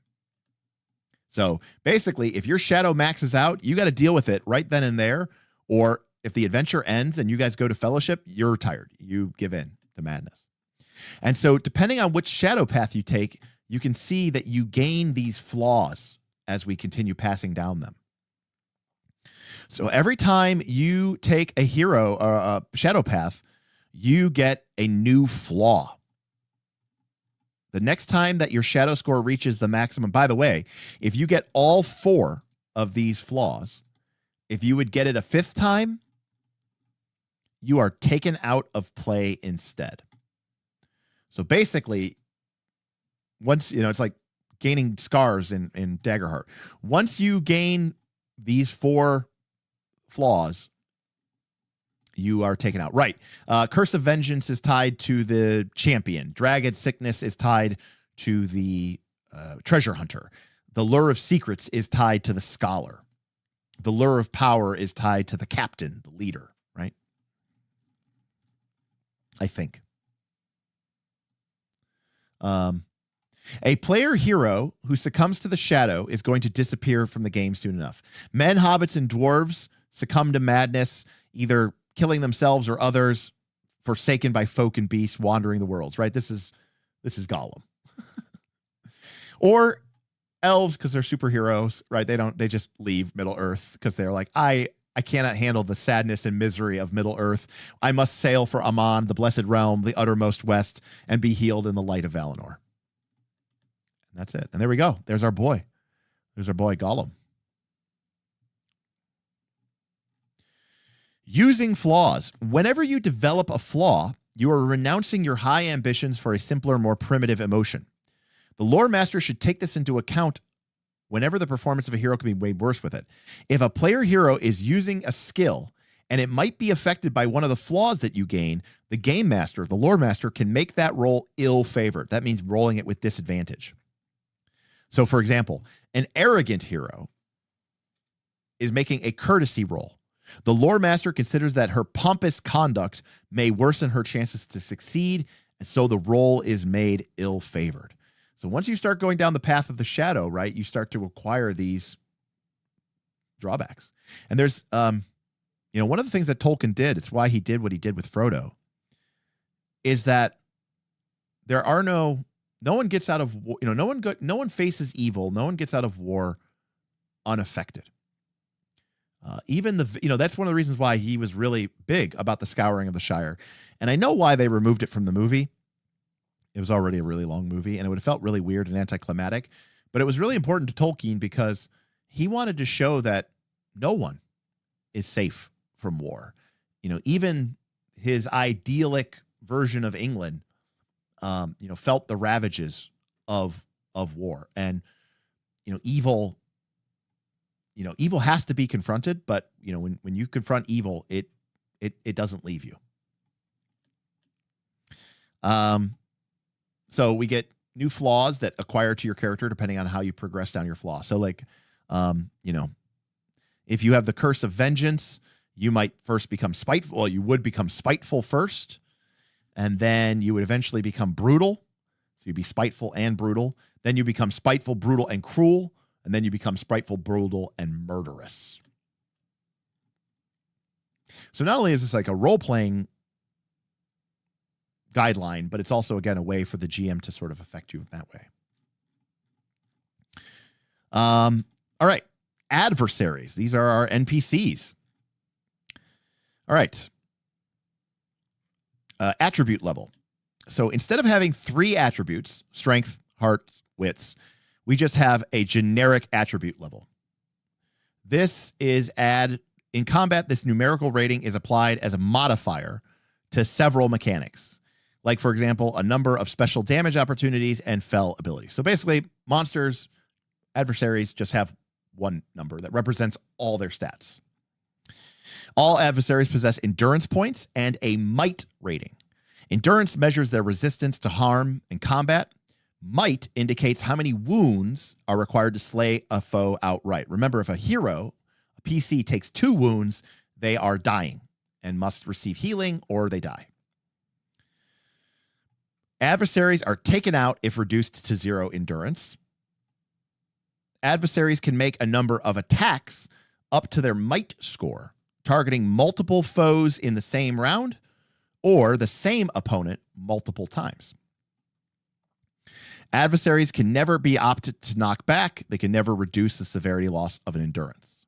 So basically, if your shadow maxes out, you got to deal with it right then and there, or if the adventure ends and you guys go to fellowship, you're retired. You give in to madness. And so depending on which shadow path you take, you can see that you gain these flaws as we continue passing down them. So every time you take a hero or a shadow path, you get a new flaw. The next time that your shadow score reaches the maximum, by the way, if you get all 4 of these flaws, if you would get it a 5th time, you are taken out of play instead. So basically, once, it's like gaining scars in Daggerheart. Once you gain these 4 flaws, you are taken out. Right. Curse of Vengeance is tied to the champion. Dragon Sickness is tied to the treasure hunter. The Lure of Secrets is tied to the scholar. The Lure of Power is tied to the captain, the leader, right? I think. A player hero who succumbs to the shadow is going to disappear from the game soon enough. Men, hobbits, and dwarves succumb to madness, either killing themselves or others, forsaken by folk and beasts wandering the worlds, right? This is Gollum. Or elves, because they're superheroes, right? They just leave Middle Earth because they're like, I cannot handle the sadness and misery of Middle Earth. I must sail for Aman, the blessed realm, the uttermost west, and be healed in the light of Valinor. And that's it. And there we go. There's our boy. There's our boy Gollum. Using flaws. Whenever you develop a flaw, you are renouncing your high ambitions for a simpler, more primitive emotion. The lore master should take this into account whenever the performance of a hero can be made worse with it. If a player hero is using a skill and it might be affected by one of the flaws that you gain, the game master, the lore master, can make that roll ill-favored. That means rolling it with disadvantage. So, for example, an arrogant hero is making a courtesy roll. The lore master considers that her pompous conduct may worsen her chances to succeed, and so the roll is made ill-favored. So once you start going down the path of the shadow, right, you start to acquire these drawbacks. And there's, one of the things that Tolkien did, it's why he did what he did with Frodo, is that there are no one gets out of, no one faces evil. No one gets out of war unaffected. That's one of the reasons why he was really big about the Scouring of the Shire. And I know why they removed it from the movie. It was already a really long movie, and it would have felt really weird and anticlimactic. But it was really important to Tolkien because he wanted to show that no one is safe from war. Even his idyllic version of England, felt the ravages of war, and evil has to be confronted, but when you confront evil, it doesn't leave you. So we get new flaws that acquire to your character depending on how you progress down your flaw. So like, if you have the curse of vengeance, you might first become spiteful. Well, you would become spiteful first, and then you would eventually become brutal. So you'd be spiteful and brutal. Then you become spiteful, brutal, and cruel. And then you become spiteful, brutal, and murderous. So not only is this like a role-playing guideline, but it's also, again, a way for the GM to sort of affect you in that way. All right. Adversaries. These are our NPCs. All right. Attribute level. So instead of having 3 attributes, strength, heart, wits, we just have a generic attribute level. This is in combat, this numerical rating is applied as a modifier to several mechanics. Like, for example, a number of special damage opportunities and fell abilities. So basically, monsters, adversaries just have one number that represents all their stats. All adversaries possess endurance points and a might rating. Endurance measures their resistance to harm in combat. Might indicates how many wounds are required to slay a foe outright. Remember, if a hero, a PC, takes 2 wounds, they are dying and must receive healing or they die. Adversaries are taken out if reduced to 0 endurance. Adversaries can make a number of attacks up to their might score, targeting multiple foes in the same round or the same opponent multiple times. Adversaries can never be opted to knock back. They can never reduce the severity loss of an endurance.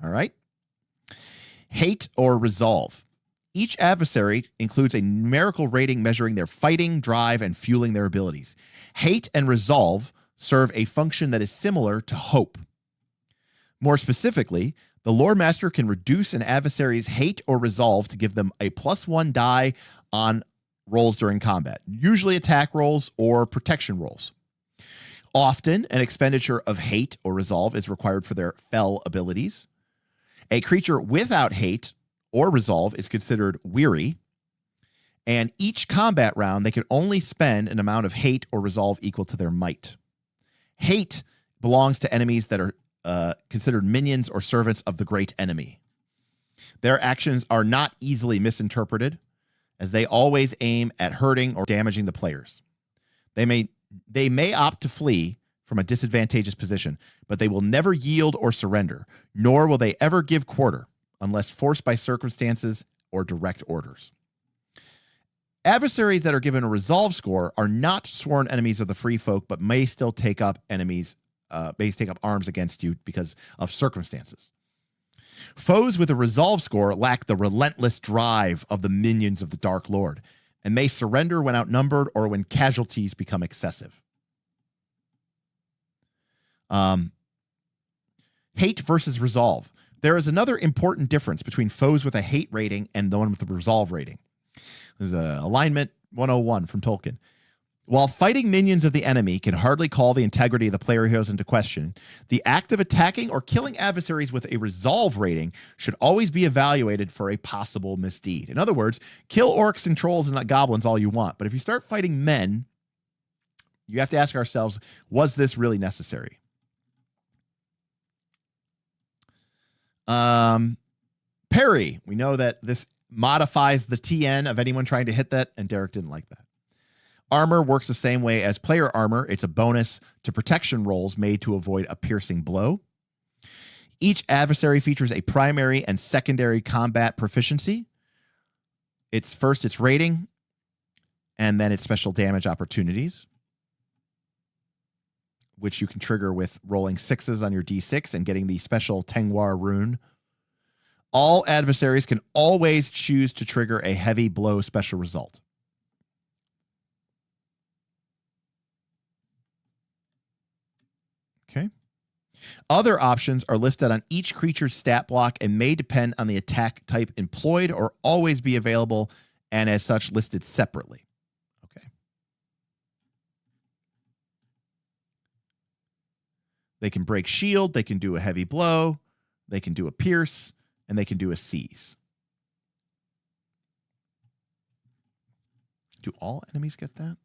All right. Hate or resolve. Each adversary includes a numerical rating measuring their fighting, drive, and fueling their abilities. Hate and resolve serve a function that is similar to hope. More specifically, the Loremaster can reduce an adversary's hate or resolve to give them a +1 die on rolls during combat, usually attack rolls or protection rolls. Often, an expenditure of hate or resolve is required for their fell abilities. A creature without hate or resolve is considered weary, and each combat round, they can only spend an amount of hate or resolve equal to their might. Hate belongs to enemies that are considered minions or servants of the great enemy. Their actions are not easily misinterpreted, as they always aim at hurting or damaging the players. They may opt to flee from a disadvantageous position, but they will never yield or surrender, nor will they ever give quarter unless forced by circumstances or direct orders. Adversaries that are given a resolve score are not sworn enemies of the free folk, but may still take up arms against you because of circumstances. Foes with a resolve score lack the relentless drive of the minions of the Dark Lord and may surrender when outnumbered or when casualties become excessive. Hate versus resolve. There is another important difference between foes with a hate rating and the one with a resolve rating. There's a alignment 101 from Tolkien. While fighting minions of the enemy can hardly call the integrity of the player heroes into question, the act of attacking or killing adversaries with a resolve rating should always be evaluated for a possible misdeed. In other words, kill orcs and trolls and goblins all you want, but if you start fighting men, you have to ask ourselves, was this really necessary? Parry. We know that this modifies the TN of anyone trying to hit that, and Derek didn't like that. Armor works the same way as player armor. It's a bonus to protection rolls made to avoid a piercing blow. Each adversary features a primary and secondary combat proficiency. It's first its rating, and then its special damage opportunities, which you can trigger with rolling 6s on your D6 and getting the special Tengwar rune. All adversaries can always choose to trigger a heavy blow special result. Okay. Other options are listed on each creature's stat block and may depend on the attack type employed or always be available and as such listed separately. Okay. They can break shield, they can do a heavy blow, they can do a pierce, and they can do a seize. Do all enemies get that?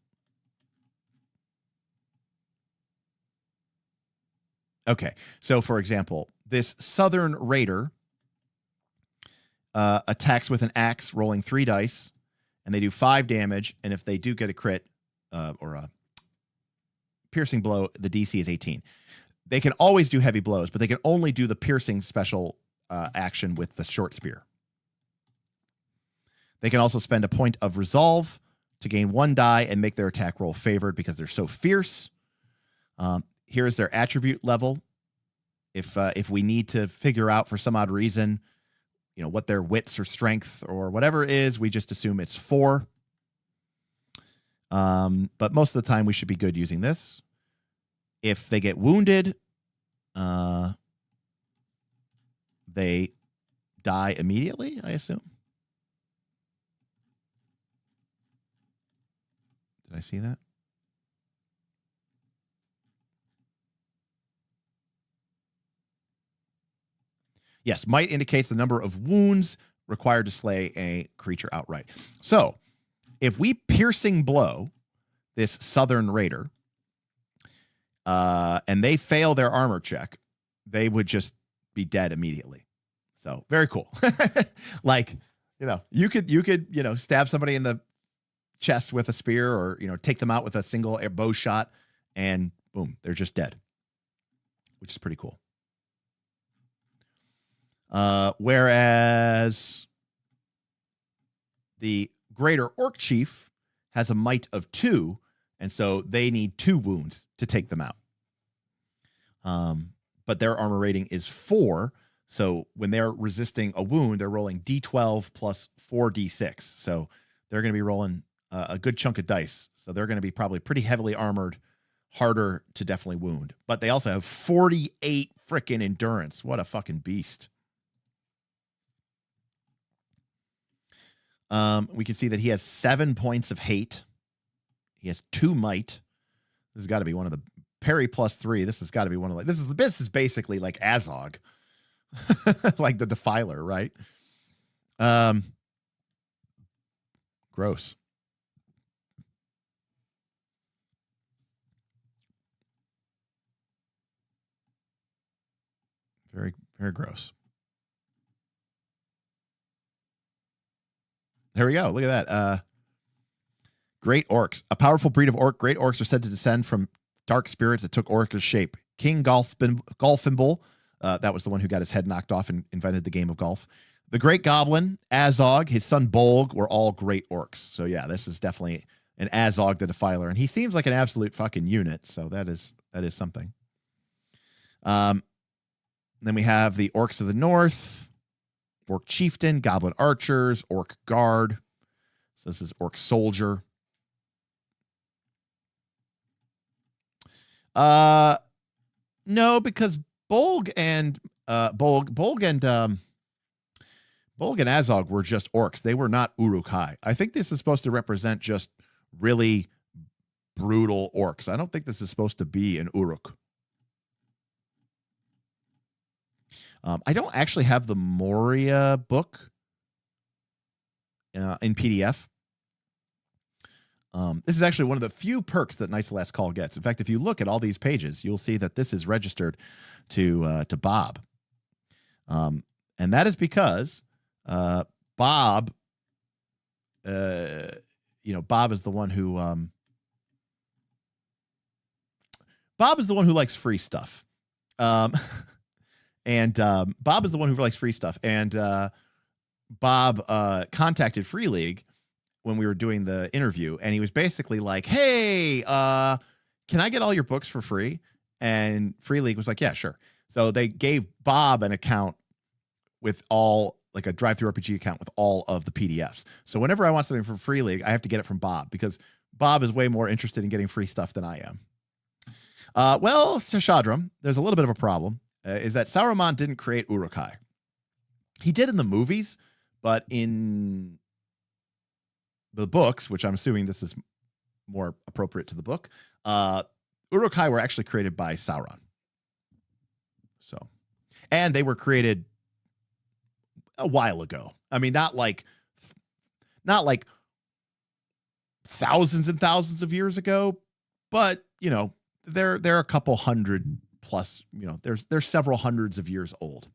Okay, so for example, this Southern Raider attacks with an axe, rolling 3 dice, and they do 5 damage. And if they do get a crit or a piercing blow, the DC is 18. They can always do heavy blows, but they can only do the piercing special action with the short spear. They can also spend a point of resolve to gain 1 die and make their attack roll favored because they're so fierce. Here is their attribute level. If we need to figure out for some odd reason, what their wits or strength or whatever it is, we just assume it's 4. But most of the time we should be good using this. If they get wounded, they die immediately, I assume. Did I see that? Yes, might indicates the number of wounds required to slay a creature outright. So, if we piercing blow this Southern Raider, and they fail their armor check, they would just be dead immediately. So, very cool. Like, you could stab somebody in the chest with a spear, or take them out with a single bow shot, and boom, they're just dead, which is pretty cool. Whereas the Greater Orc Chief has a might of 2, and so they need 2 wounds to take them out. But their armor rating is 4, so when they're resisting a wound, they're rolling D12 plus 4d6. So they're going to be rolling a good chunk of dice. So they're going to be probably pretty heavily armored, harder to definitely wound. But they also have 48 freaking endurance. What a fucking beast. We can see that he has 7 points of hate. He has 2 might. This has got to be one of the parry plus 3. This has got to be one of this is basically like Azog, like the Defiler, right? Gross. Very, very gross. There we go. Look at that. Great Orcs. A powerful breed of orc. Great Orcs are said to descend from dark spirits that took orcish shape. King Golfimble, that was the one who got his head knocked off and invented the game of golf. The Great Goblin, Azog, his son Bolg were all great orcs. So yeah, this is definitely an Azog the Defiler. And he seems like an absolute fucking unit. So that is something. Then we have the Orcs of the North. Orc Chieftain, Goblin Archers, Orc Guard. So this is Orc Soldier. No, because Bolg and Azog were just orcs. They were not Uruk-hai. I think this is supposed to represent just really brutal orcs. I don't think this is supposed to be an Uruk. I don't actually have the Moria book in PDF. This is actually one of the few perks that Knights of the Last Call gets. In fact, if you look at all these pages, you'll see that this is registered to Bob. And that is because Bob, Bob is the one who likes free stuff. And Bob is the one who likes free stuff. And Bob contacted Free League when we were doing the interview, and he was basically like, hey, can I get all your books for free? And Free League was like, yeah, sure. So they gave Bob an account with all, like a Drive-Thru RPG account with all of the PDFs. So whenever I want something from Free League, I have to get it from Bob, because Bob is way more interested in getting free stuff than I am. Well, Shadram, there's a little bit of a problem, is that Saruman didn't create Uruk-hai. He did in the movies, but in the books, which I'm assuming this is more appropriate to the book, Uruk-hai were actually created by Sauron. So, and they were created a while ago. I mean, not like thousands and thousands of years ago, but you know, they're a couple hundred plus, you know, they're several hundreds of years old.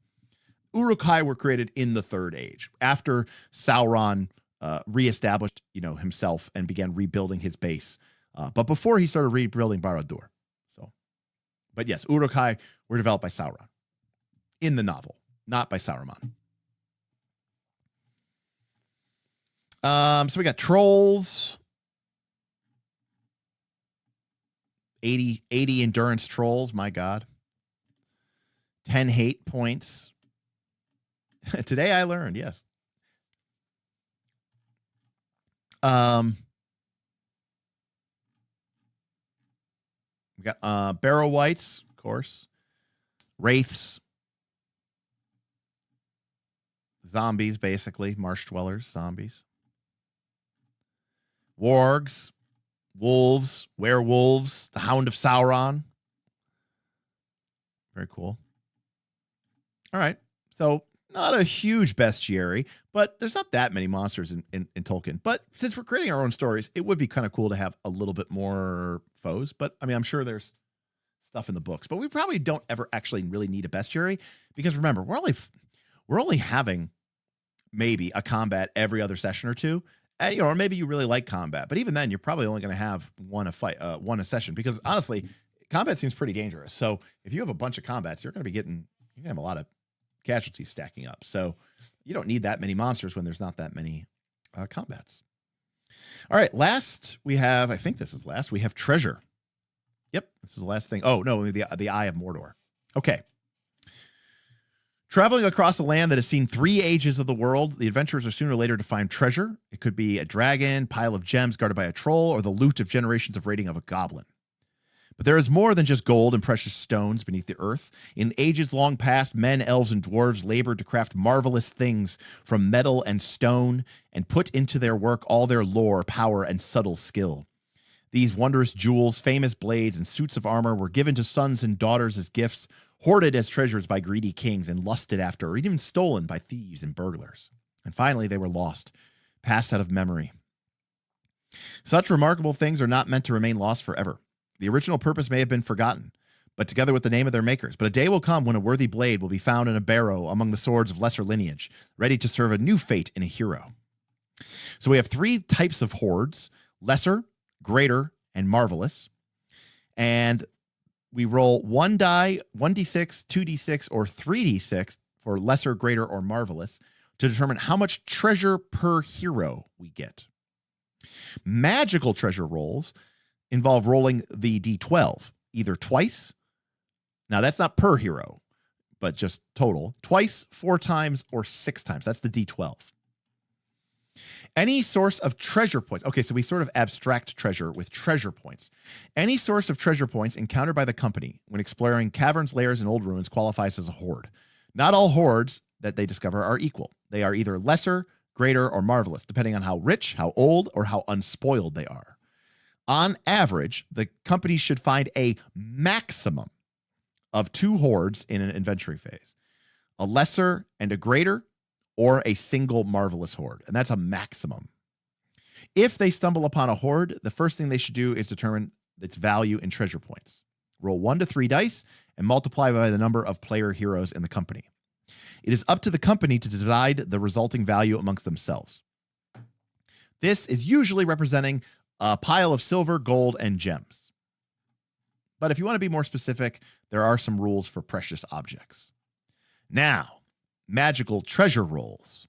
Uruk-hai were created in the Third Age after Sauron reestablished, you know, himself and began rebuilding his base. But before he started rebuilding Barad-dûr. So, but yes, Uruk-hai were developed by Sauron in the novel, not by Saruman. So we got trolls. 80 endurance trolls, my God. 10 hate points. Today I learned, yes. We got barrow wights, of course. Wraiths. Zombies, basically. Marsh dwellers, zombies. Wargs. Wolves, werewolves, the Hound of Sauron. Very cool. All right. So not a huge bestiary, but there's not that many monsters in Tolkien. But since we're creating our own stories, it would be kind of cool to have a little bit more foes. But I mean, I'm sure there's stuff in the books, but we probably don't ever actually really need a bestiary because remember, we're only having maybe a combat every other session or two. You know, or maybe you really like combat, but even then, you're probably only going to have one a session because honestly, combat seems pretty dangerous. So if you have a bunch of combats, you're going to have a lot of casualties stacking up. So you don't need that many monsters when there's not that many combats. All right, last we have, I think this is last. We have treasure. Yep, this is the last thing. Oh no, the Eye of Mordor. Okay. Traveling across a land that has seen 3 ages of the world, the adventurers are sooner or later to find treasure. It could be a dragon, pile of gems guarded by a troll, or the loot of generations of raiding of a goblin. But there is more than just gold and precious stones beneath the earth. In ages long past, men, elves, and dwarves labored to craft marvelous things from metal and stone and put into their work all their lore, power, and subtle skill. These wondrous jewels, famous blades, and suits of armor were given to sons and daughters as gifts, hoarded as treasures by greedy kings and lusted after, or even stolen by thieves and burglars. And finally, they were lost, passed out of memory. Such remarkable things are not meant to remain lost forever. The original purpose may have been forgotten, but together with the name of their makers. But a day will come when a worthy blade will be found in a barrow among the swords of lesser lineage, ready to serve a new fate in a hero. So we have 3 types of hoards: lesser, greater, and marvelous. And we roll 1 die, 1d6, 2d6, or 3d6 for lesser, greater, or marvelous to determine how much treasure per hero we get. Magical treasure rolls involve rolling the d12, either twice. Now, that's not per hero, but just total. Twice, 4 times, or 6 times. That's the d12. Any source of treasure points. Okay, so we sort of abstract treasure with treasure points. Any source of treasure points encountered by the company when exploring caverns, lairs, and old ruins qualifies as a hoard. Not all hoards that they discover are equal. They are either lesser, greater, or marvelous, depending on how rich, how old, or how unspoiled they are. On average, the company should find a maximum of 2 hoards in an inventory phase. A lesser and a greater, or a single marvelous hoard. And that's a maximum. If they stumble upon a hoard, the first thing they should do is determine its value in treasure points. Roll 1 to 3 dice and multiply by the number of player heroes in the company. It is up to the company to divide the resulting value amongst themselves. This is usually representing a pile of silver, gold, and gems. But if you want to be more specific, there are some rules for precious objects. Now, magical treasure rolls.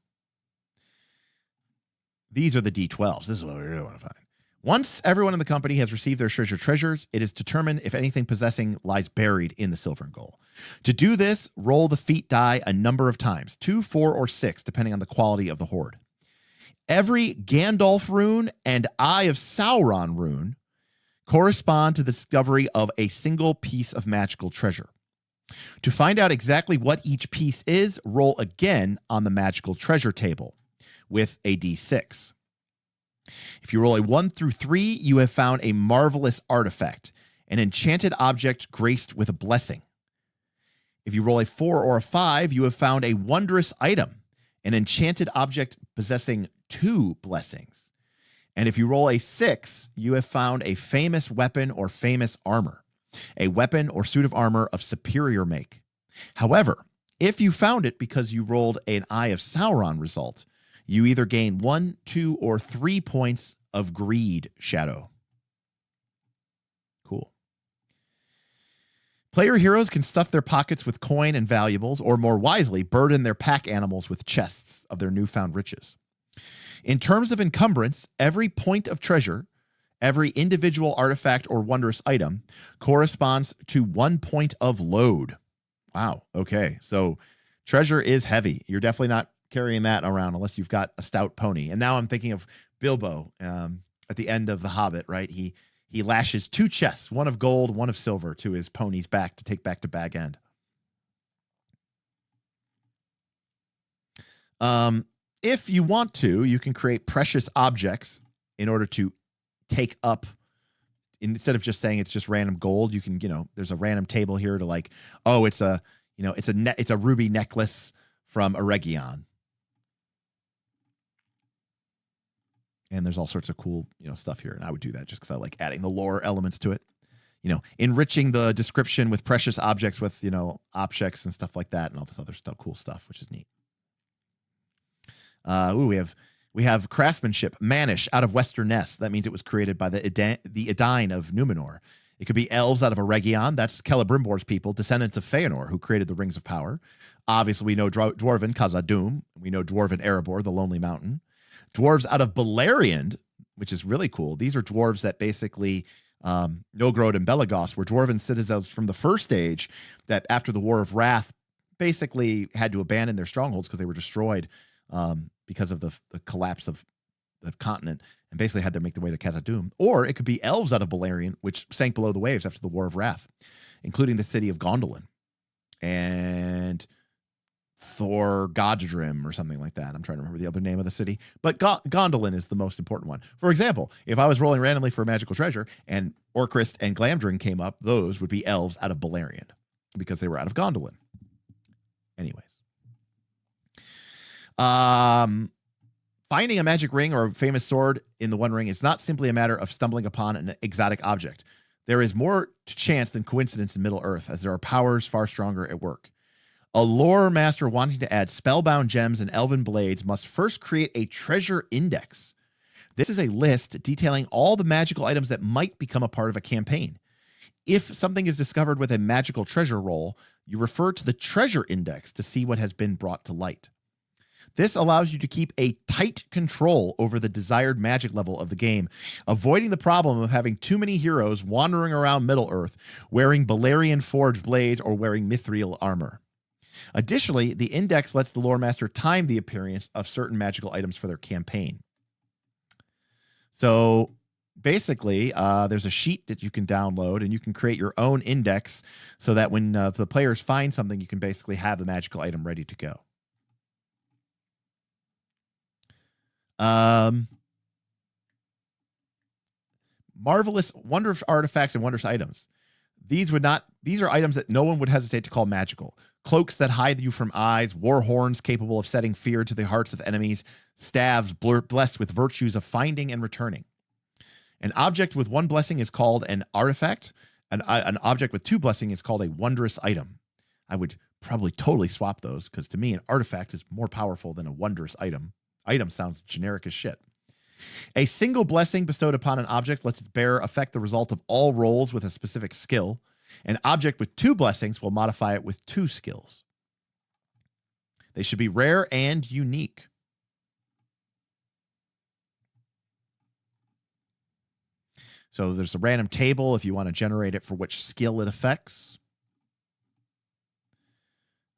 These are the D12s. This is what we really want to find. Once everyone in the company has received their treasures, it is determined if anything possessing lies buried in the silver and gold. To do this, roll the feat die a number of times, 2, 4, or 6, depending on the quality of the hoard. Every Gandalf rune and Eye of Sauron rune correspond to the discovery of a single piece of magical treasure. To find out exactly what each piece is, roll again on the magical treasure table with a d6. If you roll a 1 through 3, you have found a marvelous artifact, an enchanted object graced with a blessing. If you roll a 4 or a 5, you have found a wondrous item, an enchanted object possessing 2 blessings. And if you roll a 6, you have found a famous weapon or famous armor, a weapon or suit of armor of superior make. However, if you found it because you rolled an Eye of Sauron result, you either gain 1, 2, or 3 points of greed shadow. Cool. Player heroes can stuff their pockets with coin and valuables, or more wisely, burden their pack animals with chests of their newfound riches. In terms of encumbrance, every point of treasure, every individual artifact or wondrous item, corresponds to 1 point of load. Wow. Okay. So treasure is heavy. You're definitely not carrying that around unless you've got a stout pony. And now I'm thinking of Bilbo at the end of The Hobbit, right? He lashes 2 chests, one of gold, one of silver, to his pony's back to take back to Bag End. If you want to, you can create precious objects in order to take up, instead of just saying it's just random gold, you can, there's a random table here to like, oh, it's a ruby necklace from Eregion. And there's all sorts of cool, stuff here. And I would do that just because I like adding the lore elements to it. Enriching the description with precious objects with, objects and stuff like that and all this other stuff, cool stuff, which is neat. We have craftsmanship, Manish out of Western Ness. That means it was created by the Edain of Numenor. It could be elves out of Eregion. That's Celebrimbor's people, descendants of Feanor, who created the Rings of Power. Obviously, we know Dwarven Khazad-dûm. We know Dwarven Erebor, the Lonely Mountain. Dwarves out of Beleriand, which is really cool. These are dwarves that basically, Nogrod and Belagos were dwarven citizens from the first age that after the War of Wrath basically had to abandon their strongholds because they were destroyed because of the collapse of the continent, and basically had to make their way to Khazad-dûm. Or it could be elves out of Beleriand, which sank below the waves after the War of Wrath, including the city of Gondolin and Thor Godrim or something like that. I'm trying to remember the other name of the city, but Gondolin is the most important one. For example, if I was rolling randomly for a magical treasure and Orcrist and Glamdring came up, those would be elves out of Beleriand because they were out of Gondolin. Anyways. Finding a magic ring or a famous sword in the One Ring is not simply a matter of stumbling upon an exotic object. There is more to chance than coincidence in Middle-earth, as there are powers far stronger at work. A lore master wanting to add spellbound gems and elven blades must first create a treasure index. This is a list detailing all the magical items that might become a part of a campaign. If something is discovered with a magical treasure roll, you refer to the treasure index to see what has been brought to light. This allows you to keep a tight control over the desired magic level of the game, avoiding the problem of having too many heroes wandering around Middle-earth wearing Beleriand forged blades or wearing mithril armor. Additionally, the index lets the lore master time the appearance of certain magical items for their campaign. So basically, there's a sheet that you can download and you can create your own index so that when the players find something, you can basically have the magical item ready to go. Marvelous, wondrous artifacts and wondrous items. These are items that no one would hesitate to call magical. Cloaks that hide you from eyes, war horns capable of setting fear to the hearts of enemies, staves blessed with virtues of finding and returning. An object with 1 blessing is called an artifact. An object with 2 blessing is called a wondrous item. I would probably totally swap those because to me, an artifact is more powerful than a wondrous item. Item sounds generic as shit. A single blessing bestowed upon an object lets its bearer affect the result of all rolls with a specific skill. An object with 2 blessings will modify it with 2 skills. They should be rare and unique. So there's a random table if you want to generate it for which skill it affects.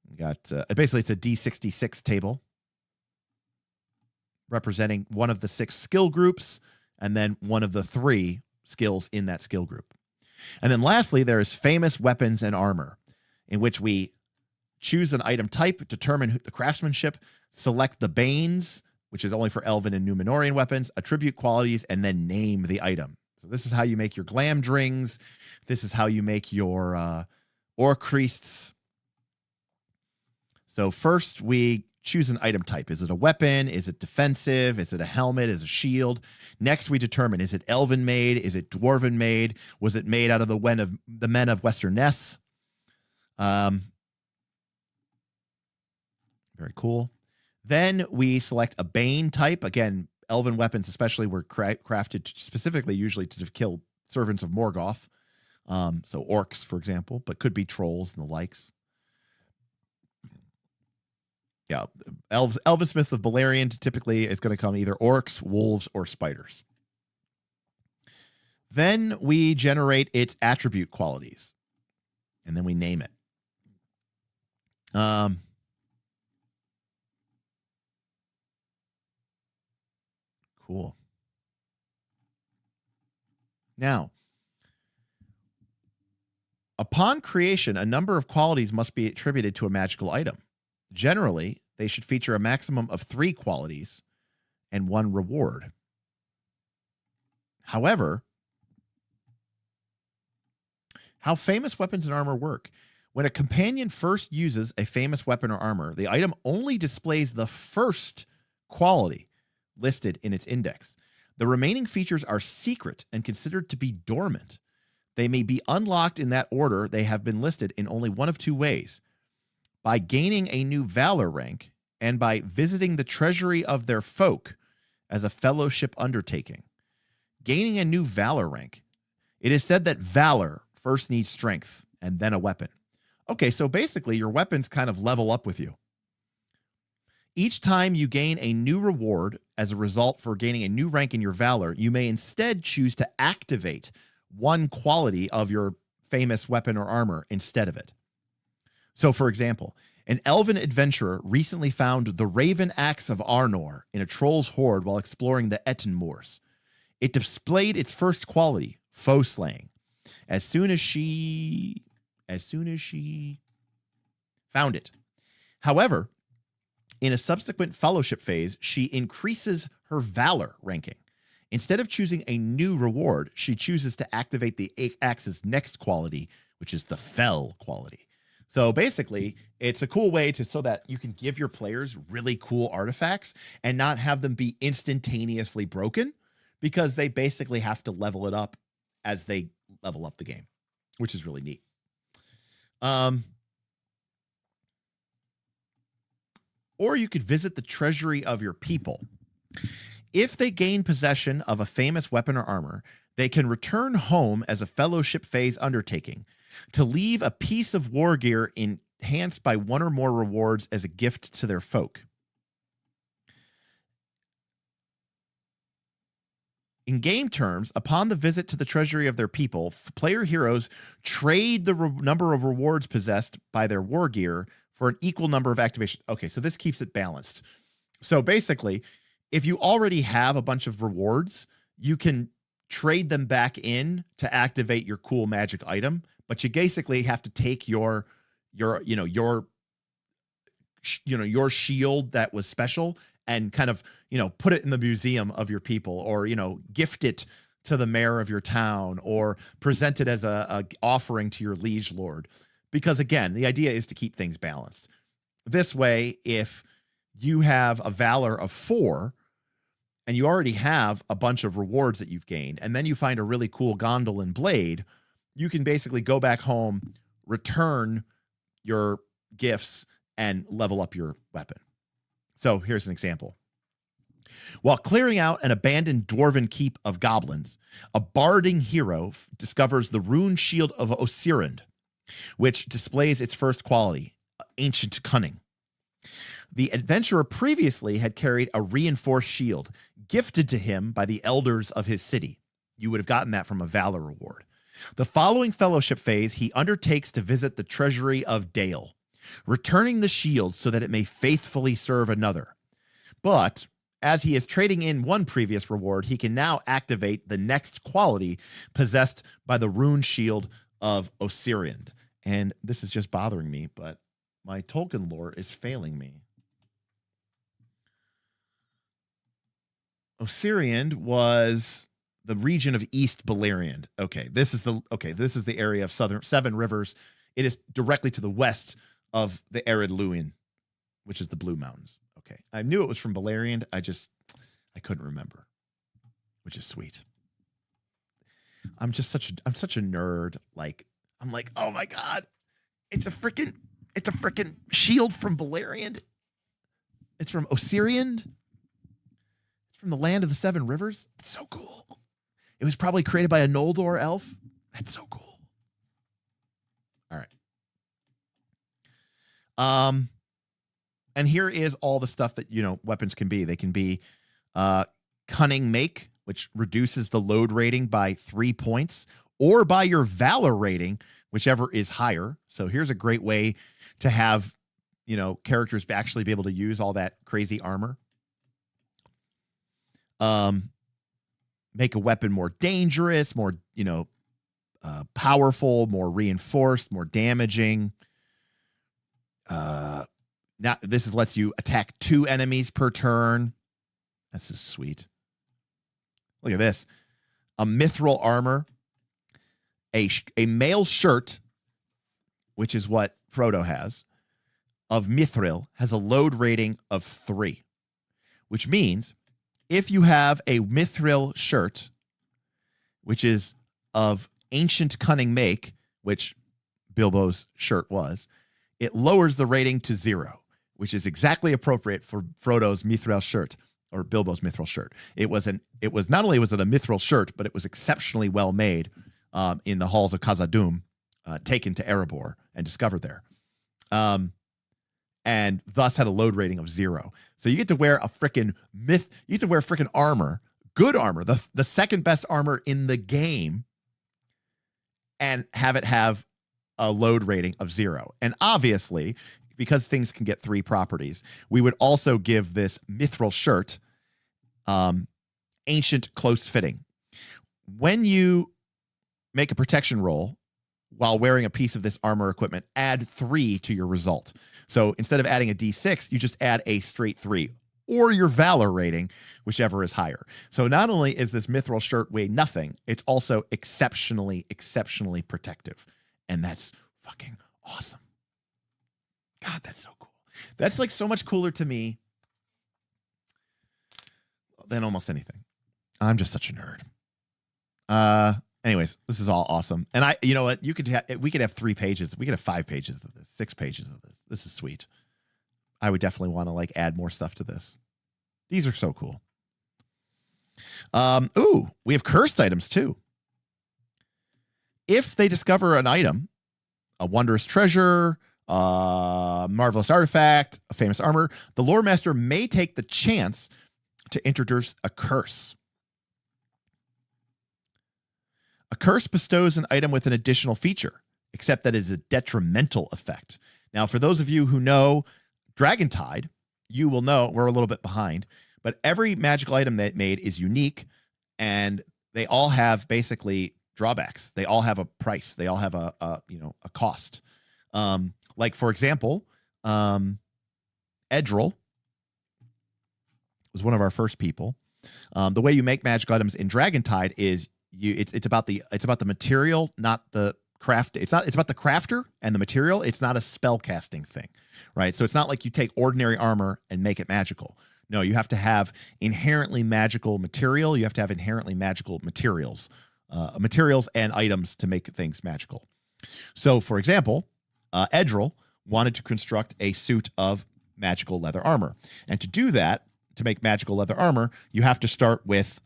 We got basically it's a D66 table representing one of the 6 skill groups and then one of the 3 skills in that skill group. And then lastly, there is famous weapons and armor, in which we choose an item type, determine the craftsmanship, select the banes, which is only for Elven and Numenorian weapons, attribute qualities, and then name the item. So this is how you make your Glamdrings. This is how you make your Orcrists. So first we choose an item type. Is it a weapon? Is it defensive? Is it a helmet? Is it a shield? Next we determine, is it Elven made? Is it Dwarven made? Was it made out of the men of Western Ness? Very cool. Then we select a Bane type. Again, Elven weapons especially were crafted specifically usually to kill servants of Morgoth. So orcs, for example, but could be trolls and the likes. Yeah, Elven Smith of Balerion typically is going to come either orcs, wolves, or spiders. Then we generate its attribute qualities, and then we name it. Cool. Now, upon creation, a number of qualities must be attributed to a magical item. Generally, they should feature a maximum of 3 qualities and 1 reward. However, how famous weapons and armor work. When a companion first uses a famous weapon or armor, the item only displays the first quality listed in its index. The remaining features are secret and considered to be dormant. They may be unlocked in that order they have been listed in only one of 2 ways: by gaining a new valor rank and by visiting the treasury of their folk as a fellowship undertaking. Gaining a new valor rank. It is said that valor first needs strength and then a weapon. Okay, so basically your weapons kind of level up with you. Each time you gain a new reward as a result for gaining a new rank in your valor, you may instead choose to activate one quality of your famous weapon or armor instead of it. So, for example, an elven adventurer recently found the Raven Axe of Arnor in a troll's horde while exploring the Etten Moors. It displayed its first quality, foe slaying, as soon as she found it. However, in a subsequent fellowship phase, she increases her valor ranking. Instead of choosing a new reward, she chooses to activate the axe's next quality, which is the fell quality. So basically, it's a cool way so that you can give your players really cool artifacts and not have them be instantaneously broken, because they basically have to level it up as they level up the game, which is really neat. Or you could visit the treasury of your people. If they gain possession of a famous weapon or armor, they can return home as a fellowship phase undertaking to leave a piece of war gear enhanced by 1 or more rewards as a gift to their folk. In game terms, upon the visit to the treasury of their people, player heroes trade the number of rewards possessed by their war gear for an equal number of activations. Okay, so this keeps it balanced. So basically, if you already have a bunch of rewards, you can trade them back in to activate your cool magic item, but you basically have to take your shield that was special and kind of, put it in the museum of your people, or, gift it to the mayor of your town, or present it as a offering to your liege lord. Because again, the idea is to keep things balanced. This way, if you have a valor of 4 and you already have a bunch of rewards that you've gained, and then you find a really cool gondolin blade, you can basically go back home, return your gifts, and level up your weapon. So here's an example. While clearing out an abandoned dwarven keep of goblins, a barding hero discovers the rune shield of Osirand, which displays its first quality, ancient cunning. The adventurer previously had carried a reinforced shield gifted to him by the elders of his city. You would have gotten that from a valor reward. The following fellowship phase, he undertakes to visit the treasury of Dale, returning the shield so that it may faithfully serve another. But as he is trading in one previous reward, he can now activate the next quality possessed by the rune shield of Osirand. And this is just bothering me, but my Tolkien lore is failing me. Osirian was the region of East Beleriand. Okay, this is the area of Seven Rivers. It is directly to the west of the arid Luin, which is the Blue Mountains. Okay, I knew it was from Beleriand. I couldn't remember, which is sweet. I'm such a nerd. Like, I'm like, oh my god, it's a freaking shield from Beleriand. It's from Osirian. It's from the land of the Seven Rivers. It's so cool. It was probably created by a Noldor elf. That's so cool. All right. And here is all the stuff that, weapons can be. They can be cunning make, which reduces the load rating by 3 points, or by your valor rating, whichever is higher. So here's a great way to have, characters actually be able to use all that crazy armor. Make a weapon more dangerous, more, powerful, more reinforced, more damaging. Now this lets you attack 2 enemies per turn. That's just sweet. Look at this. A mithril armor, a mail shirt, which is what Frodo has, of mithril, has a load rating of 3, which means if you have a mithril shirt, which is of ancient cunning make, which Bilbo's shirt was, it lowers the rating to 0, which is exactly appropriate for Frodo's mithril shirt, or Bilbo's mithril shirt. It was not only was it a mithril shirt, but it was exceptionally well made in the halls of Khazad-dûm, taken to Erebor and discovered there. And thus had a load rating of 0. So you get to wear freaking armor, good armor, the second best armor in the game, and have it have a load rating of 0. And obviously, because things can get 3 properties, we would also give this mithril shirt ancient close fitting. When you make a protection roll while wearing a piece of this armor equipment, add 3 to your result. So instead of adding a D6, you just add a straight 3, or your valor rating, whichever is higher. So not only is this mithril shirt weigh nothing, it's also exceptionally protective. And that's fucking awesome. God, that's so cool. That's like so much cooler to me than almost anything. I'm just such a nerd. Anyways, this is all awesome. And you know what? We could have 3 pages. We could have 5 pages of this, 6 pages of this. This is sweet. I would definitely want to add more stuff to this. These are so cool. Ooh, we have cursed items too. If they discover an item, a wondrous treasure, a marvelous artifact, a famous armor, the lore master may take the chance to introduce a curse. A curse bestows an item with an additional feature, except that it is a detrimental effect. Now, for those of you who know Dragontide, you will know we're a little bit behind, but every magical item that made is unique, and they all have basically drawbacks. They all have a price. They all have a cost. Like for example, Edril was one of our first people. The way you make magical items in Dragontide is it's about the material, not the craft. It's about the crafter and the material. It's not a spell casting thing, right? So it's not like you take ordinary armor and make it magical. No, you have to have inherently magical material. You have to have inherently magical materials and items to make things magical. So, for example, Edril wanted to construct a suit of magical leather armor, and to do that, to make magical leather armor, you have to start with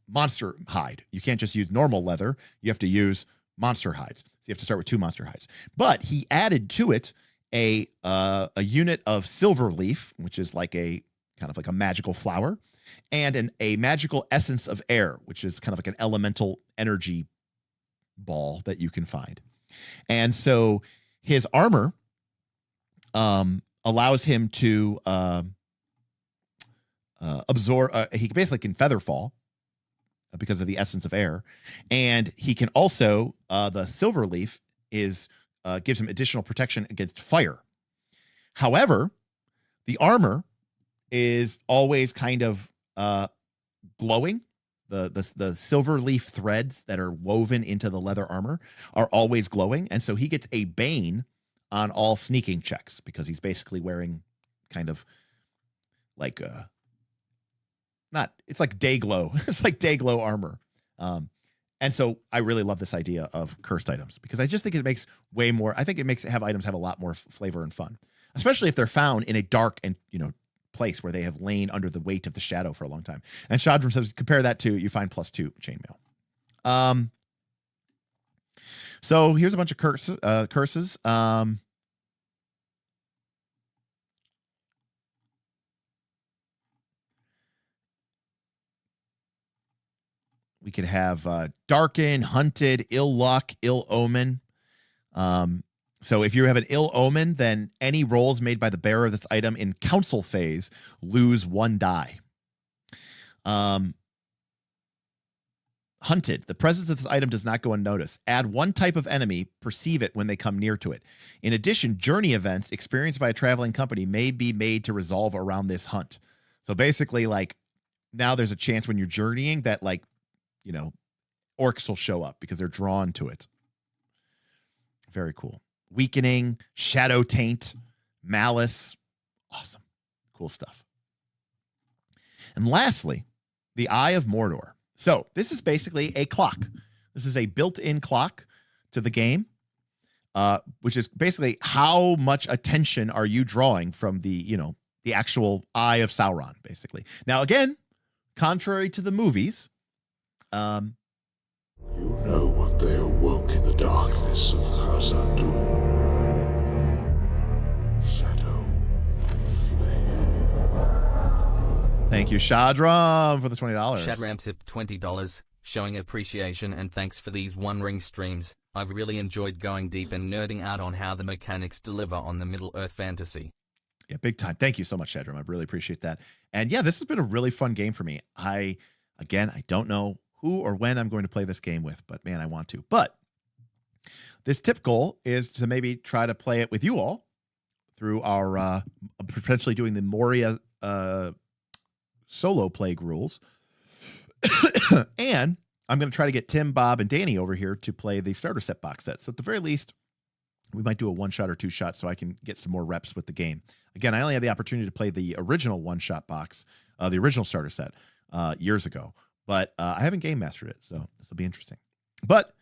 monster hide. You can't just use normal leather. You have to use monster hides. So you have to start with 2 monster hides. But he added to it a unit of silver leaf, which is like a kind of like a magical flower, and a magical essence of air, which is kind of like an elemental energy ball that you can find. And so his armor allows him to absorb. He basically can feather fall because of the essence of air, and he can also the silver leaf gives him additional protection against fire. However, the armor is always kind of glowing. The silver leaf threads that are woven into the leather armor are always glowing. And so he gets a bane on all sneaking checks because he's basically wearing kind of like it's like day glow. It's like day glow armor. And so I really love this idea of cursed items because I just think it makes way more. I think it makes items have a lot more flavor and fun, especially if they're found in a dark and, place where they have lain under the weight of the shadow for a long time. And Shadram says, compare that to you find +2 chainmail. So here's a bunch of curses. We could have darken, hunted, ill luck, ill omen. So if you have an ill omen, then any rolls made by the bearer of this item in council phase lose 1 die. Hunted. The presence of this item does not go unnoticed. Add 1 type of enemy, perceive it when they come near to it. In addition, journey events experienced by a traveling company may be made to resolve around this hunt. So basically, like, now there's a chance when you're journeying that, like, orcs will show up because they're drawn to it. Very cool. Weakening, shadow taint, malice. Awesome. Cool stuff. And lastly, the Eye of Mordor. So this is basically a clock. This is a built-in clock to the game, which is basically how much attention are you drawing from the actual Eye of Sauron, basically. Now, again, contrary to the movies, You know what they awoke in the darkness of Khazad-dûm. Shadow and flame. thank you, Shadram, for the $20. Shadram tipped $20, showing appreciation and thanks for these One Ring streams. I've really enjoyed going deep and nerding out on how the mechanics deliver on the Middle-earth fantasy. Yeah, big time. Thank you so much, Shadram. I really appreciate that. And yeah, this has been a really fun game for me. I don't know who or when I'm going to play this game with, but man, I want to. But this tip goal is to maybe try to play it with you all through our potentially doing the Moria solo plague rules. And I'm going to try to get Tim, Bob, and Danny over here to play the starter set box set. So at the very least, we might do a 1-shot or 2-shot so I can get some more reps with the game. Again, I only had the opportunity to play the original 1-shot box, the original starter set years ago. But I haven't game mastered it, so this will be interesting. But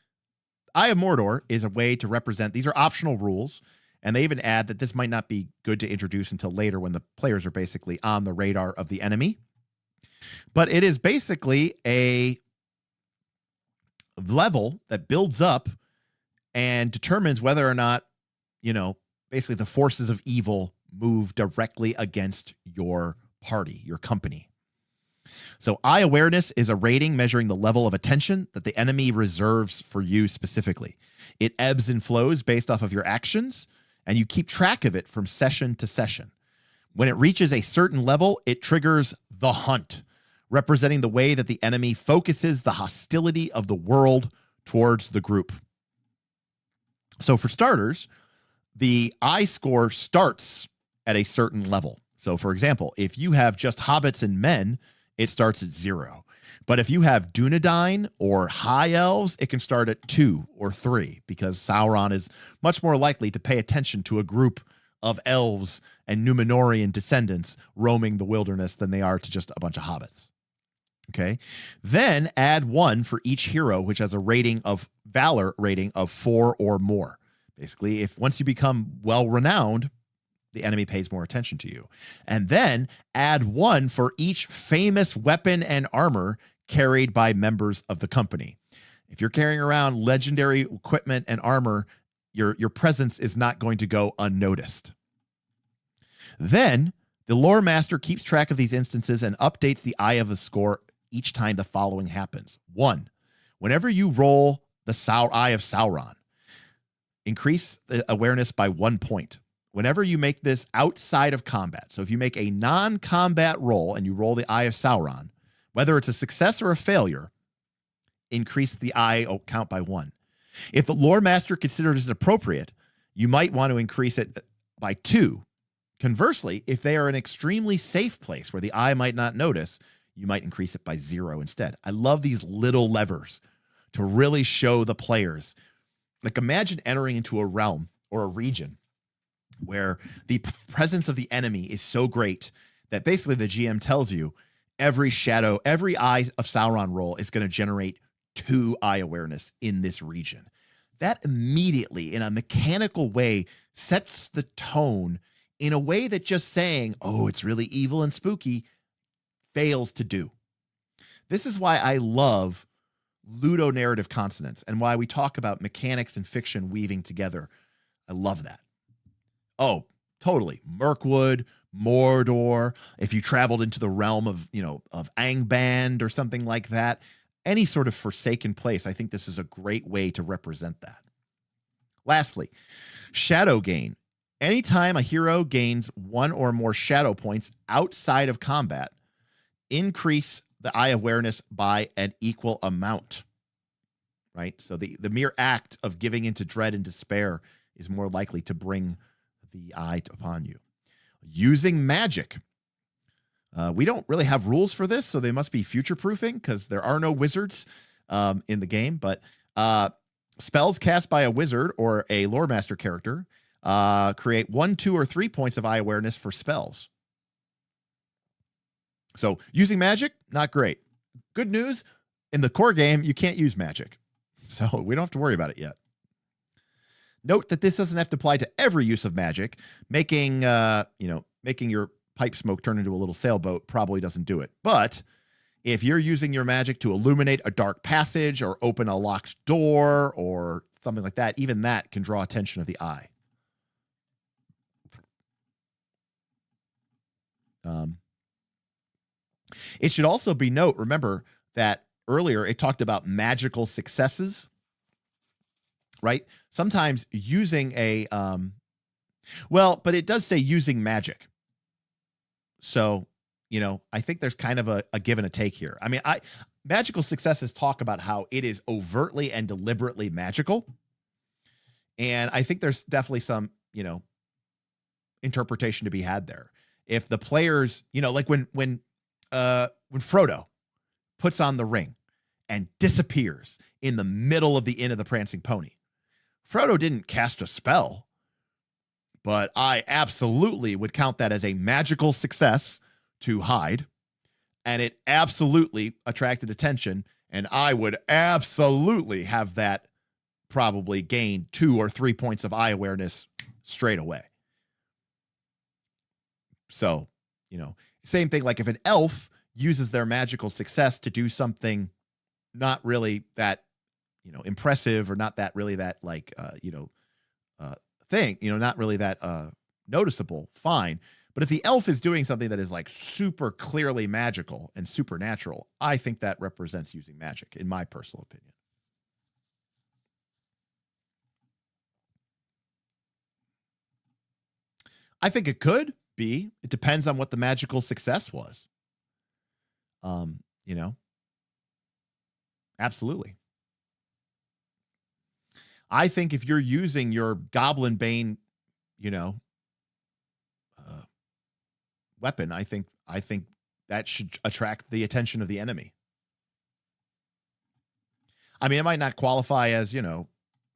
Eye of Mordor is a way to represent, these are optional rules, and they even add that this might not be good to introduce until later when the players are basically on the radar of the enemy. But it is basically a level that builds up and determines whether or not, basically the forces of evil move directly against your party, your company. So eye awareness is a rating measuring the level of attention that the enemy reserves for you specifically. It ebbs and flows based off of your actions, and you keep track of it from session to session. When it reaches a certain level, it triggers the hunt, representing the way that the enemy focuses the hostility of the world towards the group. So for starters, the eye score starts at a certain level. So for example, if you have just hobbits and men, it starts at 0. But if you have Dunedain or high elves, it can start at 2 or 3 because Sauron is much more likely to pay attention to a group of elves and Númenórean descendants roaming the wilderness than they are to just a bunch of hobbits. Okay. Then add 1 for each hero, which has a rating of valor rating of 4 or more. Basically, if once you become well-renowned, the enemy pays more attention to you. And then add 1 for each famous weapon and armor carried by members of the company. If you're carrying around legendary equipment and armor, your presence is not going to go unnoticed. Then the lore master keeps track of these instances and updates the eye of a score each time the following happens. 1, whenever you roll the eye of Sauron, increase the awareness by 1 point. Whenever you make this outside of combat, so if you make a non-combat roll and you roll the Eye of Sauron, whether it's a success or a failure, increase the eye count by 1. If the lore master considers it appropriate, you might want to increase it by 2. Conversely, if they are an extremely safe place where the eye might not notice, you might increase it by 0 instead. I love these little levers to really show the players. Like, imagine entering into a realm or a region where the presence of the enemy is so great that basically the GM tells you every eye of Sauron roll is going to generate 2 eye awareness in this region. That immediately, in a mechanical way, sets the tone in a way that just saying, oh, it's really evil and spooky, fails to do. This is why I love ludonarrative consonants and why we talk about mechanics and fiction weaving together. I love that. Oh, totally. Mirkwood, Mordor, if you traveled into the realm of, of Angband or something like that, any sort of forsaken place, I think this is a great way to represent that. Lastly, shadow gain. Anytime a hero gains 1 or more shadow points outside of combat, increase the eye awareness by an equal amount, right? So the mere act of giving into dread and despair is more likely to bring the eye upon you. Using magic. We don't really have rules for this, so they must be future-proofing because there are no wizards in the game. But spells cast by a wizard or a Loremaster character create 1, 2, or 3 points of eye awareness for spells. So using magic, not great. Good news, in the core game, you can't use magic. So we don't have to worry about it yet. Note that this doesn't have to apply to every use of magic. Making your pipe smoke turn into a little sailboat probably doesn't do it. But if you're using your magic to illuminate a dark passage or open a locked door or something like that, even that can draw attention of the eye. It should also be remember that earlier it talked about magical successes, right? Sometimes using but it does say using magic. So, I think there's kind of a give and a take here. I mean, magical successes talk about how it is overtly and deliberately magical. And I think there's definitely some, interpretation to be had there. If the players, like when Frodo puts on the ring and disappears in the middle of the Inn of the Prancing Pony, Frodo didn't cast a spell, but I absolutely would count that as a magical success to hide, and it absolutely attracted attention, and I would absolutely have that probably gain 2 or 3 points of eye awareness straight away. So, same thing, like if an elf uses their magical success to do something not really that, impressive or not that really that thing, not really that noticeable, fine. But if the elf is doing something that is like super clearly magical and supernatural, I think that represents using magic, in my personal opinion. I think it could be. It depends on what the magical success was. Absolutely. I think if you're using your Goblin Bane, weapon, I think that should attract the attention of the enemy. I mean, it might not qualify as,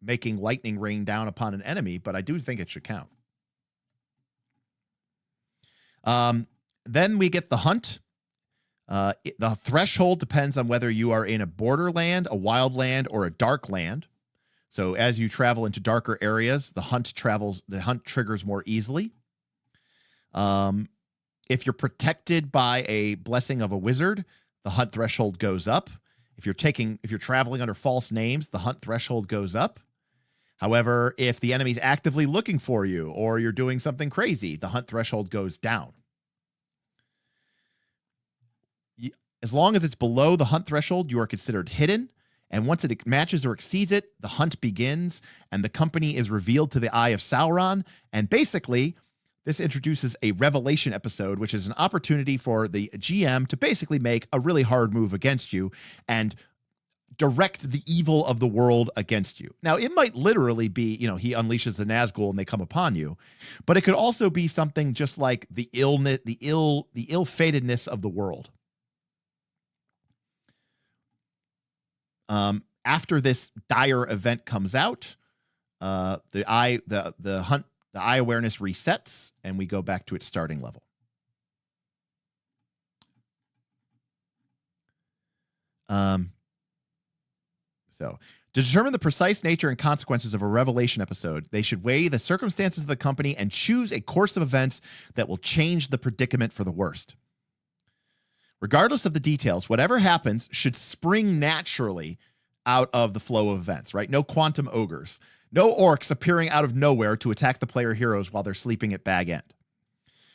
making lightning rain down upon an enemy, but I do think it should count. Then we get the hunt. The threshold depends on whether you are in a borderland, a wildland, or a dark land. So as you travel into darker areas, the hunt triggers more easily. If you're protected by a blessing of a wizard, the hunt threshold goes up. If you're traveling under false names, the hunt threshold goes up. However, if the enemy's actively looking for you or you're doing something crazy, the hunt threshold goes down. As long as it's below the hunt threshold, you are considered hidden. And once it matches or exceeds it, the hunt begins and the company is revealed to the eye of Sauron. And basically, this introduces a revelation episode, which is an opportunity for the GM to basically make a really hard move against you and direct the evil of the world against you. Now, it might literally be, he unleashes the Nazgul and they come upon you, but it could also be something just like the ill-fatedness of the world. After this dire event comes out, the eye awareness resets, and we go back to its starting level. So, to determine the precise nature and consequences of a revelation episode, they should weigh the circumstances of the company and choose a course of events that will change the predicament for the worst. Regardless of the details, whatever happens should spring naturally out of the flow of events, right? No quantum ogres, no orcs appearing out of nowhere to attack the player heroes while they're sleeping at Bag End.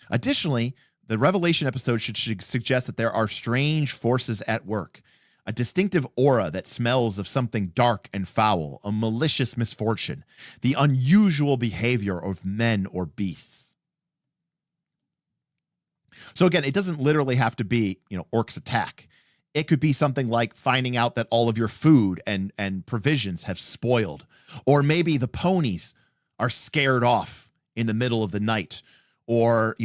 Additionally, the revelation episode should suggest that there are strange forces at work, a distinctive aura that smells of something dark and foul, a malicious misfortune, the unusual behavior of men or beasts. So again, it doesn't literally have to be, orcs attack. It could be something like finding out that all of your food and provisions have spoiled, or maybe the ponies are scared off in the middle of the night, or,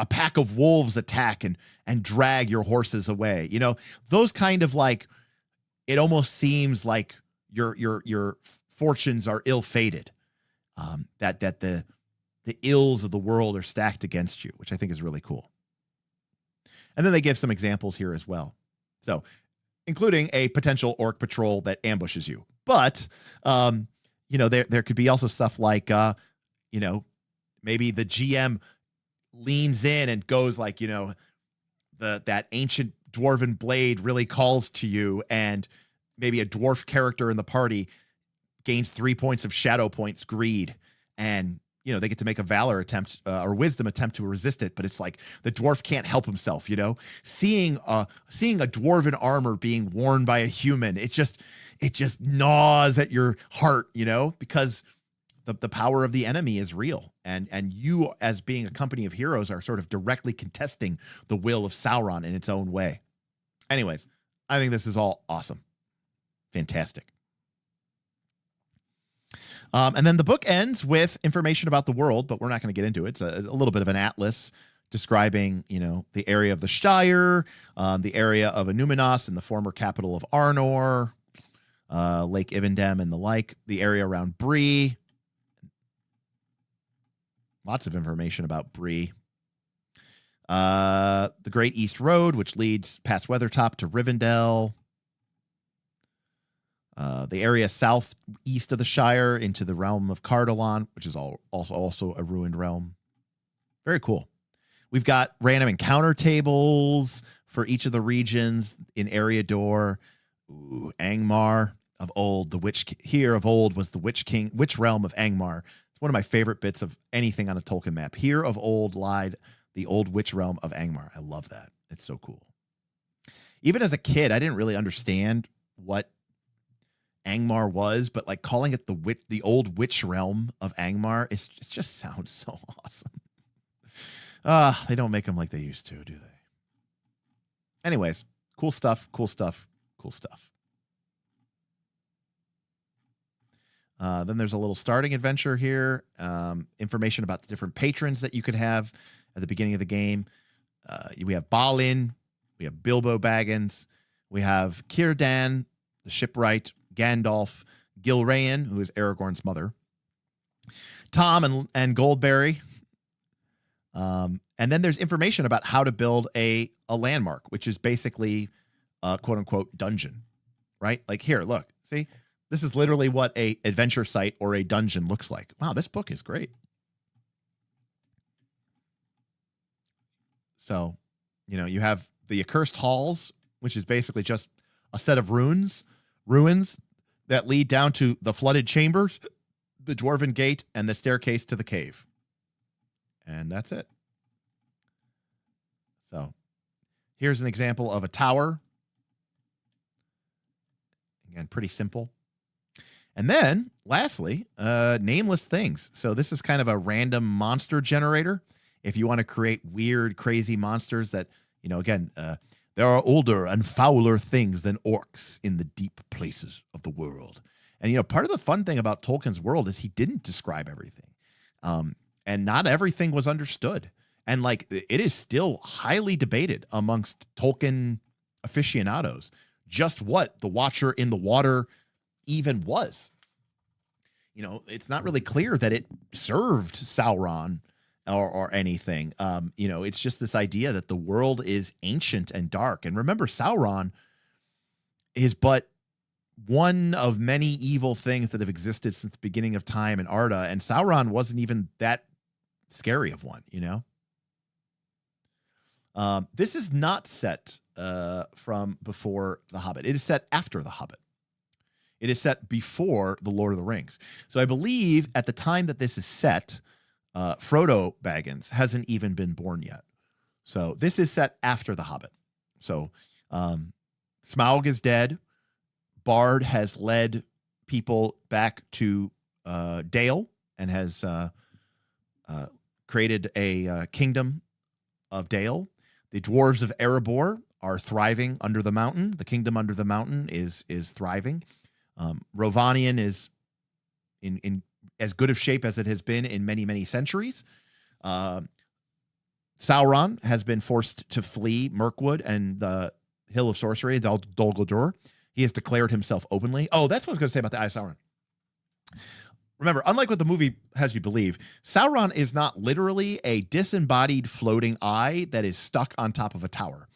a pack of wolves attack and drag your horses away. Those kind of like, it almost seems like your fortunes are ill-fated, that the ills of the world are stacked against you, which I think is really cool. And then they give some examples here as well. So, including a potential orc patrol that ambushes you. But, there could be also stuff like, maybe the GM leans in and goes like, that ancient dwarven blade really calls to you, and maybe a dwarf character in the party gains 3 points of shadow points greed, and they get to make a valor attempt or wisdom attempt to resist it, but it's like the dwarf can't help himself. Seeing a dwarven armor being worn by a human, it just gnaws at your heart, because the power of the enemy is real, and you, as being a company of heroes, are sort of directly contesting the will of Sauron in its own way. Anyways, I think this is all awesome, fantastic. And then the book ends with information about the world, but we're not going to get into it. It's a little bit of an atlas describing, the area of the Shire, the area of Anuminos and the former capital of Arnor, Lake Ivendem and the like, the area around Bree. Lots of information about Bree. The Great East Road, which leads past Weathertop to Rivendell. The area southeast of the Shire into the realm of Cardalon, which is also a ruined realm. Very cool. We've got random encounter tables for each of the regions in Eriador. Ooh, Angmar of old, the witch here of old was the witch realm of Angmar. It's one of my favorite bits of anything on a Tolkien map. Here of old lied the old witch realm of Angmar. I love that. It's so cool. Even as a kid, I didn't really understand what Angmar was, but like calling it the old witch realm of Angmar, it just sounds so awesome. They don't make them like they used to, do they? Anyways, cool stuff. Then there's a little starting adventure here. Information about the different patrons that you could have at the beginning of the game. We have Balin, we have Bilbo Baggins, we have Círdan, the shipwright, Gandalf, Gilraen, who is Aragorn's mother, Tom and Goldberry. And then there's information about how to build a landmark, which is basically a quote-unquote dungeon, right? Like here, look, see? This is literally what a adventure site or a dungeon looks like. Wow, this book is great. So, you have the Accursed Halls, which is basically just a set of ruins that lead down to the flooded chambers, the Dwarven Gate, and the staircase to the cave. And that's it. So, here's an example of a tower. Again, pretty simple. And then, lastly, nameless things. So this is kind of a random monster generator. If you want to create weird, crazy monsters that, again, There are older and fouler things than orcs in the deep places of the world. And, you know, part of the fun thing about Tolkien's world is he didn't describe everything. And not everything was understood. And, like, it is still highly debated amongst Tolkien aficionados just what the Watcher in the Water even was. You know, it's not really clear that it served Sauron or anything. You know, it's just this idea that the world is ancient and dark. And remember, Sauron is but one of many evil things that have existed since the beginning of time in Arda, and Sauron wasn't even that scary of one, you know? This is not set from before The Hobbit. It is set after The Hobbit. It is set before The Lord of the Rings. So I believe at the time that this is set, Frodo Baggins hasn't even been born yet. So this is set after The Hobbit. So Smaug is dead. Bard has led people back to Dale and has created a kingdom of Dale. The dwarves of Erebor are thriving under the mountain. The kingdom under the mountain is thriving. Rovanion is in as good of shape as it has been in many, many centuries. Sauron has been forced to flee Mirkwood and the Hill of Sorcery, Dol Guldur. He has declared himself openly. Oh, that's what I was going to say about the Eye of Sauron. Remember, unlike what the movie has you believe, Sauron is not literally a disembodied floating eye that is stuck on top of a tower.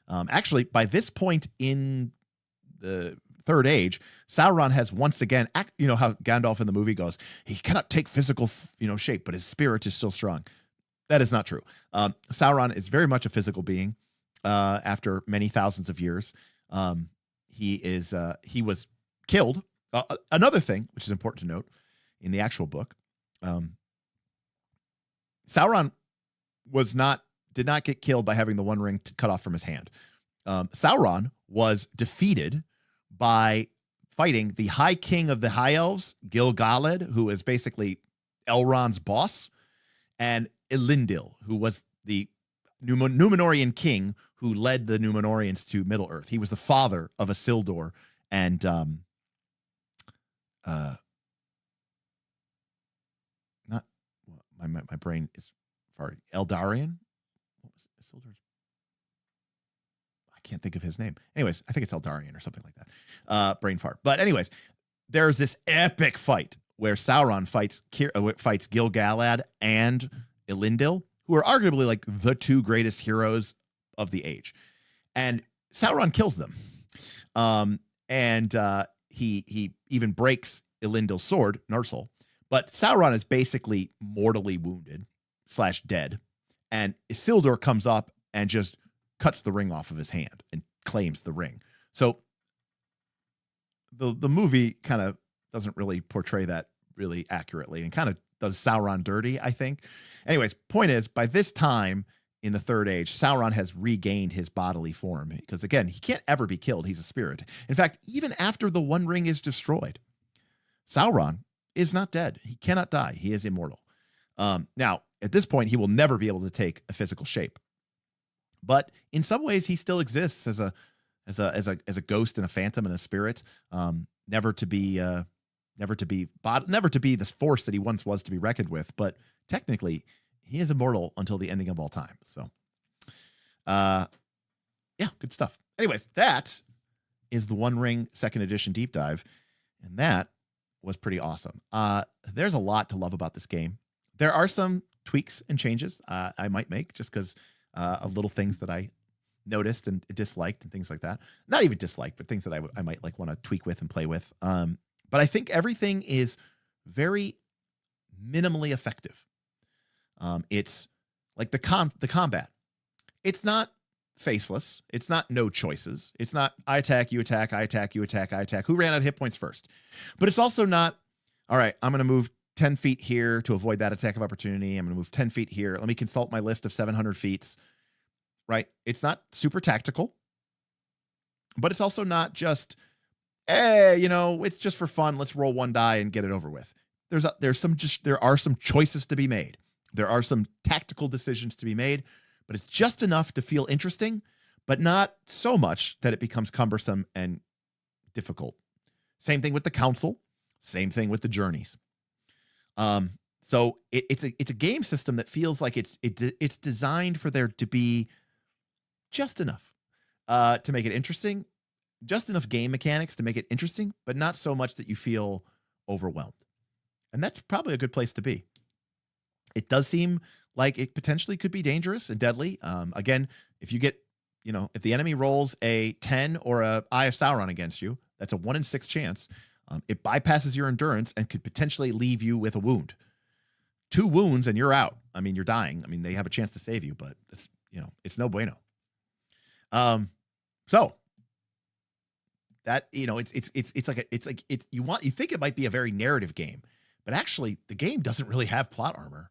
Actually, by this point in the Third Age, Sauron has once again, you know how Gandalf in the movie goes, he cannot take physical, shape, but his spirit is still strong. That is not true. Sauron is very much a physical being. After many thousands of years, he was killed. Another thing, which is important to note, in the actual book, Sauron did not get killed by having the One Ring cut off from his hand. Sauron was defeated by fighting the High King of the High Elves, Gil-galad, who is basically Elrond's boss, and Elendil, who was the Númenorian king who led the Númenorians to Middle-earth. He was the father of Isildur and my brain is sorry, Eldarion. What was Isildur's? I can't think of his name. Anyways, I think it's Eldarion or something like that. Brain fart. But anyways, there's this epic fight where Sauron fights Gil-galad and Elendil, who are arguably like the two greatest heroes of the age. And Sauron kills them. He even breaks Elendil's sword, Narsil. But Sauron is basically mortally wounded / dead. And Isildur comes up and just cuts the ring off of his hand and claims the ring. So the movie kind of doesn't really portray that really accurately and kind of does Sauron dirty, I think. Anyways, point is, by this time in the Third Age, Sauron has regained his bodily form because, again, he can't ever be killed. He's a spirit. In fact, even after the One Ring is destroyed, Sauron is not dead. He cannot die. He is immortal. Now, at this point, he will never be able to take a physical shape. But in some ways, he still exists as a ghost and a phantom and a spirit, never to be the force that he once was to be reckoned with. But technically, he is immortal until the ending of all time. So, yeah, good stuff. Anyways, that is the One Ring 2nd Edition deep dive, and that was pretty awesome. There's a lot to love about this game. There are some tweaks and changes I might make just because of little things that I noticed and disliked and things like that. Not even disliked, but things that I might like want to tweak with and play with. But I think everything is very minimally effective. It's like the combat. It's not faceless. It's not no choices. It's not I attack, you attack, I attack, you attack, I attack. Who ran out of hit points first? But it's also not, all right, I'm going to move 10 feet here to avoid that attack of opportunity. I'm going to move 10 feet here. Let me consult my list of 700 feats, right? It's not super tactical, but it's also not just, it's just for fun. Let's roll one die and get it over with. There are some choices to be made. There are some tactical decisions to be made, but it's just enough to feel interesting, but not so much that it becomes cumbersome and difficult. Same thing with the council. Same thing with the journeys. So it's a game system that feels like it's designed for there to be just enough to make it interesting, just enough game mechanics to make it interesting, but not so much that you feel overwhelmed. And that's probably a good place to be. It does seem like it potentially could be dangerous and deadly. Again, if you get, if the enemy rolls a 10 or a Eye of Sauron against you, that's a 1 in 6 chance. It bypasses your endurance and could potentially leave you with a wound. 2 wounds and you're out. I mean, you're dying. I mean, they have a chance to save you, but it's, it's no bueno. So that, you think it might be a very narrative game, but actually the game doesn't really have plot armor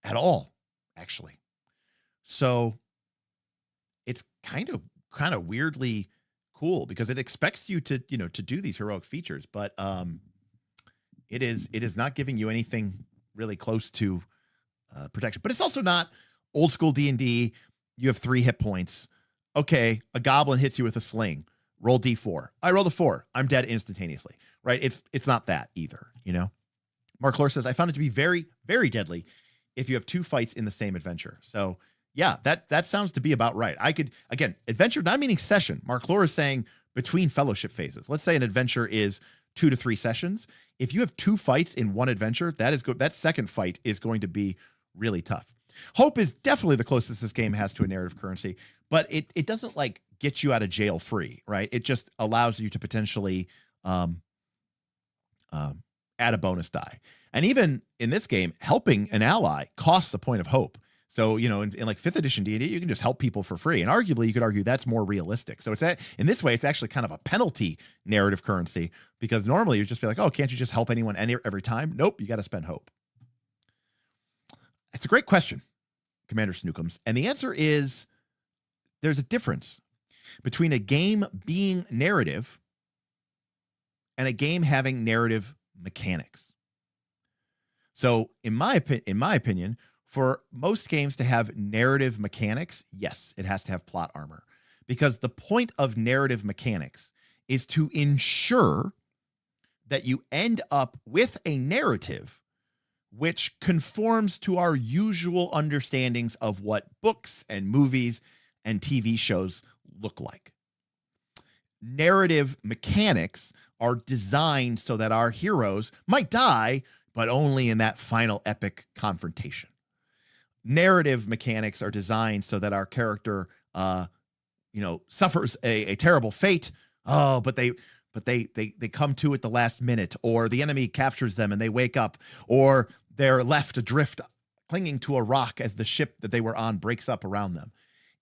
at all, actually. So it's kind of weirdly cool because it expects you to, to do these heroic features, but it is not giving you anything really close to protection. But it's also not old school D&D. You have 3 hit points. Okay, a goblin hits you with a sling. Roll D4. I rolled a 4. I'm dead instantaneously. Right? It's not that either. Mark Lore says, I found it to be very, very deadly if you have 2 fights in the same adventure. So yeah, that sounds to be about right. I could, again, adventure, not meaning session. Mark Lore is saying between fellowship phases. Let's say an adventure is 2 to 3 sessions. If you have 2 fights in one adventure, that second fight is going to be really tough. Hope is definitely the closest this game has to a narrative currency, but it doesn't like get you out of jail free, right? It just allows you to potentially add a bonus die. And even in this game, helping an ally costs a point of hope. So, in like 5th edition D&D, you can just help people for free. And arguably, you could argue that's more realistic. So in this way, it's actually kind of a penalty narrative currency because normally you'd just be like, oh, can't you just help anyone every time? Nope, you got to spend hope. It's a great question, Commander Snookums. And the answer is there's a difference between a game being narrative and a game having narrative mechanics. So in my opinion, for most games to have narrative mechanics, yes, it has to have plot armor. Because the point of narrative mechanics is to ensure that you end up with a narrative which conforms to our usual understandings of what books and movies and TV shows look like. Narrative mechanics are designed so that our heroes might die, but only in that final epic confrontation. Narrative mechanics are designed so that our character, suffers a terrible fate. Oh, but they come to at the last minute, or the enemy captures them and they wake up, or they're left adrift, clinging to a rock as the ship that they were on breaks up around them.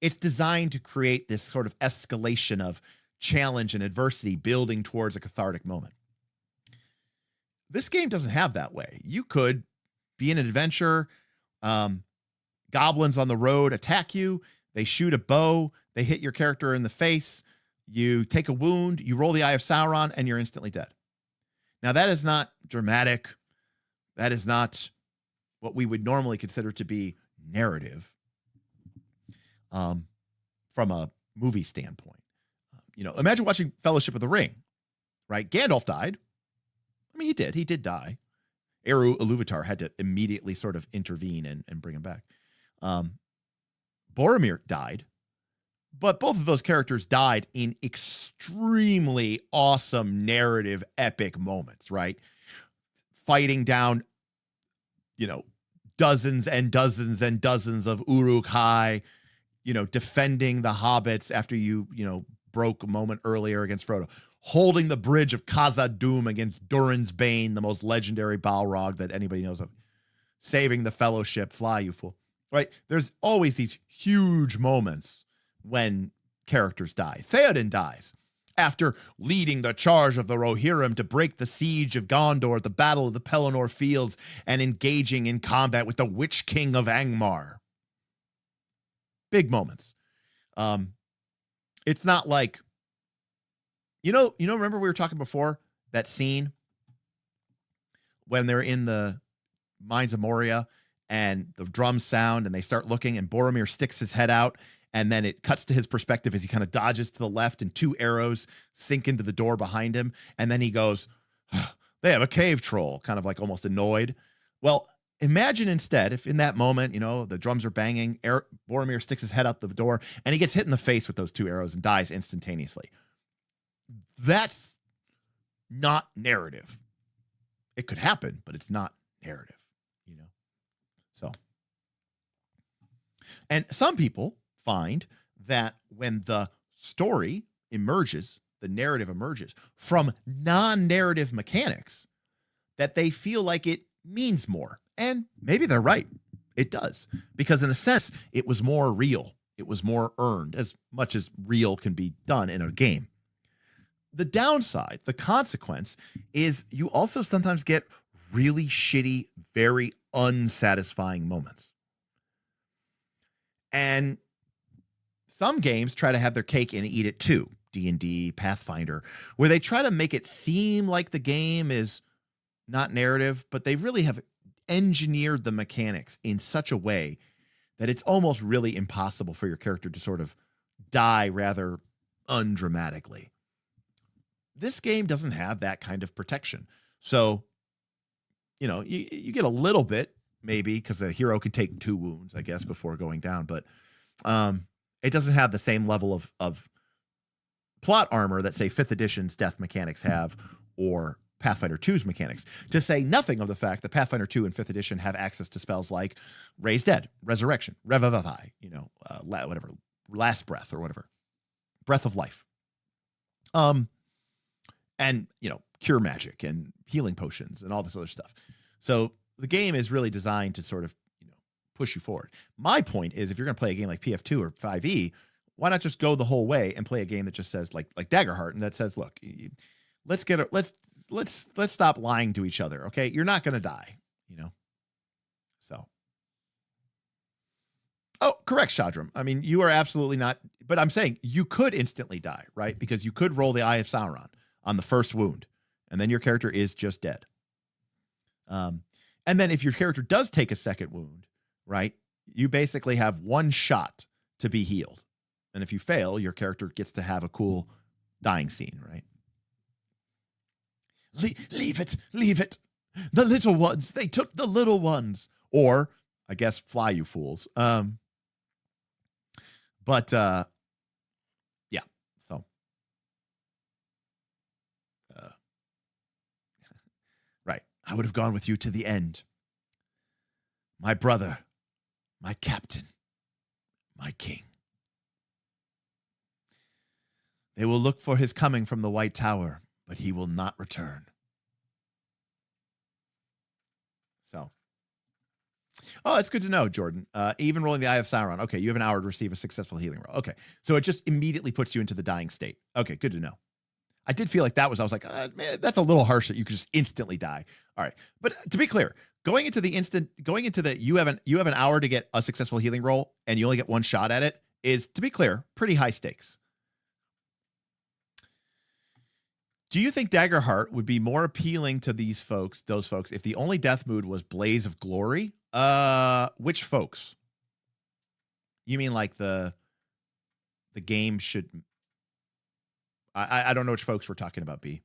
It's designed to create this sort of escalation of challenge and adversity building towards a cathartic moment. This game doesn't have that way. You could be in an adventure, goblins on the road attack you, they shoot a bow, they hit your character in the face, you take a wound, you roll the Eye of Sauron, and you're instantly dead. Now, that is not dramatic. That is not what we would normally consider to be narrative from a movie standpoint. Imagine watching Fellowship of the Ring, right? Gandalf died. I mean, he did die. Eru Ilúvatar had to immediately sort of intervene and bring him back. Boromir died, but both of those characters died in extremely awesome narrative epic moments, right? Fighting down, dozens and dozens and dozens of Uruk-hai, defending the hobbits after you broke a moment earlier against Frodo, holding the bridge of Khazad-dûm against Durin's Bane, the most legendary Balrog that anybody knows of, saving the Fellowship, fly, you fool, right? There's always these huge moments when characters die. Theoden dies after leading the charge of the Rohirrim to break the siege of Gondor at the Battle of the Pelennor Fields and engaging in combat with the Witch King of Angmar. Big moments. It's not like, remember we were talking before, that scene when they're in the Mines of Moria and the drums sound and they start looking and Boromir sticks his head out and then it cuts to his perspective as he kind of dodges to the left, and 2 arrows sink into the door behind him, and then he goes, they have a cave troll, kind of like almost annoyed. Well, imagine instead if in that moment, the drums are banging, Boromir sticks his head out the door, and he gets hit in the face with those 2 arrows and dies instantaneously. That's not narrative. It could happen, but it's not narrative, So, and some people find that when the story emerges, the narrative emerges from non-narrative mechanics, that they feel like it means more. And maybe they're right. It does. Because in a sense, it was more real. It was more earned, as much as real can be done in a game. The downside, the consequence, is you also sometimes get really shitty, very unsatisfying moments. And some games try to have their cake and eat it too. D&D, Pathfinder, where they try to make it seem like the game is not narrative, but they really have engineered the mechanics in such a way that it's almost really impossible for your character to sort of die rather undramatically. This game doesn't have that kind of protection. So, you get a little bit, maybe, because a hero can take 2 wounds, I guess, before going down. But it doesn't have the same level of plot armor that, say, 5th edition's death mechanics have, or Pathfinder 2's mechanics, to say nothing of the fact that Pathfinder 2 and 5th edition have access to spells like Raise Dead, Resurrection, Revivify, whatever, Last Breath or whatever, Breath of Life. And, cure magic and healing potions and all this other stuff. So the game is really designed to sort of, push you forward. My point is, if you're going to play a game like PF2 or 5e, why not just go the whole way and play a game that just says like Daggerheart, and that says, look, let's stop lying to each other. Okay. You're not going to die, so. Oh, correct, Shadram. I mean, you are absolutely not, but I'm saying you could instantly die, right? Because you could roll the Eye of Sauron on the first wound, and then your character is just dead. And then if your character does take a second wound, right, you basically have 1 shot to be healed. And if you fail, your character gets to have a cool dying scene, right? Leave it. The little ones, they took the little ones. Or, I guess, fly, you fools. Yeah, so. Right. I would have gone with you to the end. My brother, my captain, my king. They will look for his coming from the White Tower, but he will not return. So. Oh, that's good to know, Jordan. Even rolling the Eye of Sauron. Okay, you have an hour to receive a successful healing roll. Okay, so it just immediately puts you into the dying state. Okay, good to know. I did feel like I was like, man, that's a little harsh that you could just instantly die. All right, but to be clear, you have an hour to get a successful healing roll, and you only get 1 shot at it, is, to be clear, pretty high stakes. Do you think Daggerheart would be more appealing to those folks, if the only death mood was Blaze of Glory? Which folks? You mean like the game should? I don't know which folks we're talking about, B.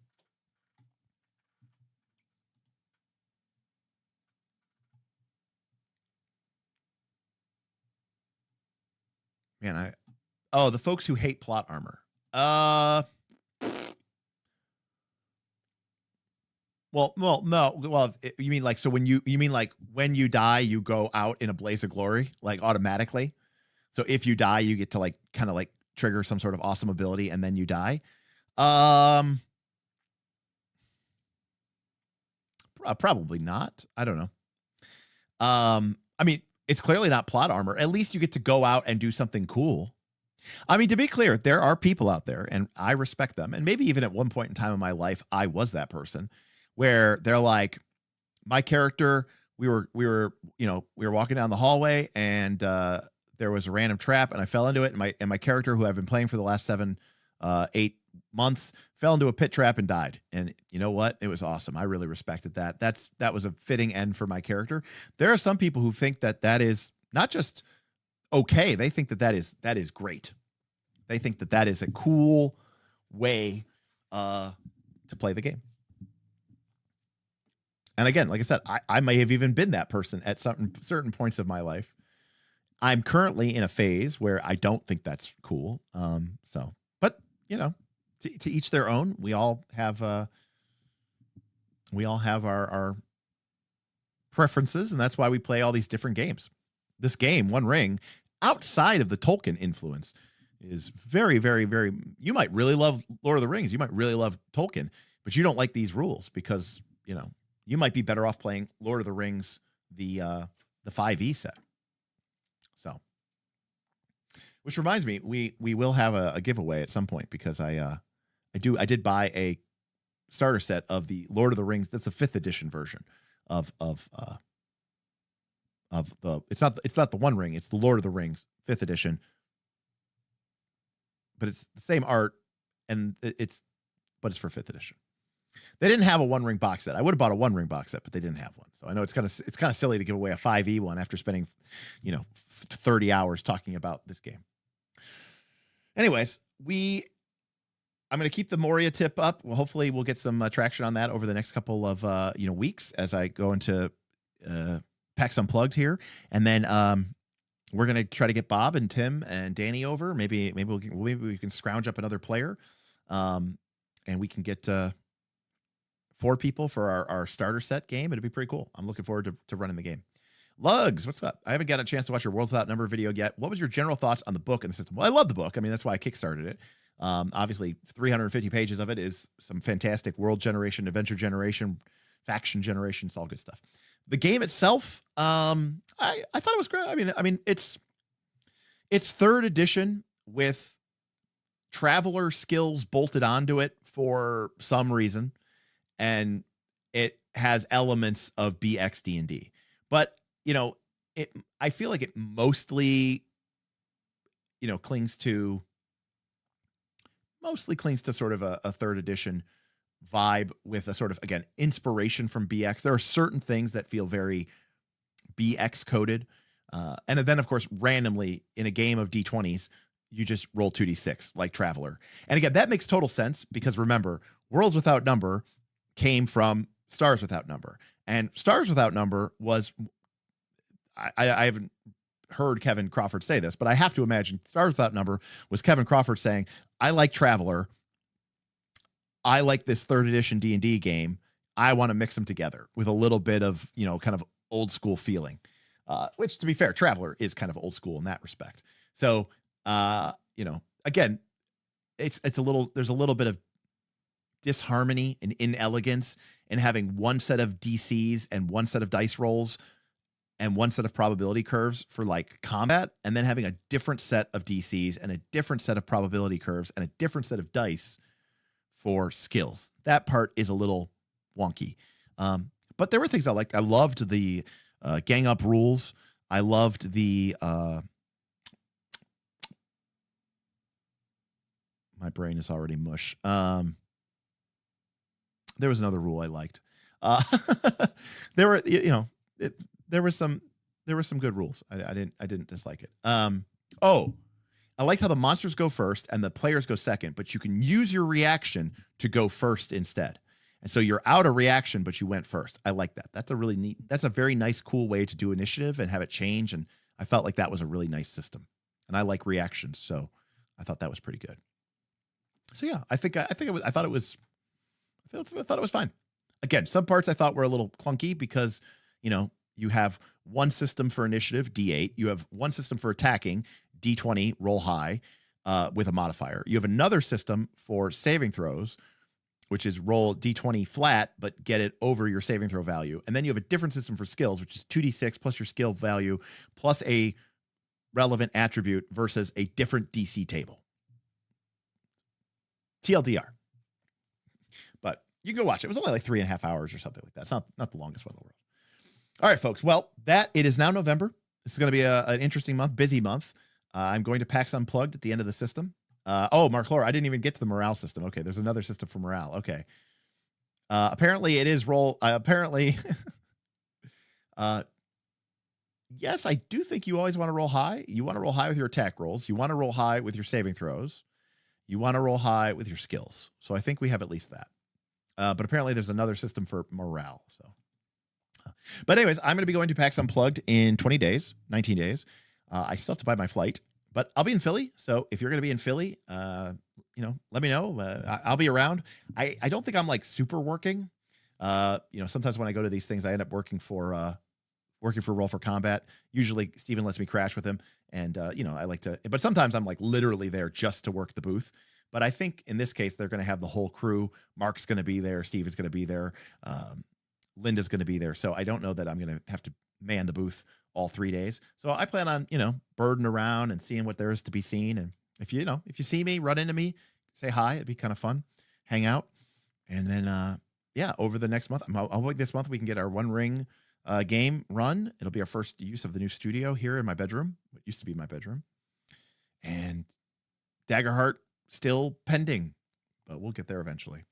Man, the folks who hate plot armor. Well, no. Well, you mean like, so when you mean like when you die, you go out in a blaze of glory, like automatically. So if you die, you get to like kind of like trigger some sort of awesome ability, and then you die. Probably not. I don't know. I mean, it's clearly not plot armor. At least you get to go out and do something cool. I mean, to be clear, there are people out there, and I respect them. And maybe even at one point in time in my life, I was that person, where they're like, my character, we were walking down the hallway, and there was a random trap, and I fell into it. And my character, who I've been playing for the last 8 months, fell into a pit trap and died. And you know what? It was awesome. I really respected that. That was a fitting end for my character. There are some people who think that is not just okay. They think that is great. They think that is a cool way to play the game. And again, like I said, I may have even been that person at certain points of my life. I'm currently in a phase where I don't think that's cool. But you know, to each their own. We all have our preferences, and that's why we play all these different games. This game, One Ring, outside of the Tolkien influence, is very, very, very. You might really love Lord of the Rings. You might really love Tolkien, but you don't like these rules because you might be better off playing Lord of the Rings, the 5e set. So, which reminds me, we will have a giveaway at some point because I did buy a starter set of the Lord of the Rings. That's the 5th edition version of the. It's not the One Ring. It's the Lord of the Rings 5th edition. But it's the same art, and it's for 5th edition. They didn't have a One Ring box set. I would have bought a One Ring box set, but they didn't have one. So I know it's kind of silly to give away a 5e one after spending, 30 hours talking about this game. Anyways, I'm going to keep the Moria tip up. Well, hopefully we'll get some traction on that over the next couple of weeks as I go into PAX Unplugged here, and then we're going to try to get Bob and Tim and Danny over. Maybe we can scrounge up another player, and we can get 4 people for our starter set game. It'd be pretty cool. I'm looking forward to running the game. Lugs, what's up? I haven't got a chance to watch your Worlds Without Number video yet. What was your general thoughts on the book and the system? Well, I love the book. I mean, that's why I kickstarted it. Obviously, 350 pages of it is some fantastic world generation, adventure generation, faction generation. It's all good stuff. The game itself, I thought it was great. I mean, it's 3rd edition with traveler skills bolted onto it for some reason, and it has elements of BX D&D. But I feel like it mostly, clings to sort of a 3rd edition vibe with a sort of, again, inspiration from BX. There are certain things that feel very BX coded. And then, of course, randomly in a game of D20s, you just roll 2d6 like Traveler. And again, that makes total sense because remember, Worlds Without Number came from Stars Without Number. And Stars Without Number was, I haven't heard Kevin Crawford say this, but I have to imagine Stars Without Number was Kevin Crawford saying, I like Traveler. I like this 3rd edition D&D game. I want to mix them together with a little bit of, kind of old school feeling, which, to be fair, Traveler is kind of old school in that respect. So, again, there's a little bit of disharmony and inelegance in having one set of DCs and one set of dice rolls and one set of probability curves for like combat, and then having a different set of DCs and a different set of probability curves and a different set of dice for skills. That part is a little wonky. But there were things I liked. I loved the gang up rules. I loved the my brain is already mush. There was another rule I liked. There were, there were some good rules. I didn't dislike it. I liked how the monsters go first and the players go second, but you can use your reaction to go first instead. And so you're out of reaction, but you went first. I like that. That's a very nice, cool way to do initiative and have it change. And I felt like that was a really nice system. And I like reactions, so I thought that was pretty good. So yeah, I thought it was fine. Again, some parts I thought were a little clunky because, you have one system for initiative, D8. You have one system for attacking, D20, roll high, with a modifier. You have another system for saving throws, which is roll D20 flat, but get it over your saving throw value. And then you have a different system for skills, which is 2d6 plus your skill value plus a relevant attribute versus a different DC table. TLDR. But you can go watch it. It was only like 3.5 hours or something like that. It's not the longest one in the world. All right, folks. Well, it is now November. This is going to be an interesting month, busy month. I'm going to PAX Unplugged at the end of the system. Mark Laura, I didn't even get to the morale system. Okay, there's another system for morale. Okay. Apparently it is roll. Apparently, yes, I do think you always want to roll high. You want to roll high with your attack rolls. You want to roll high with your saving throws. You want to roll high with your skills. So I think we have at least that. But apparently there's another system for morale. So, but anyways, I'm going to be going to PAX Unplugged in 20 days, 19 days. I still have to buy my flight, but I'll be in Philly. So if you're going to be in Philly, let me know. I'll be around. I don't think I'm like super working. Sometimes when I go to these things, I end up working for Roll for Combat. Usually Steven lets me crash with him. And, I like to, but sometimes I'm like literally there just to work the booth. But I think in this case, they're going to have the whole crew. Mark's going to be there. Steve is going to be there. Linda's going to be there. So I don't know that I'm going to have to man the booth all 3 days. So I plan on, birding around and seeing what there is to be seen. And if you see me, run into me, say hi. It'd be kind of fun. Hang out. And then, over the next month, I'm hoping this month we can get our One Ring game run. It'll be our first use of the new studio here in my bedroom. What used to be my bedroom. And Daggerheart still pending, but we'll get there eventually.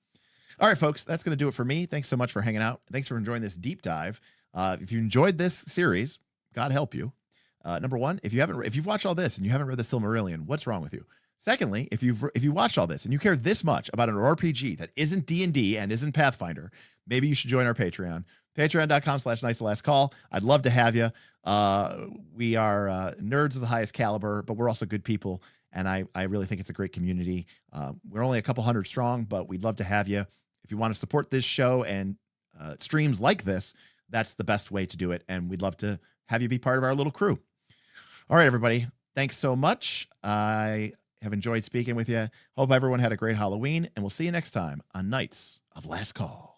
All right, folks, that's going to do it for me. Thanks so much for hanging out. Thanks for enjoying this deep dive. If you enjoyed this series, God help you. Number one, if you've watched all this and you haven't read the Silmarillion, what's wrong with you? Secondly, if you watched all this and you care this much about an RPG that isn't D&D and isn't Pathfinder, maybe you should join our Patreon. Patreon.com/nightsoflastcall. I'd love to have you. We are nerds of the highest caliber, but we're also good people. And I really think it's a great community. We're only a couple hundred strong, but we'd love to have you. If you want to support this show and streams like this, that's the best way to do it. And we'd love to have you be part of our little crew. All right, everybody. Thanks so much. I have enjoyed speaking with you. Hope everyone had a great Halloween, and we'll see you next time on Knights of Last Call.